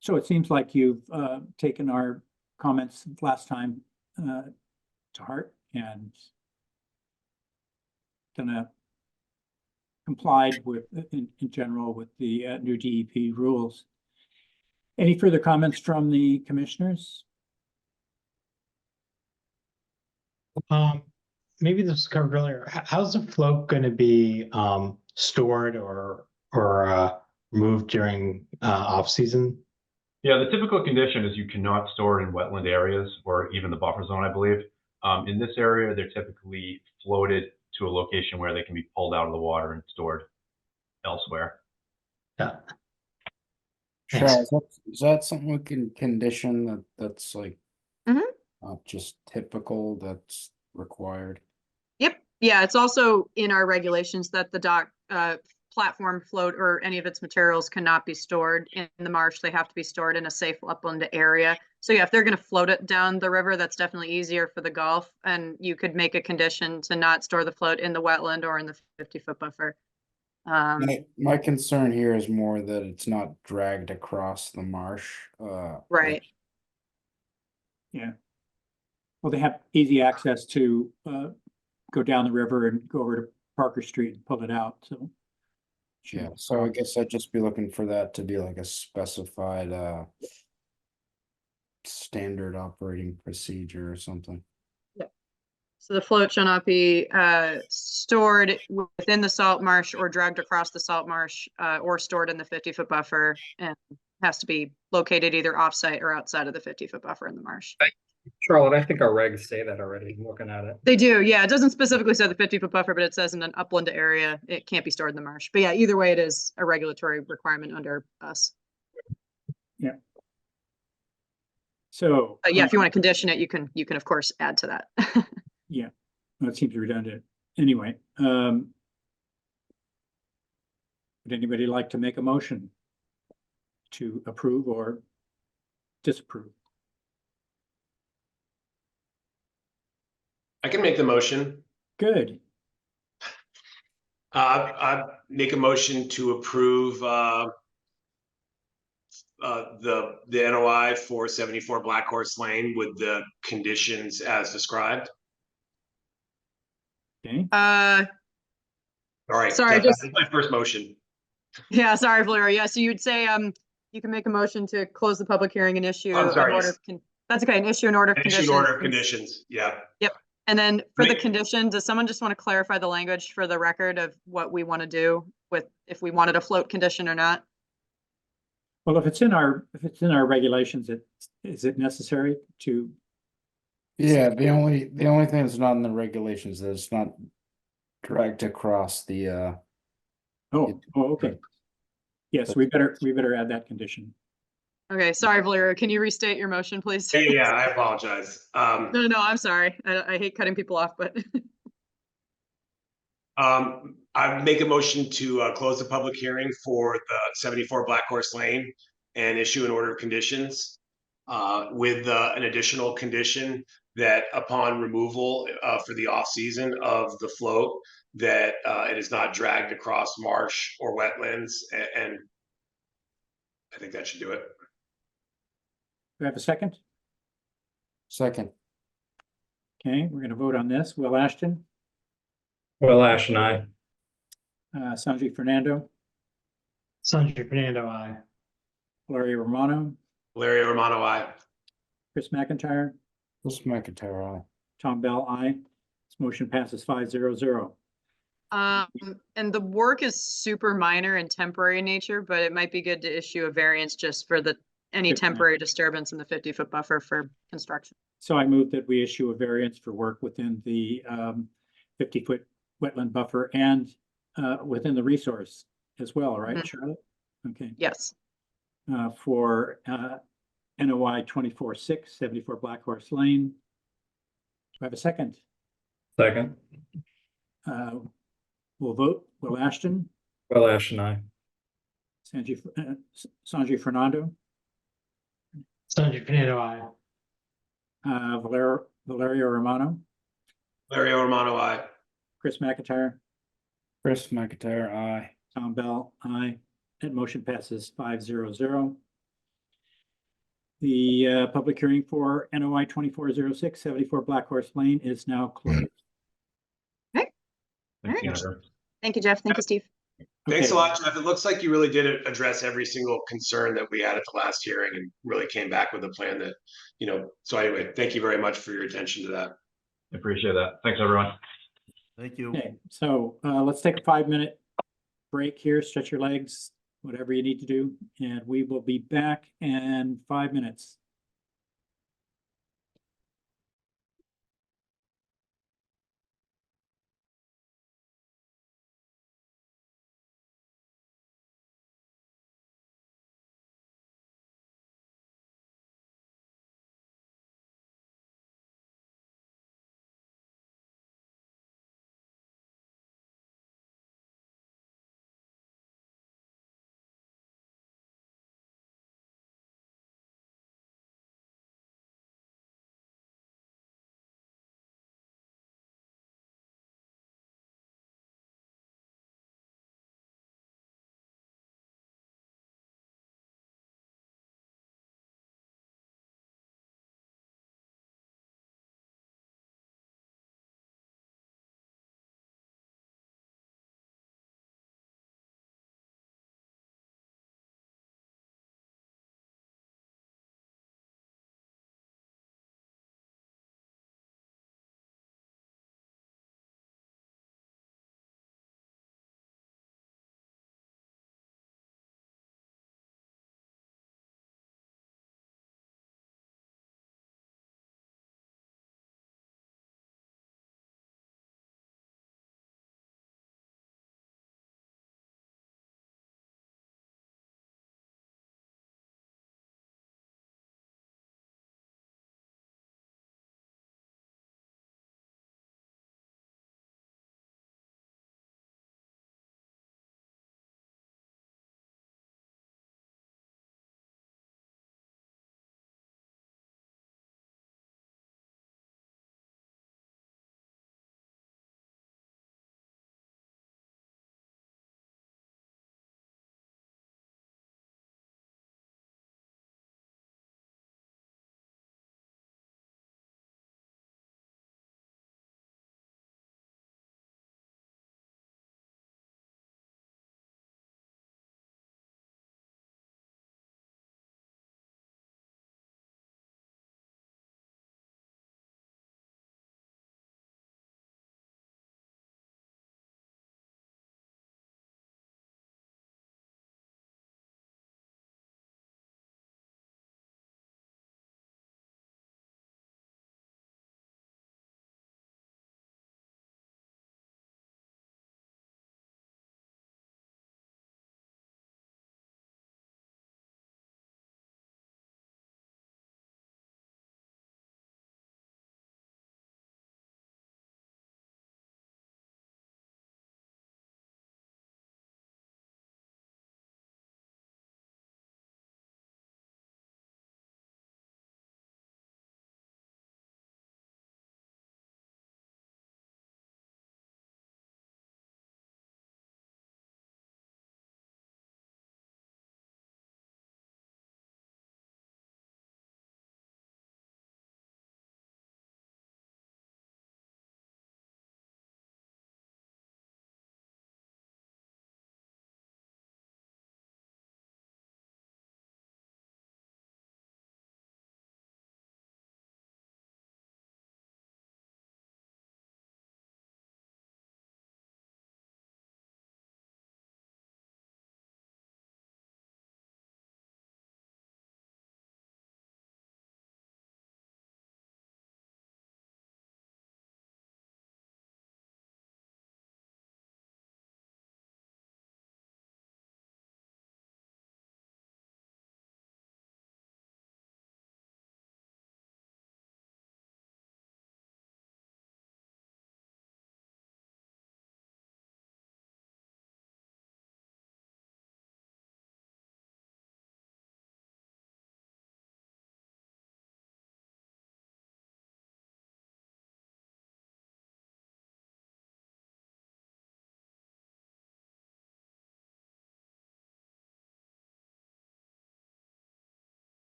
So it seems like you've taken our comments last time to heart and complied with, in general, with the new DEP rules. Any further comments from the commissioners? Maybe this was covered earlier. How's the float going to be stored or moved during off season? Yeah, the typical condition is you cannot store it in wetland areas or even the buffer zone, I believe. In this area, they're typically floated to a location where they can be pulled out of the water and stored elsewhere. Yeah. Cheryl, is that something we can condition that's like not just typical, that's required? Yep. Yeah, it's also in our regulations that the dock platform, float, or any of its materials cannot be stored in the marsh. They have to be stored in a safe upland area. So yeah, if they're going to float it down the river, that's definitely easier for the Gulf. And you could make a condition to not store the float in the wetland or in the 50-foot buffer. My concern here is more that it's not dragged across the marsh. Right. Yeah. Well, they have easy access to go down the river and go over to Parker Street and pull it out, so. Yeah, so I guess I'd just be looking for that to be like a specified standard operating procedure or something. Yeah. So the float shall not be stored within the salt marsh or dragged across the salt marsh or stored in the 50-foot buffer, and has to be located either offsite or outside of the 50-foot buffer in the marsh. Charlotte, I think our regs say that already, I'm looking at it. They do, yeah. It doesn't specifically say the 50-foot buffer, but it says in an upland area, it can't be stored in the marsh. But yeah, either way, it is a regulatory requirement under us. Yeah. So. Yeah, if you want to condition it, you can of course add to that. Yeah, that seems redundant. Anyway, would anybody like to make a motion to approve or disapprove? I can make the motion. Good. I make a motion to approve the NOI for 74 Black Horse Lane with the conditions as described. Okay, All right, Sorry, that's my first motion. yeah, sorry, Valeria. Yeah, so you'd say, you can make a motion to close the public hearing and issue I'm an sorry, order. yes. That's okay, an issue an order of Issue an conditions. order of conditions, yeah. Yep. And then for the Wait. condition, does someone just want to clarify the language for the record of what we want to do with, if we wanted a float condition or not? well, if it's in our regulations, is it necessary to, Yeah, the only thing that's not in the regulations is that it's not dragged across the okay. Yes, we better add that condition. Okay, sorry, Valeria. Can you restate your motion, please? Yeah, I apologize. No, I'm sorry. I hate cutting people off, but I make a motion to close the public hearing for the 74 Black Horse Lane and issue an order of conditions with an additional condition that upon removal for the off season of the float, that it is not dragged across marsh or wetlands, and I think that should do it. Do I have a second? second. Okay, we're gonna vote on this. Will Ashton, Will Ashton, aye. Sanjay Fernando, Sanjay Fernando, aye. Valeria Romano, Larry Romano, aye. Chris McIntyre, Chris McIntyre, aye. Tom Bell, aye. This motion passes 5-0-0. and the work is super minor and temporary in nature, but it might be good to issue a variance just for any Good point. temporary disturbance in the 50-foot buffer for construction. So I move that we issue a variance for work within the 50-foot wetland buffer and within the resource as well, right, Mhm. Charlotte? Okay. Yes. For NOI 24-6, 74 Black Horse Lane. Do I have a second? Second. We'll vote. Will Ashton, Will Ashton, aye. Sanjay Fernando, Sanjay Fernando, aye. Valeria Romano, Larry Romano, aye. Chris McIntyre, Chris McIntyre, aye. Tom Bell, aye. That motion passes 5-0-0. The public hearing for NOI 24-06, 74 Black Horse Lane is now closed. Thanks, Alright. Jennifer. Thank you, Jeff. Thank you, Steve. Thanks Okay. a lot, Jeff. It looks like you really did address every single concern that we had at the last hearing and really came back with a plan that, so anyway, thank you very much for your attention to that. Appreciate that. Thanks, everyone. Thank you. Okay, so let's take a 5-minute break here, stretch your legs, whatever you need to do, and we will be back in 5 minutes.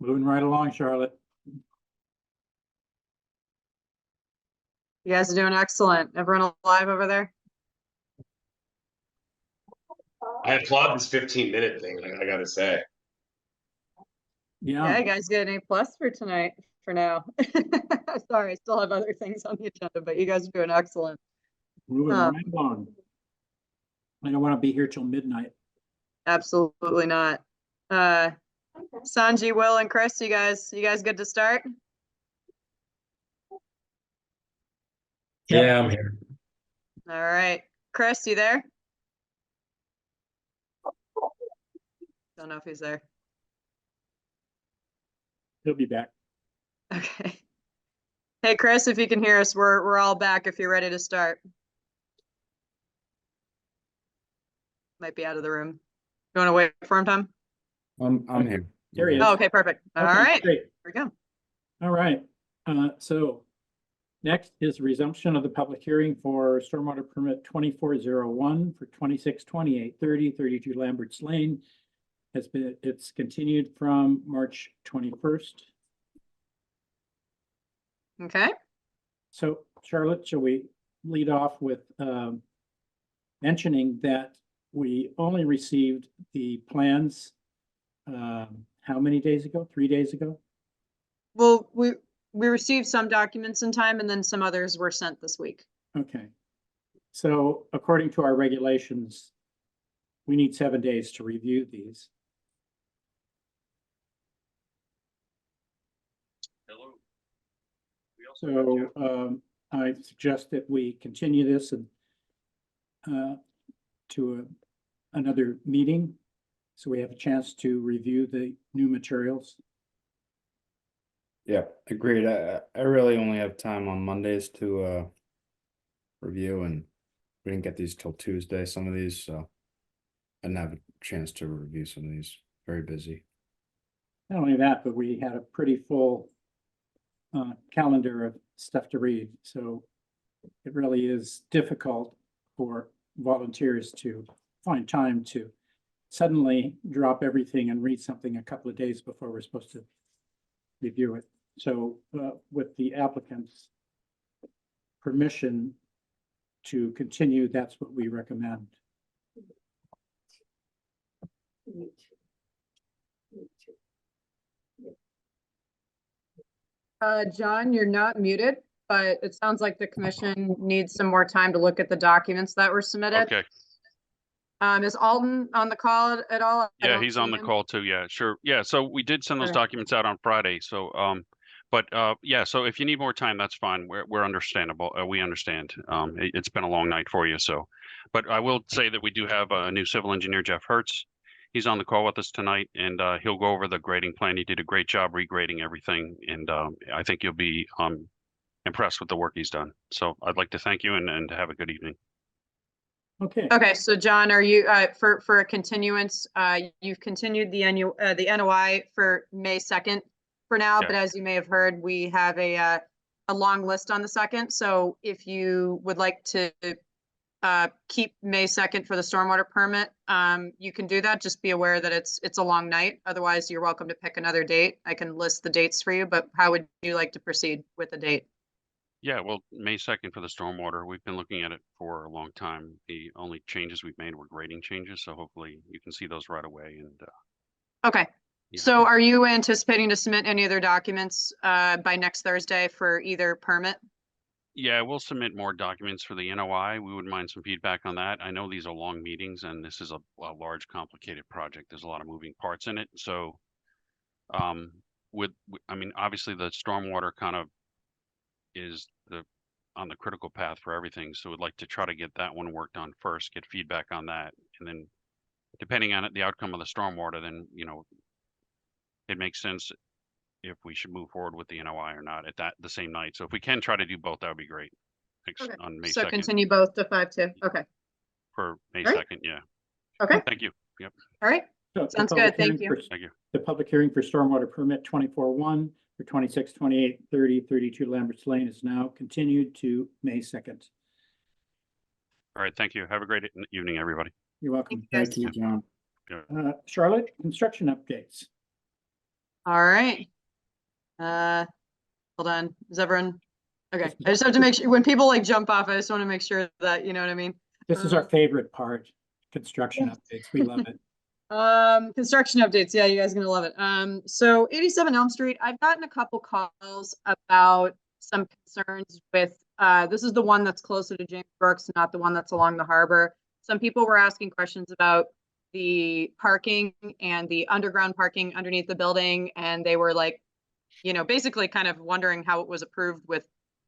Moving right along, Charlotte. You guys are doing excellent. Everyone alive over there? I applaud this 15-minute thing, I gotta say. Yeah, you guys get an A+ for tonight, for now. Sorry, I still have other things on the agenda, but you guys are doing excellent. Moving right along. I don't want to be here till midnight. Absolutely not. Sanji, Will, and Chris, you guys good to start? Yeah, I'm here. All right. Chris, you there? Don't know if he's there. He'll be back. Okay. Hey, Chris, if you can hear us, we're all back if you're ready to start. Might be out of the room. You want to wait for him, Tom? I'm here. There he is. Oh, okay, perfect. All Okay, right, great. here we go. All right, so next is resumption of the public hearing for stormwater permit 2401 for 26, 28, 30, 32 Lambert's Lane. It's continued from March 21st. Okay. So Charlotte, shall we lead off with mentioning that we only received the plans how many days ago? 3 days ago? Well, we received some documents in time and then some others were sent this week. Okay. So according to our regulations, we need 7 days to review these. So I suggest that we continue this and to another meeting, so we have a chance to review the new materials. Yeah, agreed. I really only have time on Mondays to review, and we didn't get these till Tuesday, some of these, so I didn't have a chance to review some of these. Very busy. Not only that, but we had a pretty full calendar of stuff to read, so it really is difficult for volunteers to find time to suddenly drop everything and read something a couple of days before we're supposed to review it. So with the applicant's permission to continue, that's what we recommend. John, you're not muted, but it sounds like the commission needs some more time to look at the documents that were submitted. Okay. Is Alden on the call at all? I Yeah, don't he's see on the him. call too. Yeah, sure. Yeah, so we did send those Okay. documents out on Friday. So, yeah, so if you need more time, that's fine. We're understandable. We understand. It's been a long night for you. So, but I will say that we do have a new civil engineer, Jeff Hertz. He's on the call with us tonight, and he'll go over the grading plan. He did a great job regrading everything, and I think you'll be impressed with the work he's done. So I'd like to thank you and have a good evening. Okay. Okay, so John, are you, for a continuance, you've continued the NOI for May 2nd for now, Yeah. but as you may have heard, we have a long list on the 2nd. So if you would like to keep May 2nd for the stormwater permit, you can do that. Just be aware that it's a long night. Otherwise, you're welcome to pick another date. I can list the dates for you, but how would you like to proceed with the date? Yeah, well, May 2nd for the stormwater, we've been looking at it for a long time. The only changes we've made were grading changes, so hopefully you can see those right away. And Okay. Yeah. So are you anticipating to submit any other documents by next Thursday for either permit? yeah, we'll submit more documents for the NOI. We wouldn't mind some feedback on that. I know these are long meetings and this is a large, complicated project. There's a lot of moving parts in it. So I mean, obviously the stormwater kind of is on the critical path for everything. So we'd like to try to get that one worked on first, get feedback on that. And then depending on the outcome of the stormwater, then, it makes sense if we should move forward with the NOI or not at the same night. So if we can try to do both, that would be great. Okay. On May So 2nd continue both to 5/2. Okay. for May All right. 2nd. Yeah. Okay. Thank you. Yep. All right. So the Sounds public good. Thank hearing you. Thank you. The public hearing for stormwater permit 24-1 for 26, 28, 30, 32 Lambert's Lane is now continued to May 2nd. All right. Thank you. Have a great evening, everybody. You're welcome. Thank Thank you, John. Charlotte, construction updates. All right. Hold on. Is everyone? Okay. I just have to make sure when people like jump off, I just want to make sure that, you know what I mean? This is our favorite part, construction updates. We love it. Construction updates. Yeah, you guys are gonna love it. So 87 Elm Street, I've gotten a couple calls about some concerns with, this is the one that's closer to James Brooks, not the one that's along the harbor. Some people were asking questions about the parking and the underground parking underneath the building. And they were like, you know, basically kind of wondering how it was approved with,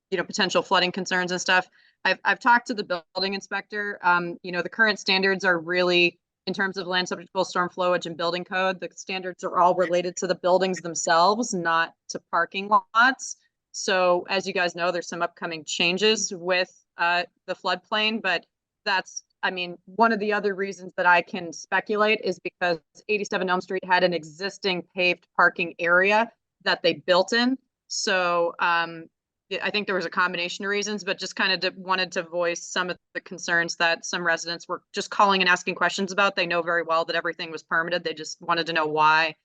you know, potential flooding concerns and stuff. I've talked to the building inspector. You know, the current standards are really, in terms of land subject to storm flowage and building code, the standards are all related to the buildings themselves, not to parking lots. So as you guys know, there's some upcoming changes with the floodplain, but that's, I mean, one of the other reasons that I can speculate is because 87 Elm Street had an existing paved parking area that they built in. So I think there was a combination of reasons, but just kind of wanted to voice some of the concerns that some residents were just calling and asking questions about. They know very well that everything was permitted. They just wanted to know why.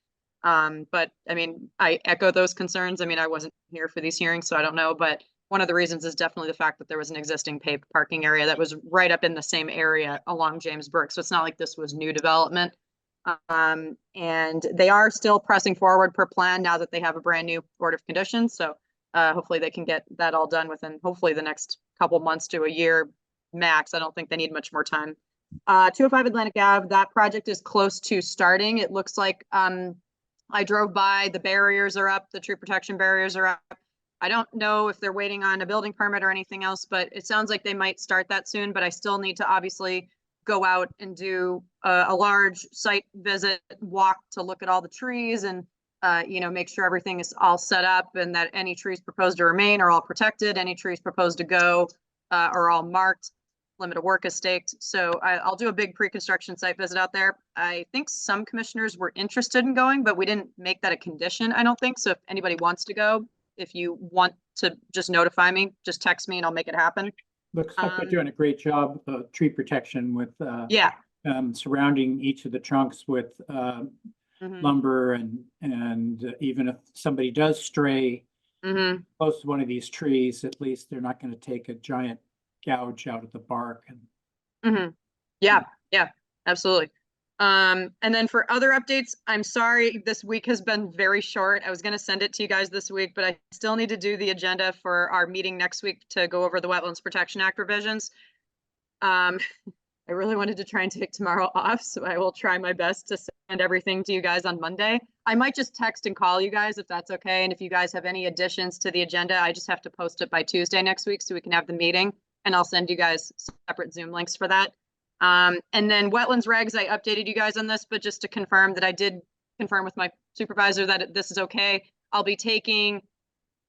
But I mean, I echo those concerns. I mean, I wasn't here for these hearings, so I don't know, but one of the reasons is definitely the fact that there was an existing paved parking area that was right up in the same area along James Brooks. So it's not like this was new development. And they are still pressing forward per plan now that they have a brand new Board of Conditions. So hopefully they can get that all done within hopefully the next couple months to a year max. I don't think they need much more time. 205 Atlantic Ave, that project is close to starting. It looks like I drove by, the barriers are up, the tree protection barriers are up. I don't know if they're waiting on a building permit or anything else, but it sounds like they might start that soon, but I still need to obviously go out and do a large site visit, walk to look at all the trees and you know, make sure everything is all set up and that any trees proposed to remain are all protected. Any trees proposed to go are all marked. Limit of work is staked. So I'll do a big pre-construction site visit out there. I think some commissioners were interested in going, but we didn't make that a condition, I don't think. So if anybody wants to go, if you want to just notify me, just text me and I'll make it happen. Looks like they're doing a great job of tree protection with yeah, surrounding each of the trunks with lumber and even if somebody does stray close to one of these trees, at least they're not going to take a giant gouge out of the bark. And yeah, absolutely. And then for other updates, I'm sorry, this week has been very short. I was going to send it to you guys this week, but I still need to do the agenda for our meeting next week to go over the Wetlands Protection Act revisions. I really wanted to try and take tomorrow off, so I will try my best to send everything to you guys on Monday. I might just text and call you guys if that's okay. And if you guys have any additions to the agenda, I just have to post it by Tuesday next week so we can have the meeting. And I'll send you guys separate Zoom links for that. And then wetlands regs, I updated you guys on this, but just to confirm that I did confirm with my supervisor that this is okay. I'll be taking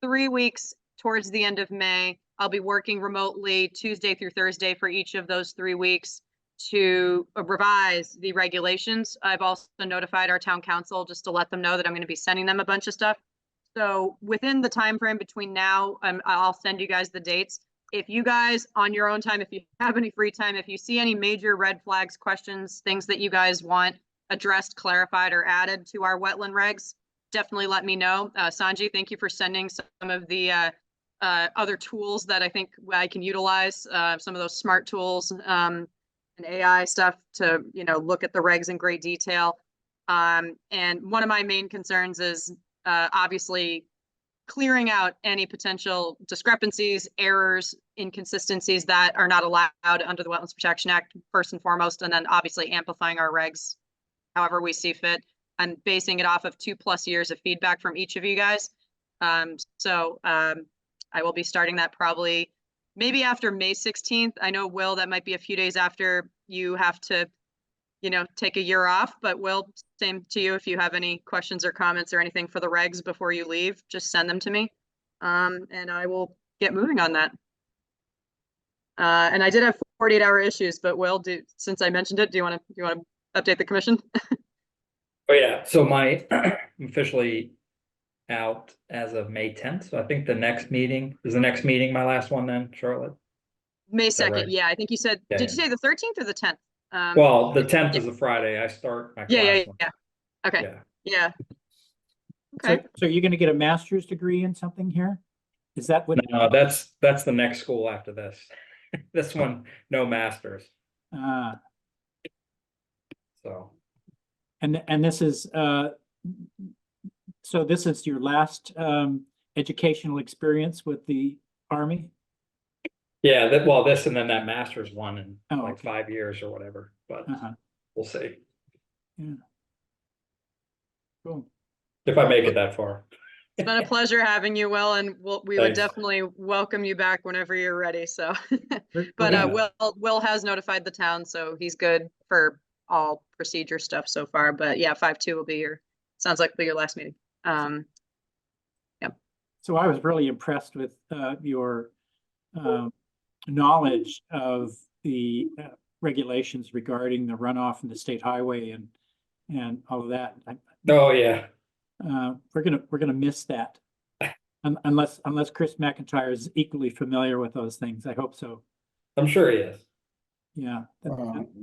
3 weeks towards the end of May. I'll be working remotely Tuesday through Thursday for each of those 3 weeks to revise the regulations. I've also notified our town council just to let them know that I'm going to be sending them a bunch of stuff. So within the time frame between now, I'll send you guys the dates. If you guys on your own time, if you have any free time, if you see any major red flags, questions, things that you guys want addressed, clarified, or added to our wetland regs, definitely let me know. Sanji, thank you for sending some of the other tools that I think I can utilize, some of those smart tools and AI stuff to, you know, look at the regs in great detail. And one of my main concerns is obviously clearing out any potential discrepancies, errors, inconsistencies that are not allowed under the Wetlands Protection Act, first and foremost, and then obviously amplifying our regs however we see fit and basing it off of 2+ years of feedback from each of you guys. So I will be starting that probably maybe after May 16th. I know, Will, that might be a few days after you have to, you know, take a year off, but Will, same to you. If you have any questions or comments or anything for the regs before you leave, just send them to me. And I will get moving on that. And I did have 48-hour issues, but Will, since I mentioned it, do you want to update the commission? Oh yeah, so my I'm officially out as of May 10th. So I think the next meeting is my last one then, Charlotte? May 2nd, right? yeah. I think you said, Yeah, did you say the 13th or the 10th? Well, the 10th is a Friday. I start my class. Yeah. Okay. Yeah. Okay. So you're gonna get a master's degree in something here? Is that what? No, that's the next school after this. This one, no masters, Uh, so. and this is, so this is your last, educational experience with the Army? Yeah, well, this and then that master's one in Oh, like okay. 5 years or whatever, but Uh-huh. we'll see Yeah. Cool. if I make it that far. It's been a pleasure having you, Will, and we would Thanks. definitely welcome you back whenever you're ready, so. We're But gonna- Will has notified the town, so he's good for all procedure stuff so far, but yeah, 5/2 will be sounds like will be your last meeting. So I was really impressed with your knowledge of the regulations regarding the runoff from the state highway and all of that. Oh, yeah. We're gonna miss that. Unless Chris McIntyre is equally familiar with those things. I hope so. I'm sure he is. Yeah, that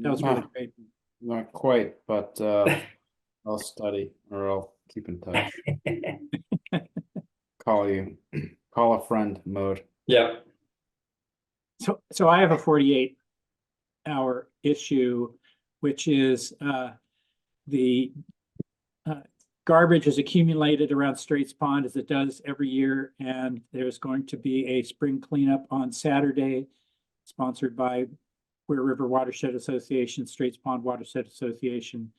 was really great. Not quite, but I'll study or I'll keep in touch. Call a friend mode. Yeah. So I have a 48-hour issue, which is the garbage is accumulated around Straits Pond as it does every year, and there's going to be a spring cleanup on Saturday, sponsored by Ware River Watershed Association, Straits Pond Watershed Association.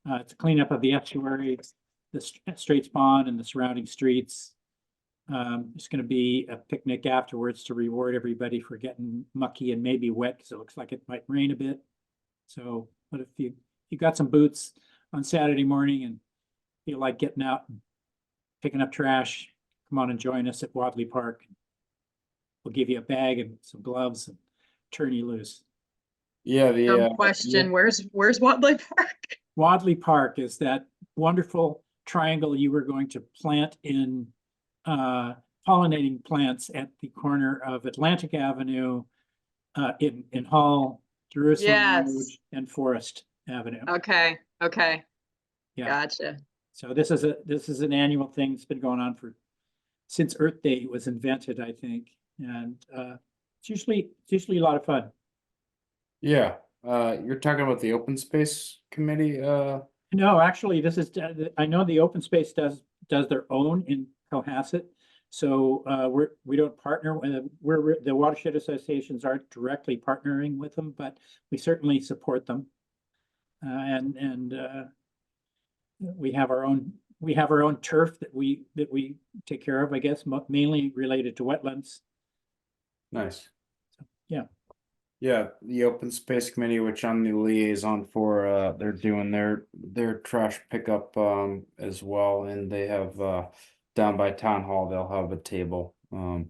It's a cleanup of the estuary, the Straits Pond and the surrounding streets. There's going to be a picnic afterwards to reward everybody for getting mucky and maybe wet because it looks like it might rain a bit. So, but if you got some boots on Saturday morning and feel like getting out and picking up trash, come on and join us at Wadley Park. We'll give you a bag and some gloves and turn you loose. Yeah, Dumb question, where's Wadley Park? Wadley Park is that wonderful triangle you were going to plant in pollinating plants at the corner of Atlantic Avenue, in Hull, Jerusalem Yes. Road, and Forest Avenue. Okay, Yeah. gotcha. So this is an annual thing that's been going on since Earth Day was invented, I think, and it's usually a lot of fun. Yeah, you're talking about the open space committee, No, actually, this is, I know the open space does their own in Cohasset. So we don't partner with, the watershed associations aren't directly partnering with them, but we certainly support them. And we have our own turf that we take care of, I guess, mainly related to wetlands. nice. Yeah. Yeah, the open space committee, which I'm the liaison for, they're doing their trash pickup as well, and they have down by town hall, they'll have a table. I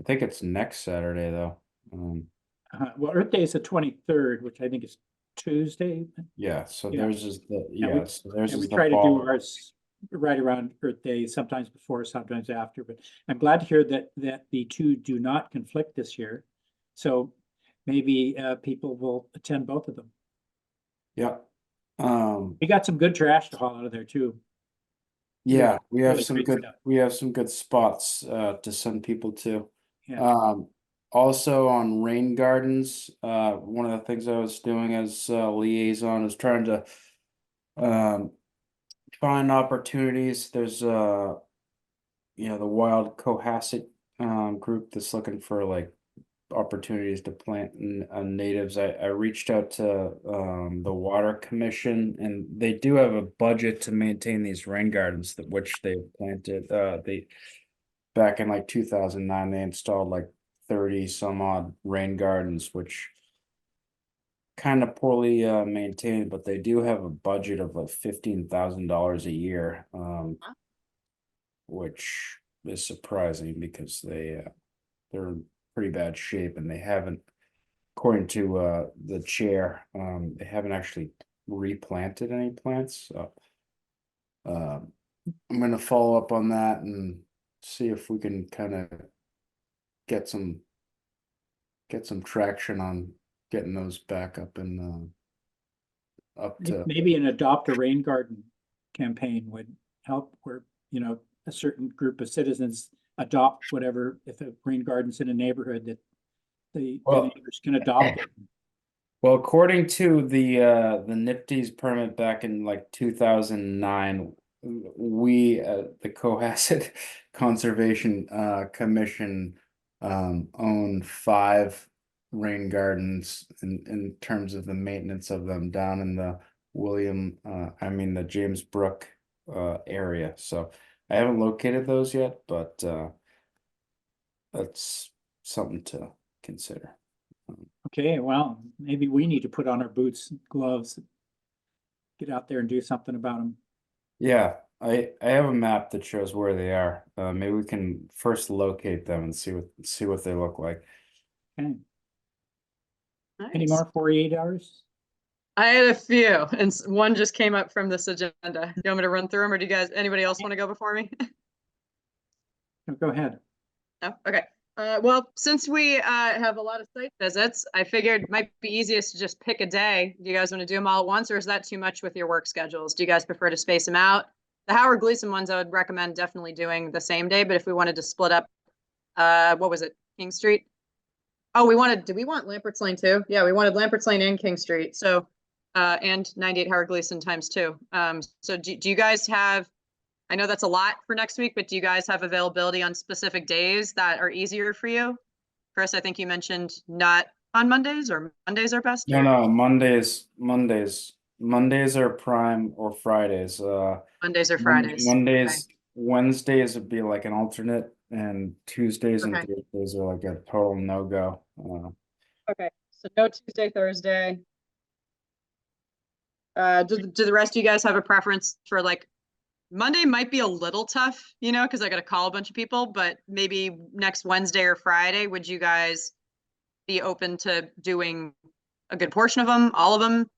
think it's next Saturday though. Well, Earth Day is the 23rd, which I think is Tuesday. Yeah, so Yeah. theirs is the And we- so theirs And is we the try to do fall. ours right around Earth Day, sometimes before, sometimes after, but I'm glad to hear that the two do not conflict this year. So maybe people will attend both of them. Yeah. We got some good trash to haul out of there too. Yeah, we have really some great good stuff. spots to send people to. Yeah. Also on rain gardens, one of the things I was doing as liaison is trying to find opportunities. There's the Wild Cohasset group that's looking for like opportunities to plant natives. I reached out to the Water Commission, and they do have a budget to maintain these rain gardens that which they planted. They back in like 2009 they installed like 30 some odd rain gardens, which kind of poorly maintained, but they do have a budget of like $15,000 a year, which is surprising because they're in pretty bad shape, and they haven't, according to the chair, they haven't actually replanted any plants. So I'm gonna follow up on that and see if we can kind of get some traction on getting those back up and up to. Maybe an adopt a rain garden campaign would help, where you know, a certain group of citizens adopt whatever, if a rain garden's in a neighborhood, that the Well- neighbors can adopt it. Well, according to the NIPD's permit back in like 2009, we the Cohasset Conservation Commission own 5 rain gardens in terms of the maintenance of them down in the the James Brook area. So I haven't located those yet, but that's something to consider. Okay, well, maybe we need to put on our boots, and gloves, get out there and do something about them. Yeah, I have a map that shows where they are. Maybe we can first locate them and see what they look like. Okay. Any Nice. more 48 hours? I had a few, and one just came up from this agenda. You want me to run through them, or do you guys, anybody else want to go before me? No, go ahead. No? Okay. Well, since we have a lot of site visits, I figured it might be easiest to just pick a day. Do you guys want to do them all at once, or is that too much with your work schedules? Do you guys prefer to space them out? The Howard Gleason ones I would recommend definitely doing the same day, but if we wanted to split up, what was it, King Street? Oh, did we want Lampert's Lane too? Yeah, we wanted Lampert's Lane and King Street, so, and 98 Howard Gleason times 2. So do you guys have, I know that's a lot for next week, but do you guys have availability on specific days that are easier for you? Chris, I think you mentioned not on Mondays, or Mondays are best? No, Mondays are prime, or Fridays. Mondays or Fridays. Mondays, Wednesdays would be like an alternate, and Tuesdays and Okay. Thursdays are like a total no-go. Okay, so no Tuesday, Thursday. Do the rest of you guys have a preference for, like, Monday might be a little tough, you know, because I got to call a bunch of people, but maybe next Wednesday or Friday, would you guys be open to doing a good portion of them, all of them,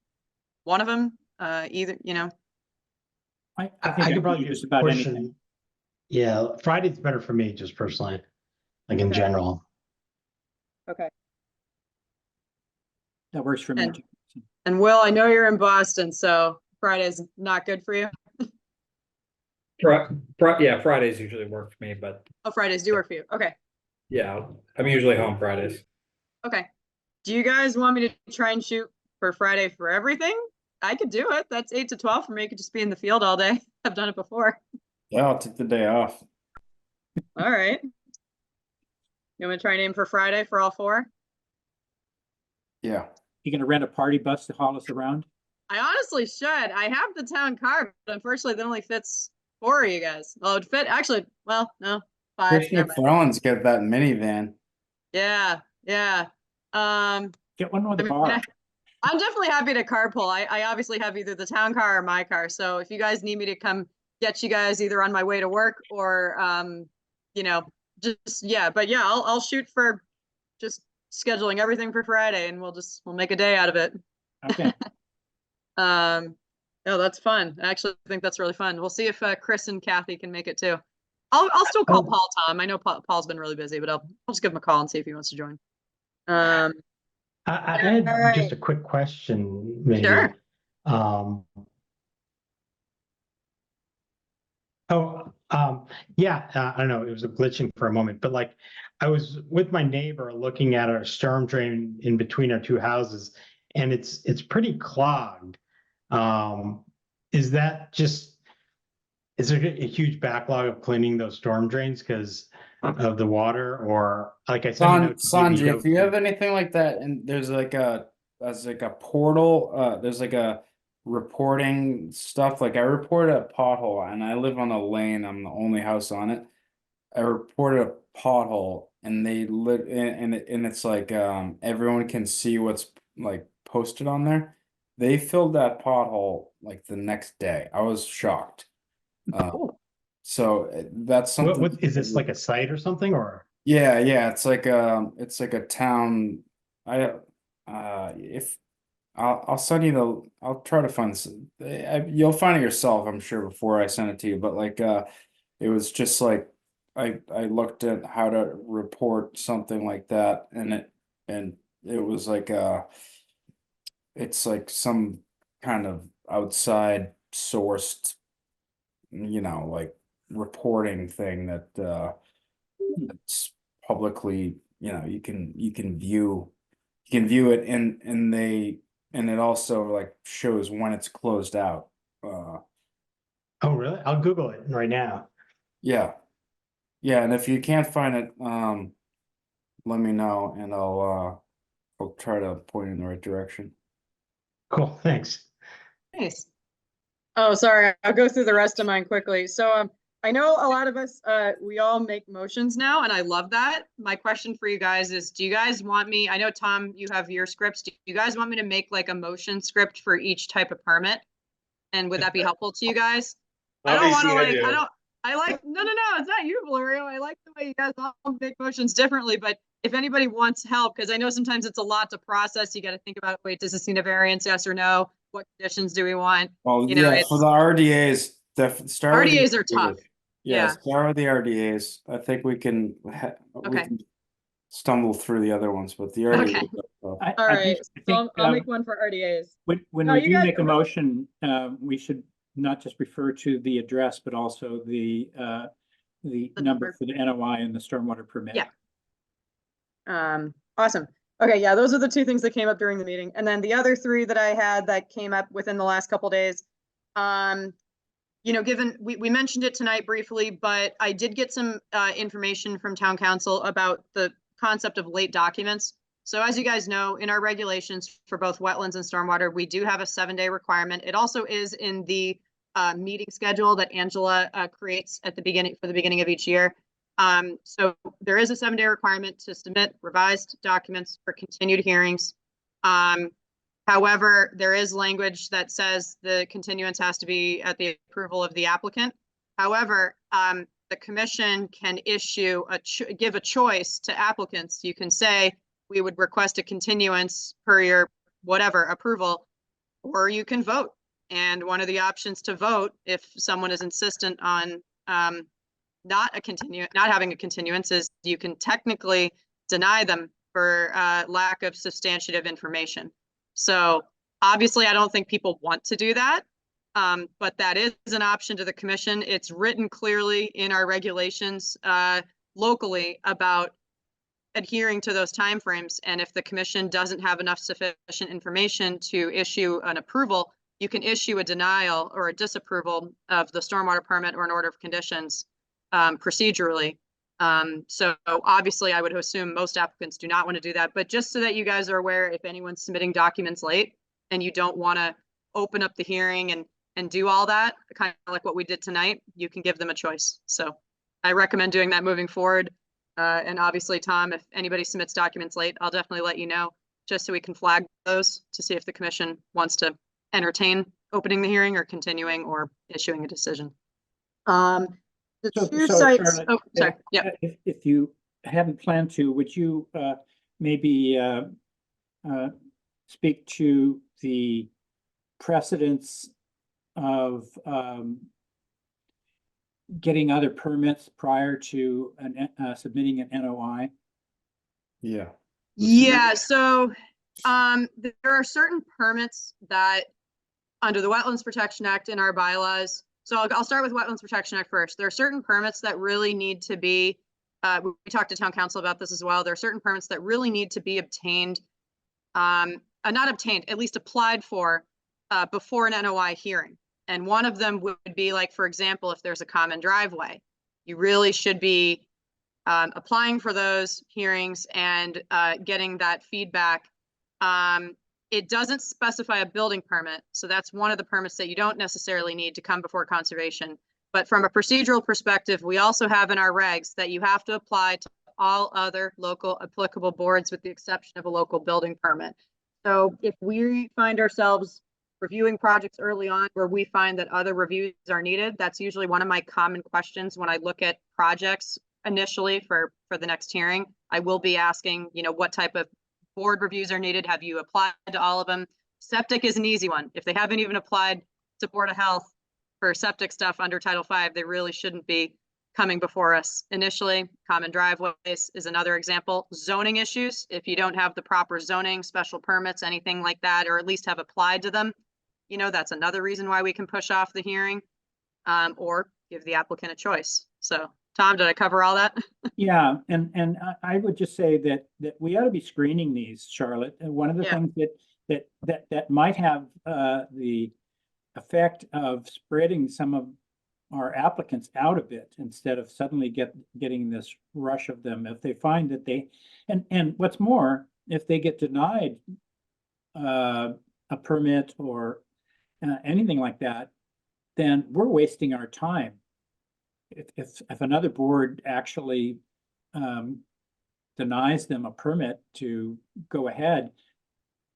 one of them, either, you know? I think I I could probably just do about portion. anything. Yeah, Friday's better for me, just personally, like in Okay. general. Okay. That works for me. And- too. And Will, I know you're in Boston, so Friday's not good for you. Yeah, Fridays usually work for me, but Oh, Fridays do work for you. Okay. yeah, I'm usually home Fridays. Okay. Do you guys want me to try and shoot for Friday for everything? I could do it. That's 8 to 12 for me. I could just be in the field all day. I've done it before. Yeah, I'll take the day off. All right. You want me to try and aim for Friday for all 4? Yeah. You gonna rent a party bus to haul us around? I honestly should. I have the town car, but unfortunately that only fits 4 of you guys. Well, it'd fit actually, well, no, 5. Christian Never mind. Throwins get that minivan. Yeah, yeah. Get one with I a mean, bar. I'm definitely happy to carpool. I obviously have either the town car or my car. So if you guys need me to come get you guys either on my way to work or, you know, just, yeah, but yeah, I'll shoot for just scheduling everything for Friday and we'll make a day out of it. Okay. No, that's fun. I actually think that's really fun. We'll see if Chris and Kathy can make it too. I'll still call Paul Tom. I know Paul's been really busy, but I'll just give him a call and see if he wants to join. I had All right. just a quick question, maybe. Sure. Yeah, I don't know, it was glitching for a moment, but like, I was with my neighbor looking at our storm drain in between our 2 houses, and it's pretty clogged. Is that just, is there a huge backlog of cleaning those storm drains because of the water, or like I said, Sanjay, if you have anything like that, and there's like a portal, there's like a reporting stuff. Like I reported a pothole, and I live on a lane. I'm the only house on it. I reported a pothole, and they lit, and it's like everyone can see what's like posted on there. They filled that pothole like the next day. I was shocked. So that's something. what is this, like a site or something, or? Yeah, it's like a town. If I'll send you I'll try to find this. You'll find it yourself, I'm sure, before I send it to you. But like, it was just like I looked at how to report something like that, and it was like it's like some kind of outside sourced, you know, like reporting thing that it's publicly, you can view it and it also like shows when it's closed out. Oh, really? I'll Google it right now. Yeah. Yeah, and if you can't find it, let me know and I'll try to point in the right direction. Cool, thanks. Nice. Oh, sorry, I'll go through the rest of mine quickly. So I know a lot of us, we all make motions now, and I love that. My question for you guys is, do you guys want me, I know Tom, you have your scripts. Do you guys want me to make like a motion script for each type of permit? And would that be helpful to you guys? I don't want to no, it's not you, Valerio. I like the way you guys all make motions differently, but if anybody wants help, because I know sometimes it's a lot to process. You got to think about, wait, does this need a variance? Yes or no? What conditions do we want? Well, You know, yeah, for the RDAs, start with the RDAs are tough. Yeah, Yeah. start with the RDAs. I think we can stumble through the other ones, but the RDAs. Okay. Are tough. All right, so I'll make one for RDAs. When No, we you do guys- make a motion, we should not just refer to the address, but also the number for the NOI and the stormwater permit. Yeah. Awesome. Okay, yeah, those are the two things that came up during the meeting. And then the other three that I had that came up within the last couple days. Given we mentioned it tonight briefly, but I did get some information from town council about the concept of late documents. So as you guys know, in our regulations for both wetlands and stormwater, we do have a 7-day requirement. It also is in the meeting schedule that Angela creates at the beginning of each year. So there is a 7-day requirement to submit revised documents for continued hearings. However, there is language that says the continuance has to be at the approval of the applicant. However, the commission can issue give a choice to applicants. You can say, we would request a continuance per your whatever approval, or you can vote. And one of the options to vote, if someone is insistent on not having a continuance, is you can technically deny them for lack of substantive information. So obviously, I don't think people want to do that, but that is an option to the commission. It's written clearly in our regulations locally about adhering to those timeframes. And if the commission doesn't have enough sufficient information to issue an approval, you can issue a denial or a disapproval of the stormwater permit or an order of conditions procedurally. So obviously I would assume most applicants do not want to do that, but just so that you guys are aware, if anyone's submitting documents late and you don't want to open up the hearing and do all that, kind of like what we did tonight, you can give them a choice. So I recommend doing that moving forward. And obviously, Tom, if anybody submits documents late, I'll definitely let you know, just so we can flag those to see if the commission wants to entertain opening the hearing or continuing or issuing a decision. The two sites. Charlotte, Oh, sorry. Yeah. If you haven't planned to, would you maybe speak to the precedence of getting other permits prior to submitting an NOI? Yeah. Yeah, so there are certain permits that under the Wetlands Protection Act in our bylaws. So I'll start with Wetlands Protection Act first. There are certain permits that really need to be, we talked to town council about this as well. There are certain permits that really need to be obtained, not obtained, at least applied for before an NOI hearing. And one of them would be like, for example, if there's a common driveway, you really should be applying for those hearings and getting that feedback. It doesn't specify a building permit, so that's one of the permits that you don't necessarily need to come before conservation. But from a procedural perspective, we also have in our regs that you have to apply to all other local applicable boards with the exception of a local building permit. So if we find ourselves reviewing projects early on where we find that other reviews are needed, that's usually one of my common questions when I look at projects initially for the next hearing. I will be asking, what type of board reviews are needed. Have you applied to all of them? Septic is an easy one. If they haven't even applied to Board of Health for septic stuff under Title V, they really shouldn't be coming before us initially. Common driveways is another example. Zoning issues, if you don't have the proper zoning, special permits, anything like that, or at least have applied to them, that's another reason why we can push off the hearing. Or give the applicant a choice. So Tom, did I cover all that? Yeah, and I would just say that we ought to be screening these, Charlotte. And one of the Yeah. things that might have the effect of spreading some of our applicants out a bit instead of suddenly getting this rush of them. If they find that and what's more, if they get denied a permit or anything like that, then we're wasting our time. If another board actually denies them a permit to go ahead,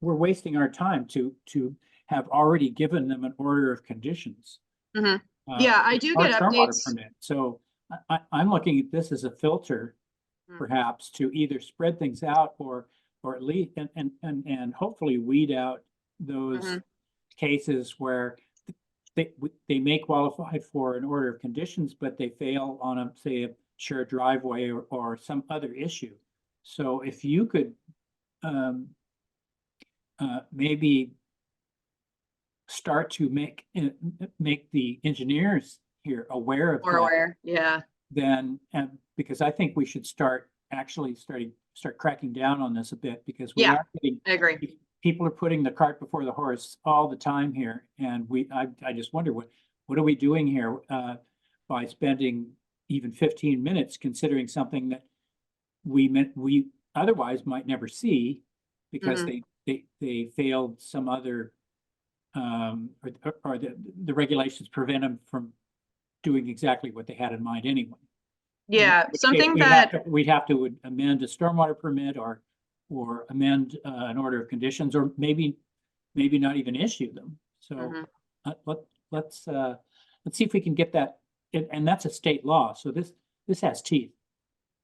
we're wasting our time to have already given them an order of conditions. Mhm. Yeah, I do or get stormwater updates. permit. So I'm looking at this as a filter, Mm. perhaps, to either spread things out or at least and hopefully weed out those Mhm. cases where they may qualify for an order of conditions, but they fail on a, say, a shared driveway or some other issue. So if you could maybe start to make the engineers here aware of More that, aware, yeah. then because I think we should start cracking down on this a bit, because we Yeah, are getting, I agree. people are putting the cart before the horse all the time here, and I just wonder what are we doing here by spending even 15 minutes considering something that we otherwise might never see because Mhm. they failed some other or the regulations prevent them from doing exactly what they had in mind anyway. Yeah, In which case something we'd have to amend a stormwater permit or amend an order of conditions, or maybe not even issue them. So Mhm. let's see if we can get that. And that's a state law. So this has teeth.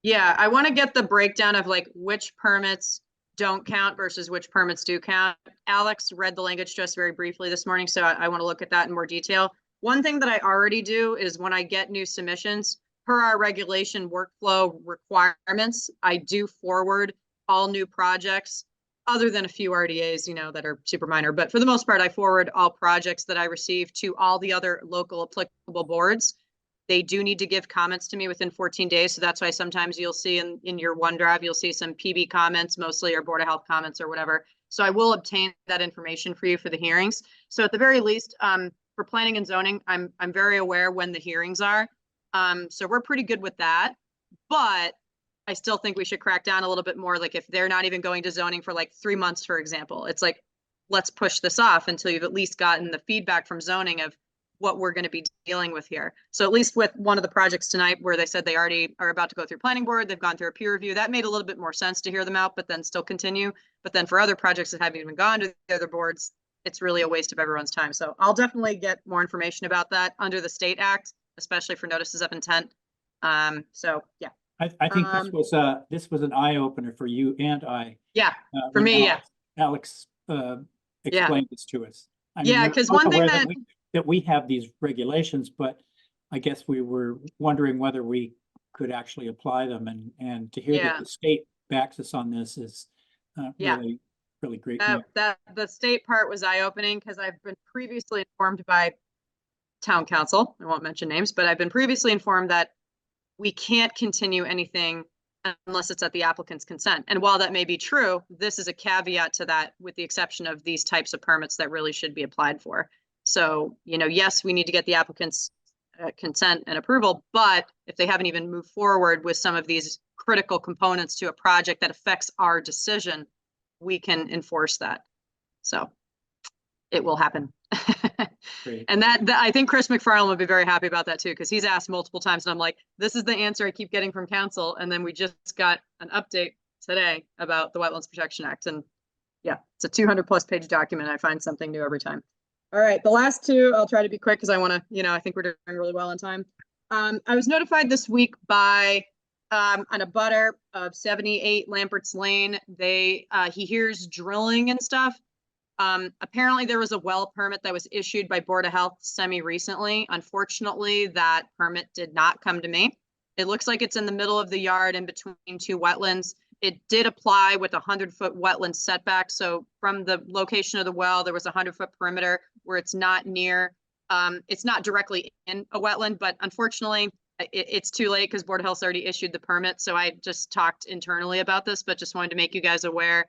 Yeah, I want to get the breakdown of like which permits don't count versus which permits do count. Alex read the language to us very briefly this morning, so I want to look at that in more detail. One thing that I already do is when I get new submissions, per our regulation workflow requirements, I do forward all new projects, other than a few RDAs, that are super minor. But for the most part, I forward all projects that I receive to all the other local applicable boards. They do need to give comments to me within 14 days. So that's why sometimes you'll see in your OneDrive, you'll see some PB comments, mostly, or Board of Health comments or whatever. So I will obtain that information for you for the hearings. So at the very least, for planning and zoning, I'm very aware when the hearings are. So we're pretty good with that. But I still think we should crack down a little bit more. Like if they're not even going to zoning for like 3 months, for example, it's like, let's push this off until you've at least gotten the feedback from zoning of what we're going to be dealing with here. So at least with one of the projects tonight where they said they already are about to go through planning board, they've gone through a peer review, that made a little bit more sense to hear them out, but then still continue. But then for other projects that haven't even gone to the other boards, it's really a waste of everyone's time. So I'll definitely get more information about that under the state act, especially for notices of intent. So yeah. I think this was an eye opener for you and I. Yeah, for when me, yeah. Alex explained this to us. I mean, Yeah, we're because both one thing aware that we have these regulations, but I guess we were wondering whether we could actually apply them, and to hear that Yeah. the state backs us on this is Yeah. really great news. that the state part was eye-opening because I've been previously informed by town council, I won't mention names, but I've been previously informed that we can't continue anything unless it's at the applicant's consent. And while that may be true, this is a caveat to that, with the exception of these types of permits that really should be applied for. So, yes, we need to get the applicant's consent and approval, but if they haven't even moved forward with some of these critical components to a project that affects our decision, we can enforce that. So it will happen. Great. And that I think Chris McFarland would be very happy about that too, because he's asked multiple times and I'm like, this is the answer I keep getting from council. And then we just got an update today about the Wetlands Protection Act. And yeah, it's a 200+ page document. I find something new every time. All right, the last two, I'll try to be quick because I want to, I think we're doing really well on time. I was notified this week by an abutter of 78 Lambert's Lane. He hears drilling and stuff. Apparently there was a well permit that was issued by Board of Health semi-recently. Unfortunately, that permit did not come to me. It looks like it's in the middle of the yard in between two wetlands. It did apply with a 100-foot wetland setback. So from the location of the well, there was a 100-foot perimeter where it's not near It's not directly in a wetland, but unfortunately, it's too late because Board of Health's already issued the permit. So I just talked internally about this, but just wanted to make you guys aware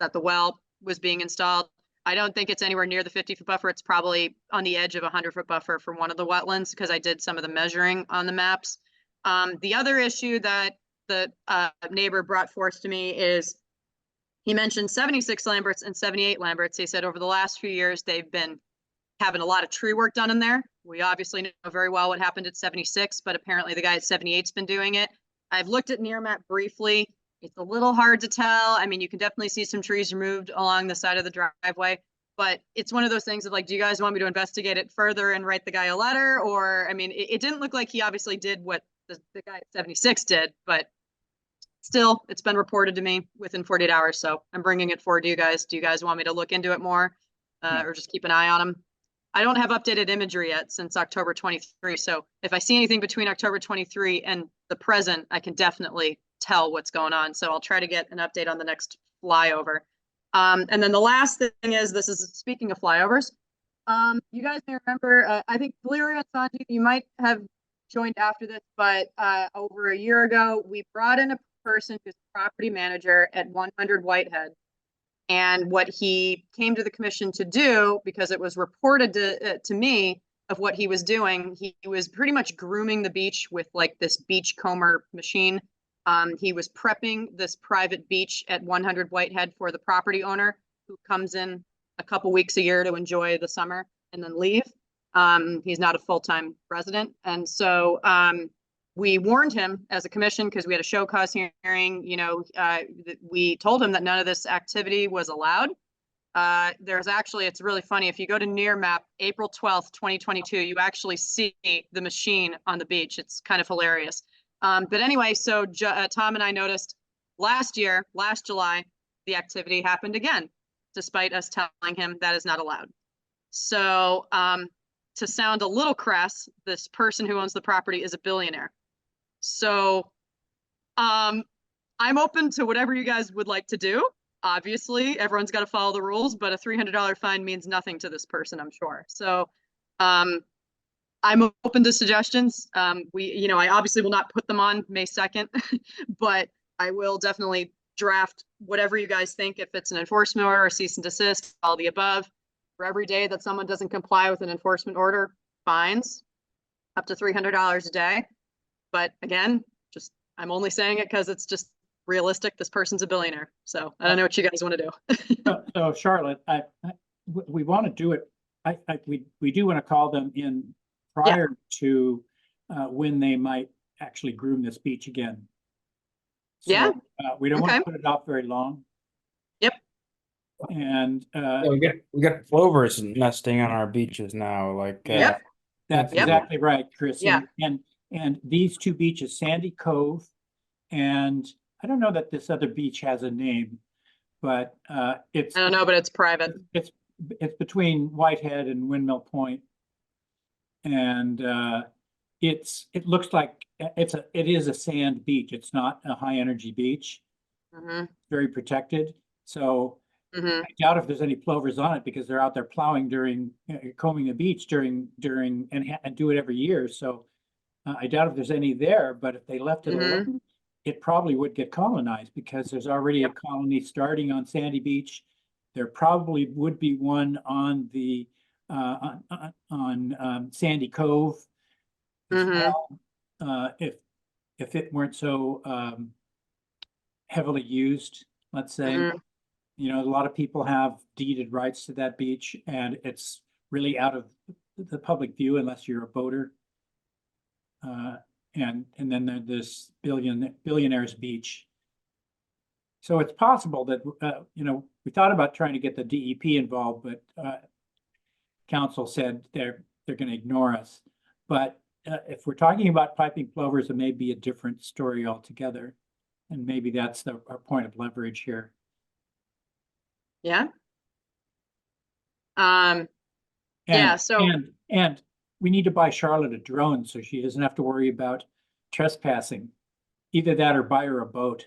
that the well was being installed. I don't think it's anywhere near the 50-foot buffer. It's probably on the edge of a 100-foot buffer for one of the wetlands because I did some of the measuring on the maps. The other issue that the neighbor brought forth to me is he mentioned 76 Lamberts and 78 Lamberts. He said over the last few years, they've been having a lot of tree work done in there. We obviously know very well what happened at 76, but apparently the guy at 78's been doing it. I've looked at Nearmap briefly. It's a little hard to tell. I mean, you can definitely see some trees removed along the side of the driveway, but it's one of those things of like, do you guys want me to investigate it further and write the guy a letter? Or, I mean, it didn't look like he obviously did what the guy at 76 did, but still, it's been reported to me within 48 hours. So I'm bringing it forward to you guys. Do you guys want me to look into it more or just keep an eye on him? I don't have updated imagery yet since October 23. So if I see anything between October 23 and the present, I can definitely tell what's going on. So I'll try to get an update on the next flyover. And then the last thing is, this is speaking of flyovers. You guys may remember, I think Valeria and Sanjeev, you might have joined after this, but over a year ago, we brought in a person who's a property manager at 100 Whitehead. And what he came to the commission to do, because it was reported to me of what he was doing, he was pretty much grooming the beach with like this beach comber machine. He was prepping this private beach at 100 Whitehead for the property owner who comes in a couple weeks a year to enjoy the summer and then leave. He's not a full-time resident. And so we warned him as a commission because we had a show cause hearing, you know, we told him that none of this activity was allowed. There's actually, it's really funny. If you go to Nearmap, April 12th, 2022, you actually see the machine on the beach. It's kind of hilarious. But anyway, so Tom and I noticed last July, the activity happened again, despite us telling him that is not allowed. So to sound a little crass, this person who owns the property is a billionaire. So I'm open to whatever you guys would like to do. Obviously, everyone's got to follow the rules, but a $300 fine means nothing to this person, I'm sure. So I'm open to suggestions. You know, I obviously will not put them on May 2nd, but I will definitely draft whatever you guys think. If it's an enforcement order or cease and desist, all the above. For every day that someone doesn't comply with an enforcement order, fines up to $300 a day. But again, I'm only saying it because it's just realistic. This person's a billionaire. So I don't know what you guys want to do. So Charlotte, we want to do it. We do want to call them in prior to when they might actually groom this beach again. So, we don't want to put it off very long. Yep. And we got plovers nesting on our beaches now. Like that's exactly right, Chris. Yeah. And these two beaches, Sandy Cove, and I don't know that this other beach has a name, but it's. I don't know, but it's private. It's between Whitehead and Windmill Point, and it looks like it is a sand beach. It's not a high energy beach. Very protected. So I doubt if there's any plovers on it because they're out there plowing combing the beach during and do it every year. So I doubt if there's any there, but if they left it alone, it probably would get colonized because there's already a colony starting on Sandy Beach. There probably would be one on the on Sandy Cove as well, if it weren't so heavily used, let's say. You know, a lot of people have deeded rights to that beach, and it's really out of the public view unless you're a boater. And then there's this billionaire's beach. So it's possible that you know, we thought about trying to get the DEP involved, but council said they're going to ignore us. But if we're talking about piping plovers, it may be a different story altogether, and maybe that's our point of leverage here. Yeah. And we need to buy Charlotte a drone so she doesn't have to worry about trespassing. Either that or buy her a boat.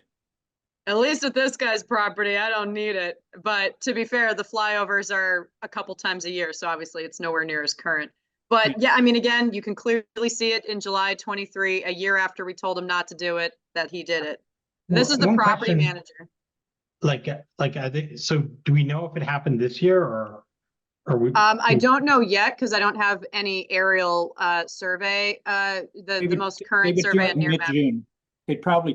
At least with this guy's property, I don't need it. But to be fair, the flyovers are a couple times a year, so obviously it's nowhere near as current. But yeah, I mean, again, you can clearly see it in July 23, a year after we told him not to do it, that he did it. This is the One property question. manager. Are they, so do we know if it happened this year or we? I don't know yet because I don't have any aerial survey, They the would- most they current would do survey it on in Near Map. mid-June. They'd probably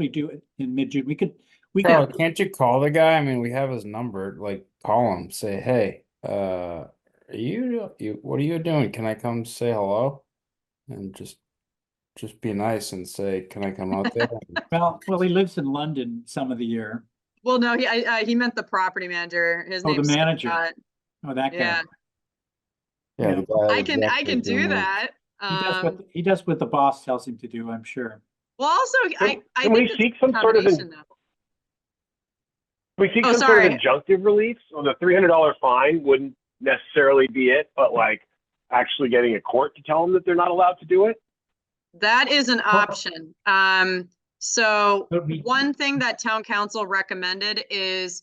do it in mid-June. We Carl, could, can't you call the guy? I mean, we have his number. Like, call him, say, hey, are you what are you doing? Can I come say hello? And just be nice and say, can I come out there? well, he lives in London some of the year. Well, no, he meant the property manager. His Oh, the name's manager. Scott. Oh, that guy. Yeah, Yeah, the guy I that can exactly do doing that. He does what the boss tells him to do, I'm sure. Well, also, I Can we think it's seek a some sort of combination, though. we seek Oh, some sort of sorry. injunctive relief? So the $300 fine wouldn't necessarily be it, but like actually getting a court to tell them that they're not allowed to do it? That is an option. So one thing that town council recommended is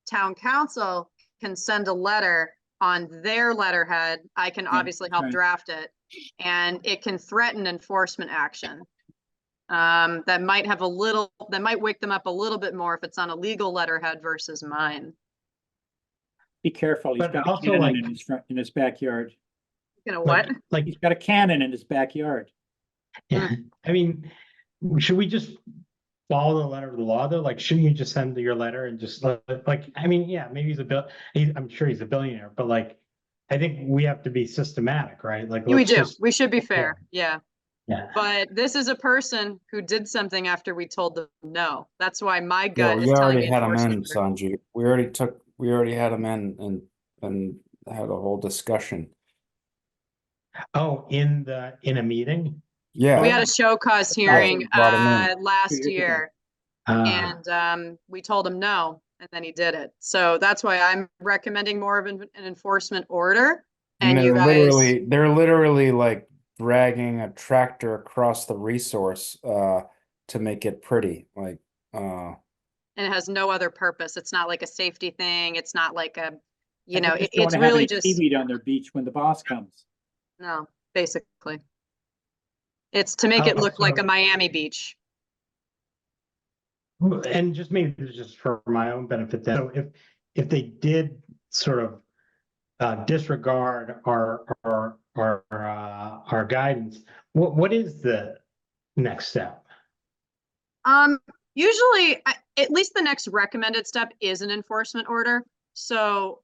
town council can send a letter on their letterhead. I can obviously help right. draft it, and it can threaten enforcement action. That might wake them up a little bit more if it's on a legal letterhead versus mine. Be careful, he's But got a also, cannon like- in his backyard. You know what? Like, He's got a cannon in his backyard. yeah, I mean, should we just follow the letter of the law though? Like, shouldn't you just send your letter and just like, I mean, yeah, maybe I'm sure he's a billionaire, but like, I think we have to be systematic, right? Like, We let's do. just- We should be fair. Yeah. Yeah. But this is a person who did something after we told them no. That's why my Yeah, gut we is telling already me had him in, enforcement. Sanjay. We already had him in and had a whole discussion. Oh, in a meeting? Yeah. We had a show cause hearing brought him in. last 2 years ago. year, Ah. and we told him no, and then he did it. So that's why I'm recommending more of an enforcement order. And you guys, they're literally like dragging a tractor across the resource to make it pretty. Like and it has no other purpose. It's not like a safety thing. It's not like a, They just don't it's wanna have really any just, seaweed on their beach when the boss comes. no, basically. It's to make it look like a Miami beach. And just maybe just for my own benefit, then, so if they did sort of disregard our guidance, what is the next step? Usually, at least the next recommended step is an enforcement order. So,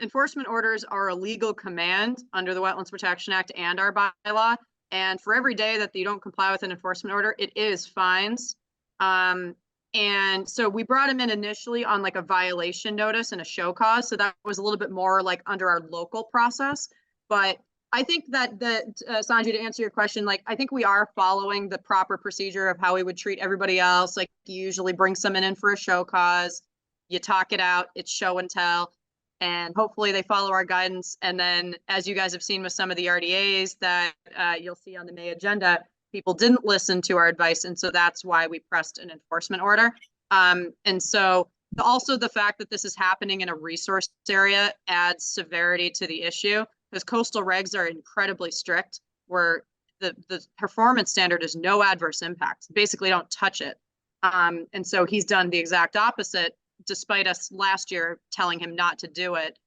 enforcement orders are a legal command under the Wetlands Protection Act and our bylaw. And for every day that you don't comply with an enforcement order, it is fines. And so we brought him in initially on like a violation notice and a show cause. So that was a little bit more like under our local process. But I think that Sanjay, to answer your question, like, I think we are following the proper procedure of how we would treat everybody else. Like, you usually bring someone in for a show cause, you talk it out, it's show and tell, and hopefully they follow our guidance. And then, as you guys have seen with some of the RDAs that you'll see on the May agenda, people didn't listen to our advice. And so that's why we pressed an enforcement order. And so also the fact that this is happening in a resource area adds severity to the issue, because coastal regs are incredibly strict, where the performance standard is no adverse impacts. Basically, don't touch it. And so he's done the exact opposite, despite us last year telling him not to do it.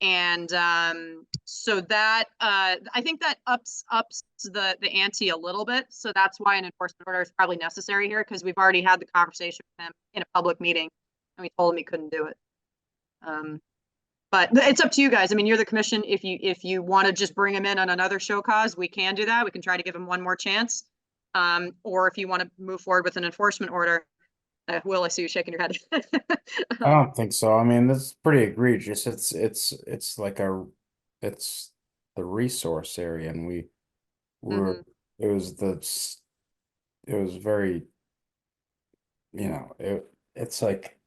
And so that I think that ups the ante a little bit. So that's why an enforcement order is probably necessary here, because we've already had the conversation with him in a public meeting, and we told him he couldn't do it. But it's up to you guys. I mean, you're the commission. If you want to just bring him in on another show cause, we can do that. We can try to give him one more chance. Or if you want to move forward with an enforcement order, Will, I see you shaking your head. I don't think so. I mean, this is pretty egregious. It's like it's the resource area, and we were it was very, it's like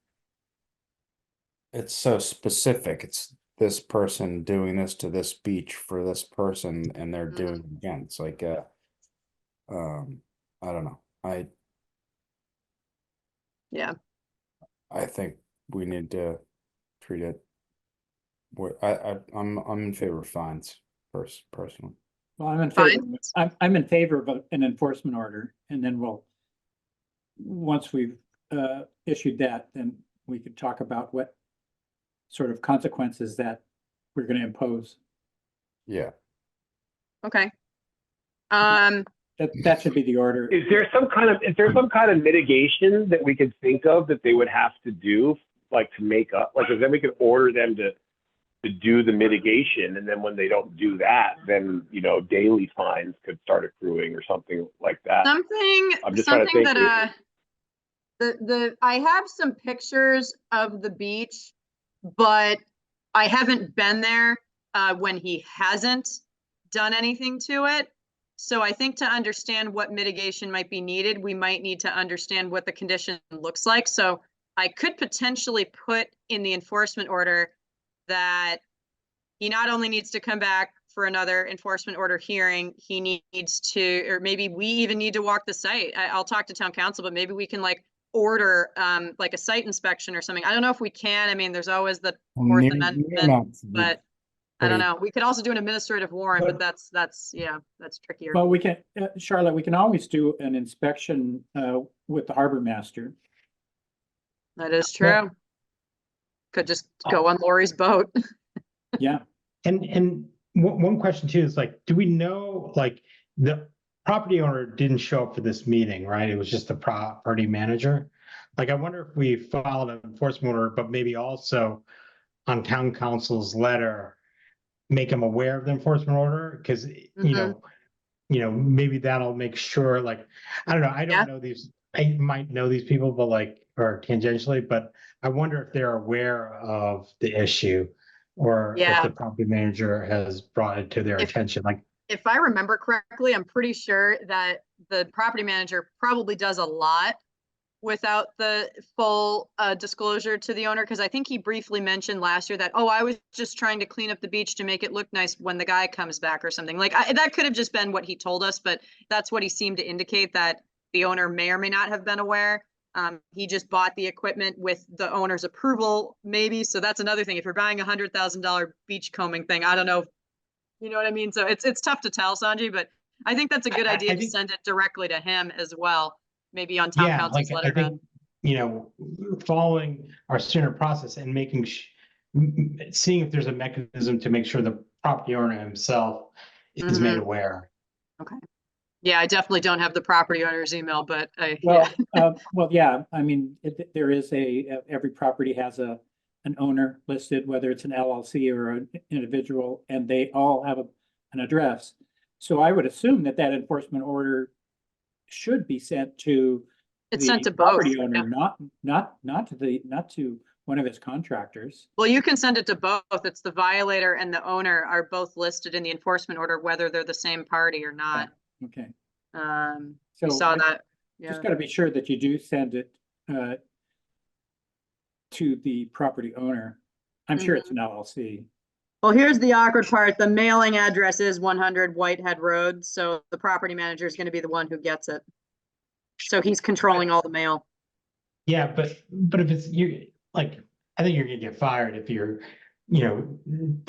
it's so specific. It's this person doing this to this beach for this person, and they're doing it again. It's like I don't know. Yeah. I think we need to treat it. I'm in favor of fines. personally. Well, I'm in favor, Fine. I'm in favor of an enforcement order, and then once we've issued that, then we could talk about what sort of consequences that we're gonna impose. Yeah. Okay. That should be the order. Is there some kind of mitigation that we could think of that they would have to do, like to make up, like, 'cause then we could order them to do the mitigation, and then when they don't do that, then, you know, daily fines could start accruing or something like that. I'm just trying to think. I have some pictures of the beach, but I haven't been there when he hasn't done anything to it. So I think to understand what mitigation might be needed, we might need to understand what the condition looks like. So I could potentially put in the enforcement order that he not only needs to come back for another enforcement order hearing, he needs to, or maybe we even need to walk the site. I'll talk to town council, but maybe we can like order like a site inspection or something. I don't know if we can. I mean, there's always the Fourth Amendment, but I don't know. We could also do an administrative warrant, but that's trickier. Well, we can, Charlotte, we can always do an inspection with the harbor master. That is true. Could just go on Lori's boat. Yeah. And one question too is like, do we know, like, the property owner didn't show up for this meeting, right? It was just the property manager. Like, I wonder if we filed an enforcement order, but maybe also on town council's letter, make them aware of the enforcement order, because you know, maybe that'll make sure, like, I don't know, I don't know these, I might know these people, but like, or tangentially, but I wonder if they're aware of the issue, or if the property manager has brought it to their attention. Like, if I remember correctly, I'm pretty sure that the property manager probably does a lot without the full disclosure to the owner, because I think he briefly mentioned last year that, oh, I was just trying to clean up the beach to make it look nice when the guy comes back or something. Like, that could have just been what he told us, but that's what he seemed to indicate, that the owner may or may not have been aware. He just bought the equipment with the owner's approval, maybe. So that's another thing. If you're buying $100,000 beach combing thing, I don't know. You know what I mean? So it's tough to tell, Sanjay, but I think that's a good idea to send it directly to him as well. Maybe on town council's like, I letterhead. think, you know, following our standard process and making, seeing if there's a mechanism to make sure the property owner himself is made aware. Okay. Yeah, I definitely don't have the property owner's email, but well, yeah, I mean, there is every property has an owner listed, whether it's an LLC or an individual, and they all have an address. So I would assume that enforcement order should be sent to sent to property both, owner, not to one of his contractors. Well, you can send it to both. It's the violator and the owner are both listed in the enforcement order, whether they're the same party or not. Okay. You saw that. Just got to be sure that you do send it to the property owner. I'm sure it's an LLC. Well, here's the awkward part. The mailing address is 100 Whitehead Road, so the property manager is going to be the one who gets it. So he's controlling all the mail. Yeah, but if it's you, like, I think you're gonna get fired if you're, you know.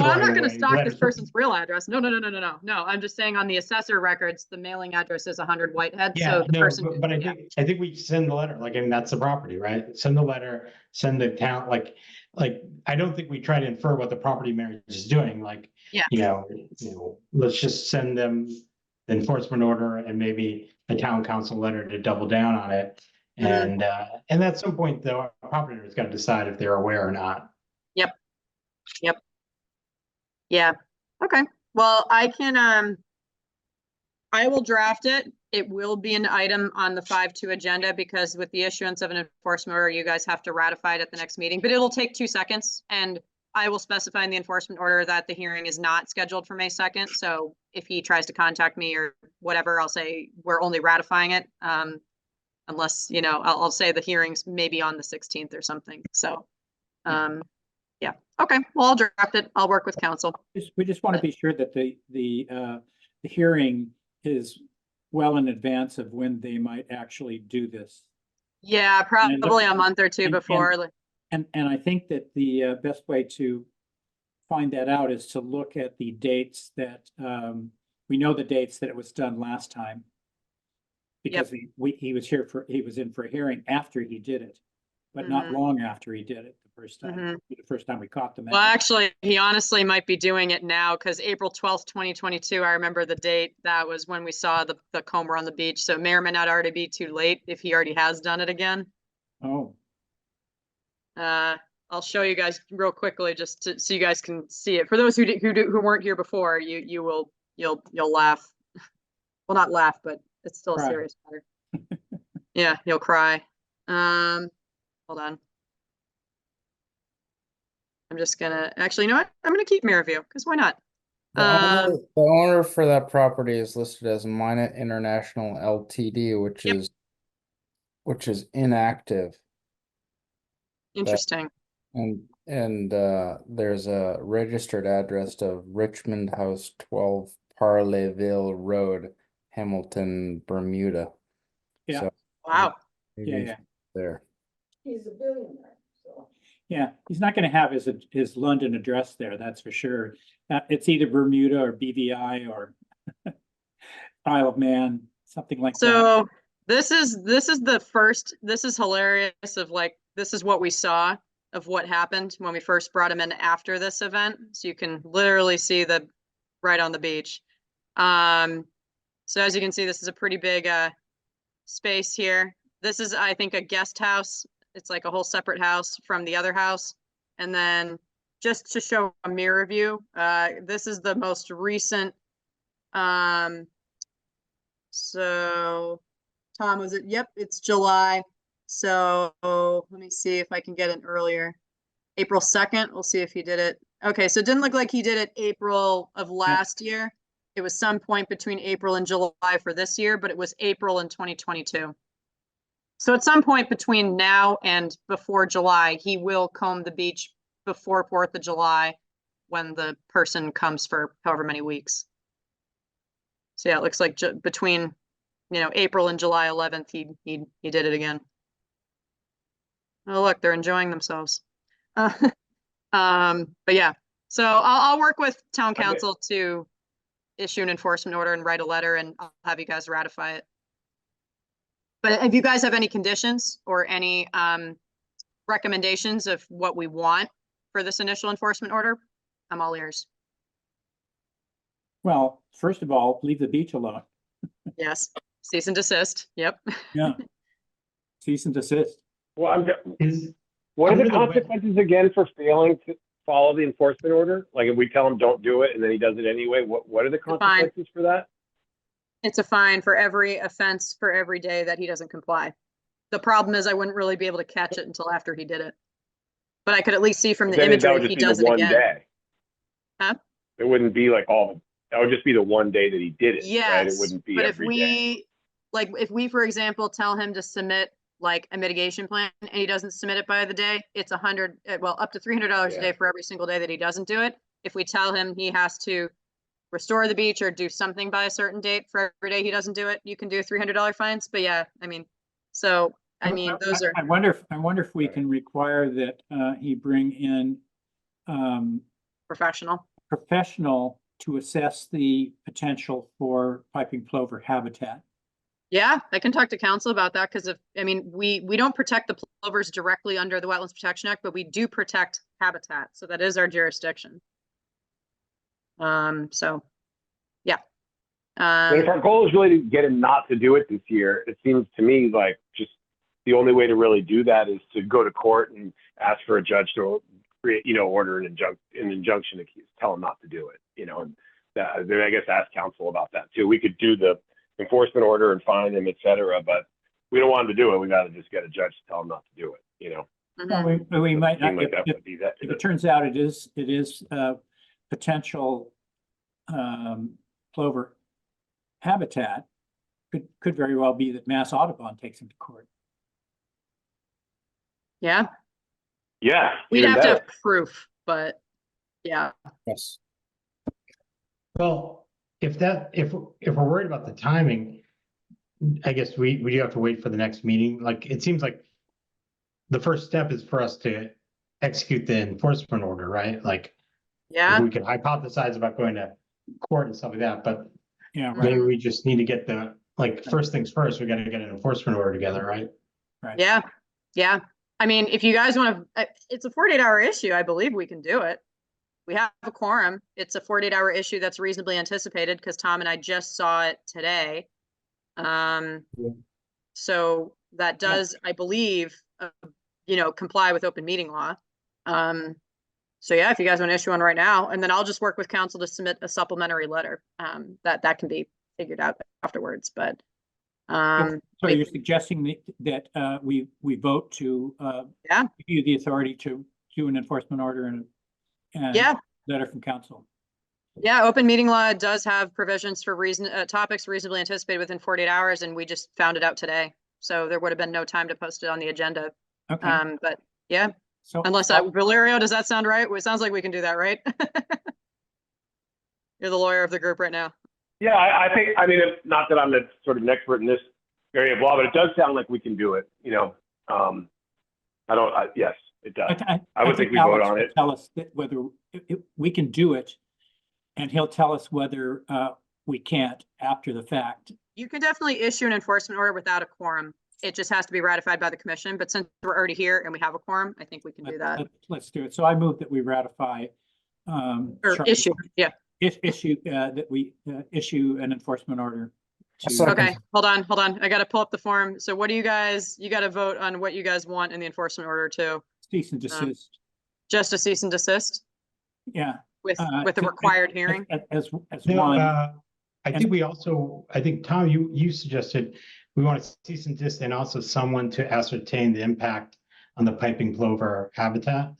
Well, I'm not going to stalk this person's real address. No. I'm just saying on the assessor records, the mailing address is 100 Whitehead. Yeah, so the no, person. but I think we send the letter, like, and that's the property, right? Send the letter, send the town, like, I don't think we try to infer what the property manager is doing, like, you know, let's just send them the enforcement order and maybe a town council letter to double down on it. And at some point, though, a property owner's got to decide if they're aware or not. Yep. Yeah. Okay. Well, I can, I will draft it. It will be an item on the 5-2 agenda because with the issuance of an enforcement order, you guys have to ratify it at the next meeting, but it'll take 2 seconds. And I will specify in the enforcement order that the hearing is not scheduled for May 2nd. So if he tries to contact me or whatever, I'll say we're only ratifying it. Unless, you know, I'll say the hearings maybe on the 16th or something. So, yeah. Okay. Well, I'll draft it. I'll work with council. We just want to be sure that the hearing is well in advance of when they might actually do this. Yeah, probably a month or two before. And I think that the best way to find that out is to look at the dates that, we know the dates that it was done last time. Because he was in for a hearing after he did it, but not long after he did it the first time, the first time we caught them. Well, actually, he honestly might be doing it now because April 12th, 2022, I remember the date. That was when we saw the comber on the beach. So it may or may not already be too late if he already has done it again. Oh. I'll show you guys real quickly just so you guys can see it. For those who weren't here before, you'll laugh. Well, not laugh, but it's still Cry. a serious matter. Yeah, you'll cry. Hold on. I'm just gonna, actually, you know what? I'm gonna keep mirror view, because why not? The owner for that property is listed as Minot International LTD, which is inactive. Interesting. And there's a registered address of Richmond House 12 Parleyville Road, Hamilton, Bermuda. Yeah. So wow. maybe Yeah, it's yeah. there. He's a billionaire, so. Yeah, he's not going to have his London address there, that's for sure. It's either Bermuda or BVI or Isle of Man, something like that. So this is the first, this is hilarious of like, this is what we saw of what happened when we first brought him in after this event. So you can literally see the right on the beach. So as you can see, this is a pretty big space here. This is, I think, a guest house. It's like a whole separate house from the other house. And then just to show a mirror view, this is the most recent. So Tom, was it? Yep, it's July. So let me see if I can get it earlier. April 2nd, we'll see if he did it. Okay, so it didn't look like he did it April of last year. It was some point between April and July for this year, but it was April in 2022. So at some point between now and before July, he will comb the beach before 4th of July when the person comes for however many weeks. So yeah, it looks like between, April and July 11th, he did it again. Oh, look, they're enjoying themselves. But yeah, so I'll work with town council to issue an enforcement order and write a letter, and I'll have you guys ratify it. But if you guys have any conditions or any recommendations of what we want for this initial enforcement order, I'm all ears. Well, first of all, leave the beach alone. Yes, cease and desist. Yep. Yeah. Cease and desist. Well, what are the consequences again for failing to follow the enforcement order? Like if we tell him don't do it and then he does it anyway, what are the consequences for that? It's a fine for every offense for every day that he doesn't comply. The problem is I wouldn't really be able to catch it until after he did it. But I could at least see from the Then imagery that would if he just does be it the one again. day. Huh? It wouldn't be like that would just be the one day that he did it, right? It Yes, wouldn't be but if every day. if we, for example, tell him to submit like a mitigation plan and he doesn't submit it by the day, it's up to $300 a day for every single day that he doesn't do it. If we tell him he has to restore the beach or do something by a certain date for every day he doesn't do it, you can do $300 fines. But yeah, those are. I wonder if we can require that he bring in professional to assess the potential for piping plover habitat. Yeah, I can talk to council about that because we don't protect the plovers directly under the Wetlands Protection Act, but we do protect habitat. So that is our jurisdiction. So yeah. But if our goal is really to get him not to do it this year, it seems to me like just the only way to really do that is to go to court and ask for a judge to create, order an injunction to tell him not to do it, and then I guess ask council about that too. We could do the enforcement order and fine him, et cetera, but we don't want him to do it. We got to just get a judge to tell him not to do it, Well, we might not, Like that would be that. if it turns out it is potential plover habitat, could very well be that Mass Audubon takes him to court. Yeah. Yeah. We'd have to have proof, but yeah. Yes. Well, if we're worried about the timing, I guess we do have to wait for the next meeting. Like, it seems like the first step is for us to execute the enforcement order, right? Like, Yeah. We could hypothesize about going to court and stuff like that, but Yeah, right, maybe we just need to get the, like, first things first, we gotta get an enforcement order together, right? right. Yeah, yeah. I mean, if you guys want to, it's a 48-hour issue. I believe we can do it. We have a quorum. It's a 48-hour issue that's reasonably anticipated because Tom and I just saw it today. So that does, I believe, comply with open meeting law. So yeah, if you guys want to issue one right now, and then I'll just work with council to submit a supplementary letter. That can be figured out afterwards, but. So you're suggesting that we vote to yeah, give you the authority to do an enforcement order and yeah, letter from council. Yeah, open meeting law does have provisions for topics reasonably anticipated within 48 hours, and we just found it out today. So there would have been no time to post it on the agenda. Okay. But yeah, so unless Valerio, does that sound right? Well, it sounds like we can do that, right? You're the lawyer of the group right now. Yeah, I think, I mean, not that I'm the sort of an expert in this area of law, but it does sound like we can do it, yes, it does. I would think we vote on it. Tell us that whether we can do it, and he'll tell us whether we can't after the fact. You can definitely issue an enforcement order without a quorum. It just has to be ratified by the commission, but since we're already here and we have a quorum, I think we can do that. Let's do it. So I move that we ratify. Or issue, yeah. Issue that we issue an enforcement order. Okay, hold on. I got to pull up the form. So what do you got to vote on what you guys want in the enforcement order too? Cease and desist. Just a cease and desist? Yeah. With the required hearing? As No, one. I think Tom, you suggested we want to cease and desist and also someone to ascertain the impact on the piping plover habitat.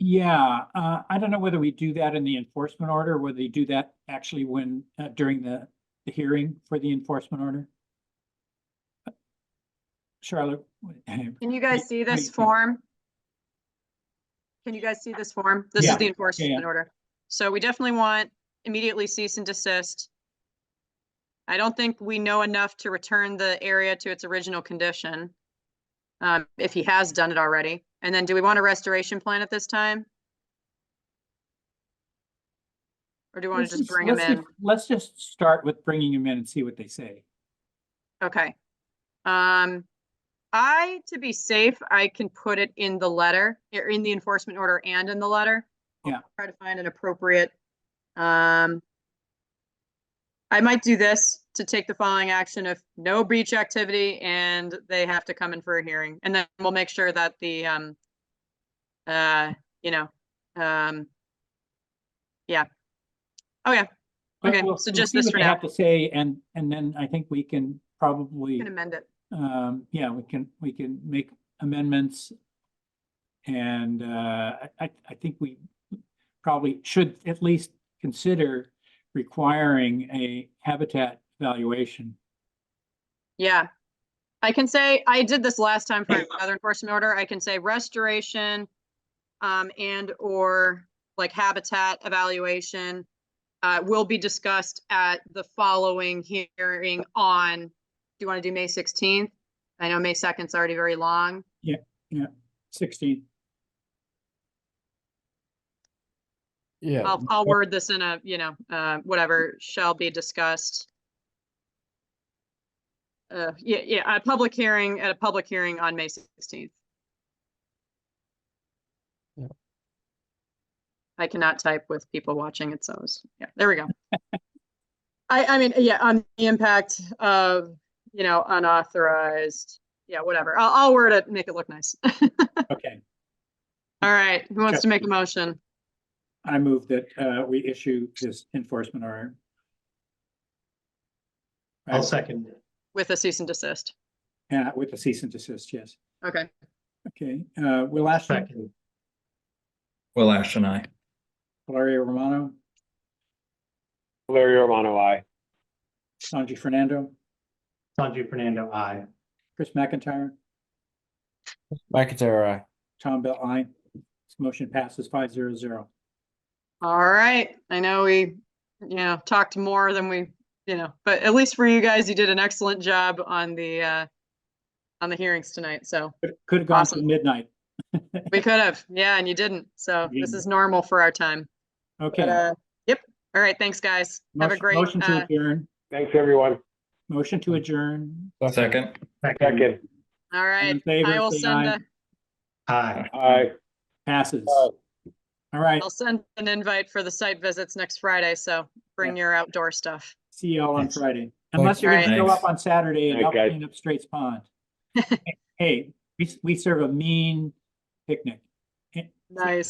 Yeah, I don't know whether we do that in the enforcement order, or whether they do that actually when during the hearing for the enforcement order. Charlotte. Can you guys see this form? Can you guys see this form? This is the enforcement order. So we definitely want immediately cease and desist. I don't think we know enough to return the area to its original condition. If he has done it already. And then do we want a restoration plan at this time? Or do we want to just bring him in? Let's just start with bringing him in and see what they say. Okay. To be safe, I can put it in the letter, or in the enforcement order and in the letter. Yeah. I'll try to find an appropriate. I might do this to take the following action if no breach activity and they have to come in for a hearing. And then we'll make sure that the, yeah. Oh yeah. Okay, so just this for now. Have to say, and then I think we can probably. We can amend it. Yeah, we can make amendments. And I think we probably should at least consider requiring a habitat evaluation. Yeah, I can say, I did this last time for another enforcement order. I can say restoration and or like habitat evaluation will be discussed at the following hearing on, do you want to do May 16th? I know May 2nd is already very long. Yeah, 16th. Yeah. I'll word this in a, whatever shall be discussed. A public hearing on May 16th. Yeah. I cannot type with people watching it, so yeah, there we go. I mean, yeah, on the impact of, unauthorized, yeah, whatever. I'll word it, make it look nice. Okay. All right, who wants to make a motion? I move that we issue this enforcement order. I'll second it. With a cease and desist. Yeah, with the cease and desist, yes. Okay. Okay, Will Ashton. Second. Will Ashton, aye. Valerio Romano. Valerio Romano, aye. Sanji Fernando. Sanji Fernando, aye. Chris McIntyre. McIntyre, aye. Tom Bell, aye. This motion passes 5-0-0. All right. I know we, talked more than we, but at least for you guys, you did an excellent job on the hearings tonight. So Could have gone to midnight. We could have, yeah, and you didn't. So this didn't. is normal for our time. Okay. But, yep. All right. Thanks, guys. Have a great, Motion to adjourn. Thanks, everyone. Motion to adjourn. Second. Second. all right. in favor, I will say send aye. a, Hi. Aye. Passes. All right. I'll send an invite for the site visits next Friday. So bring your outdoor stuff. See y'all on Thanks. Friday. Unless you're gonna Thanks. show up on Saturday and Thanks, help guys. clean up Straits Pond. Hey, we serve a mean picnic. Nice.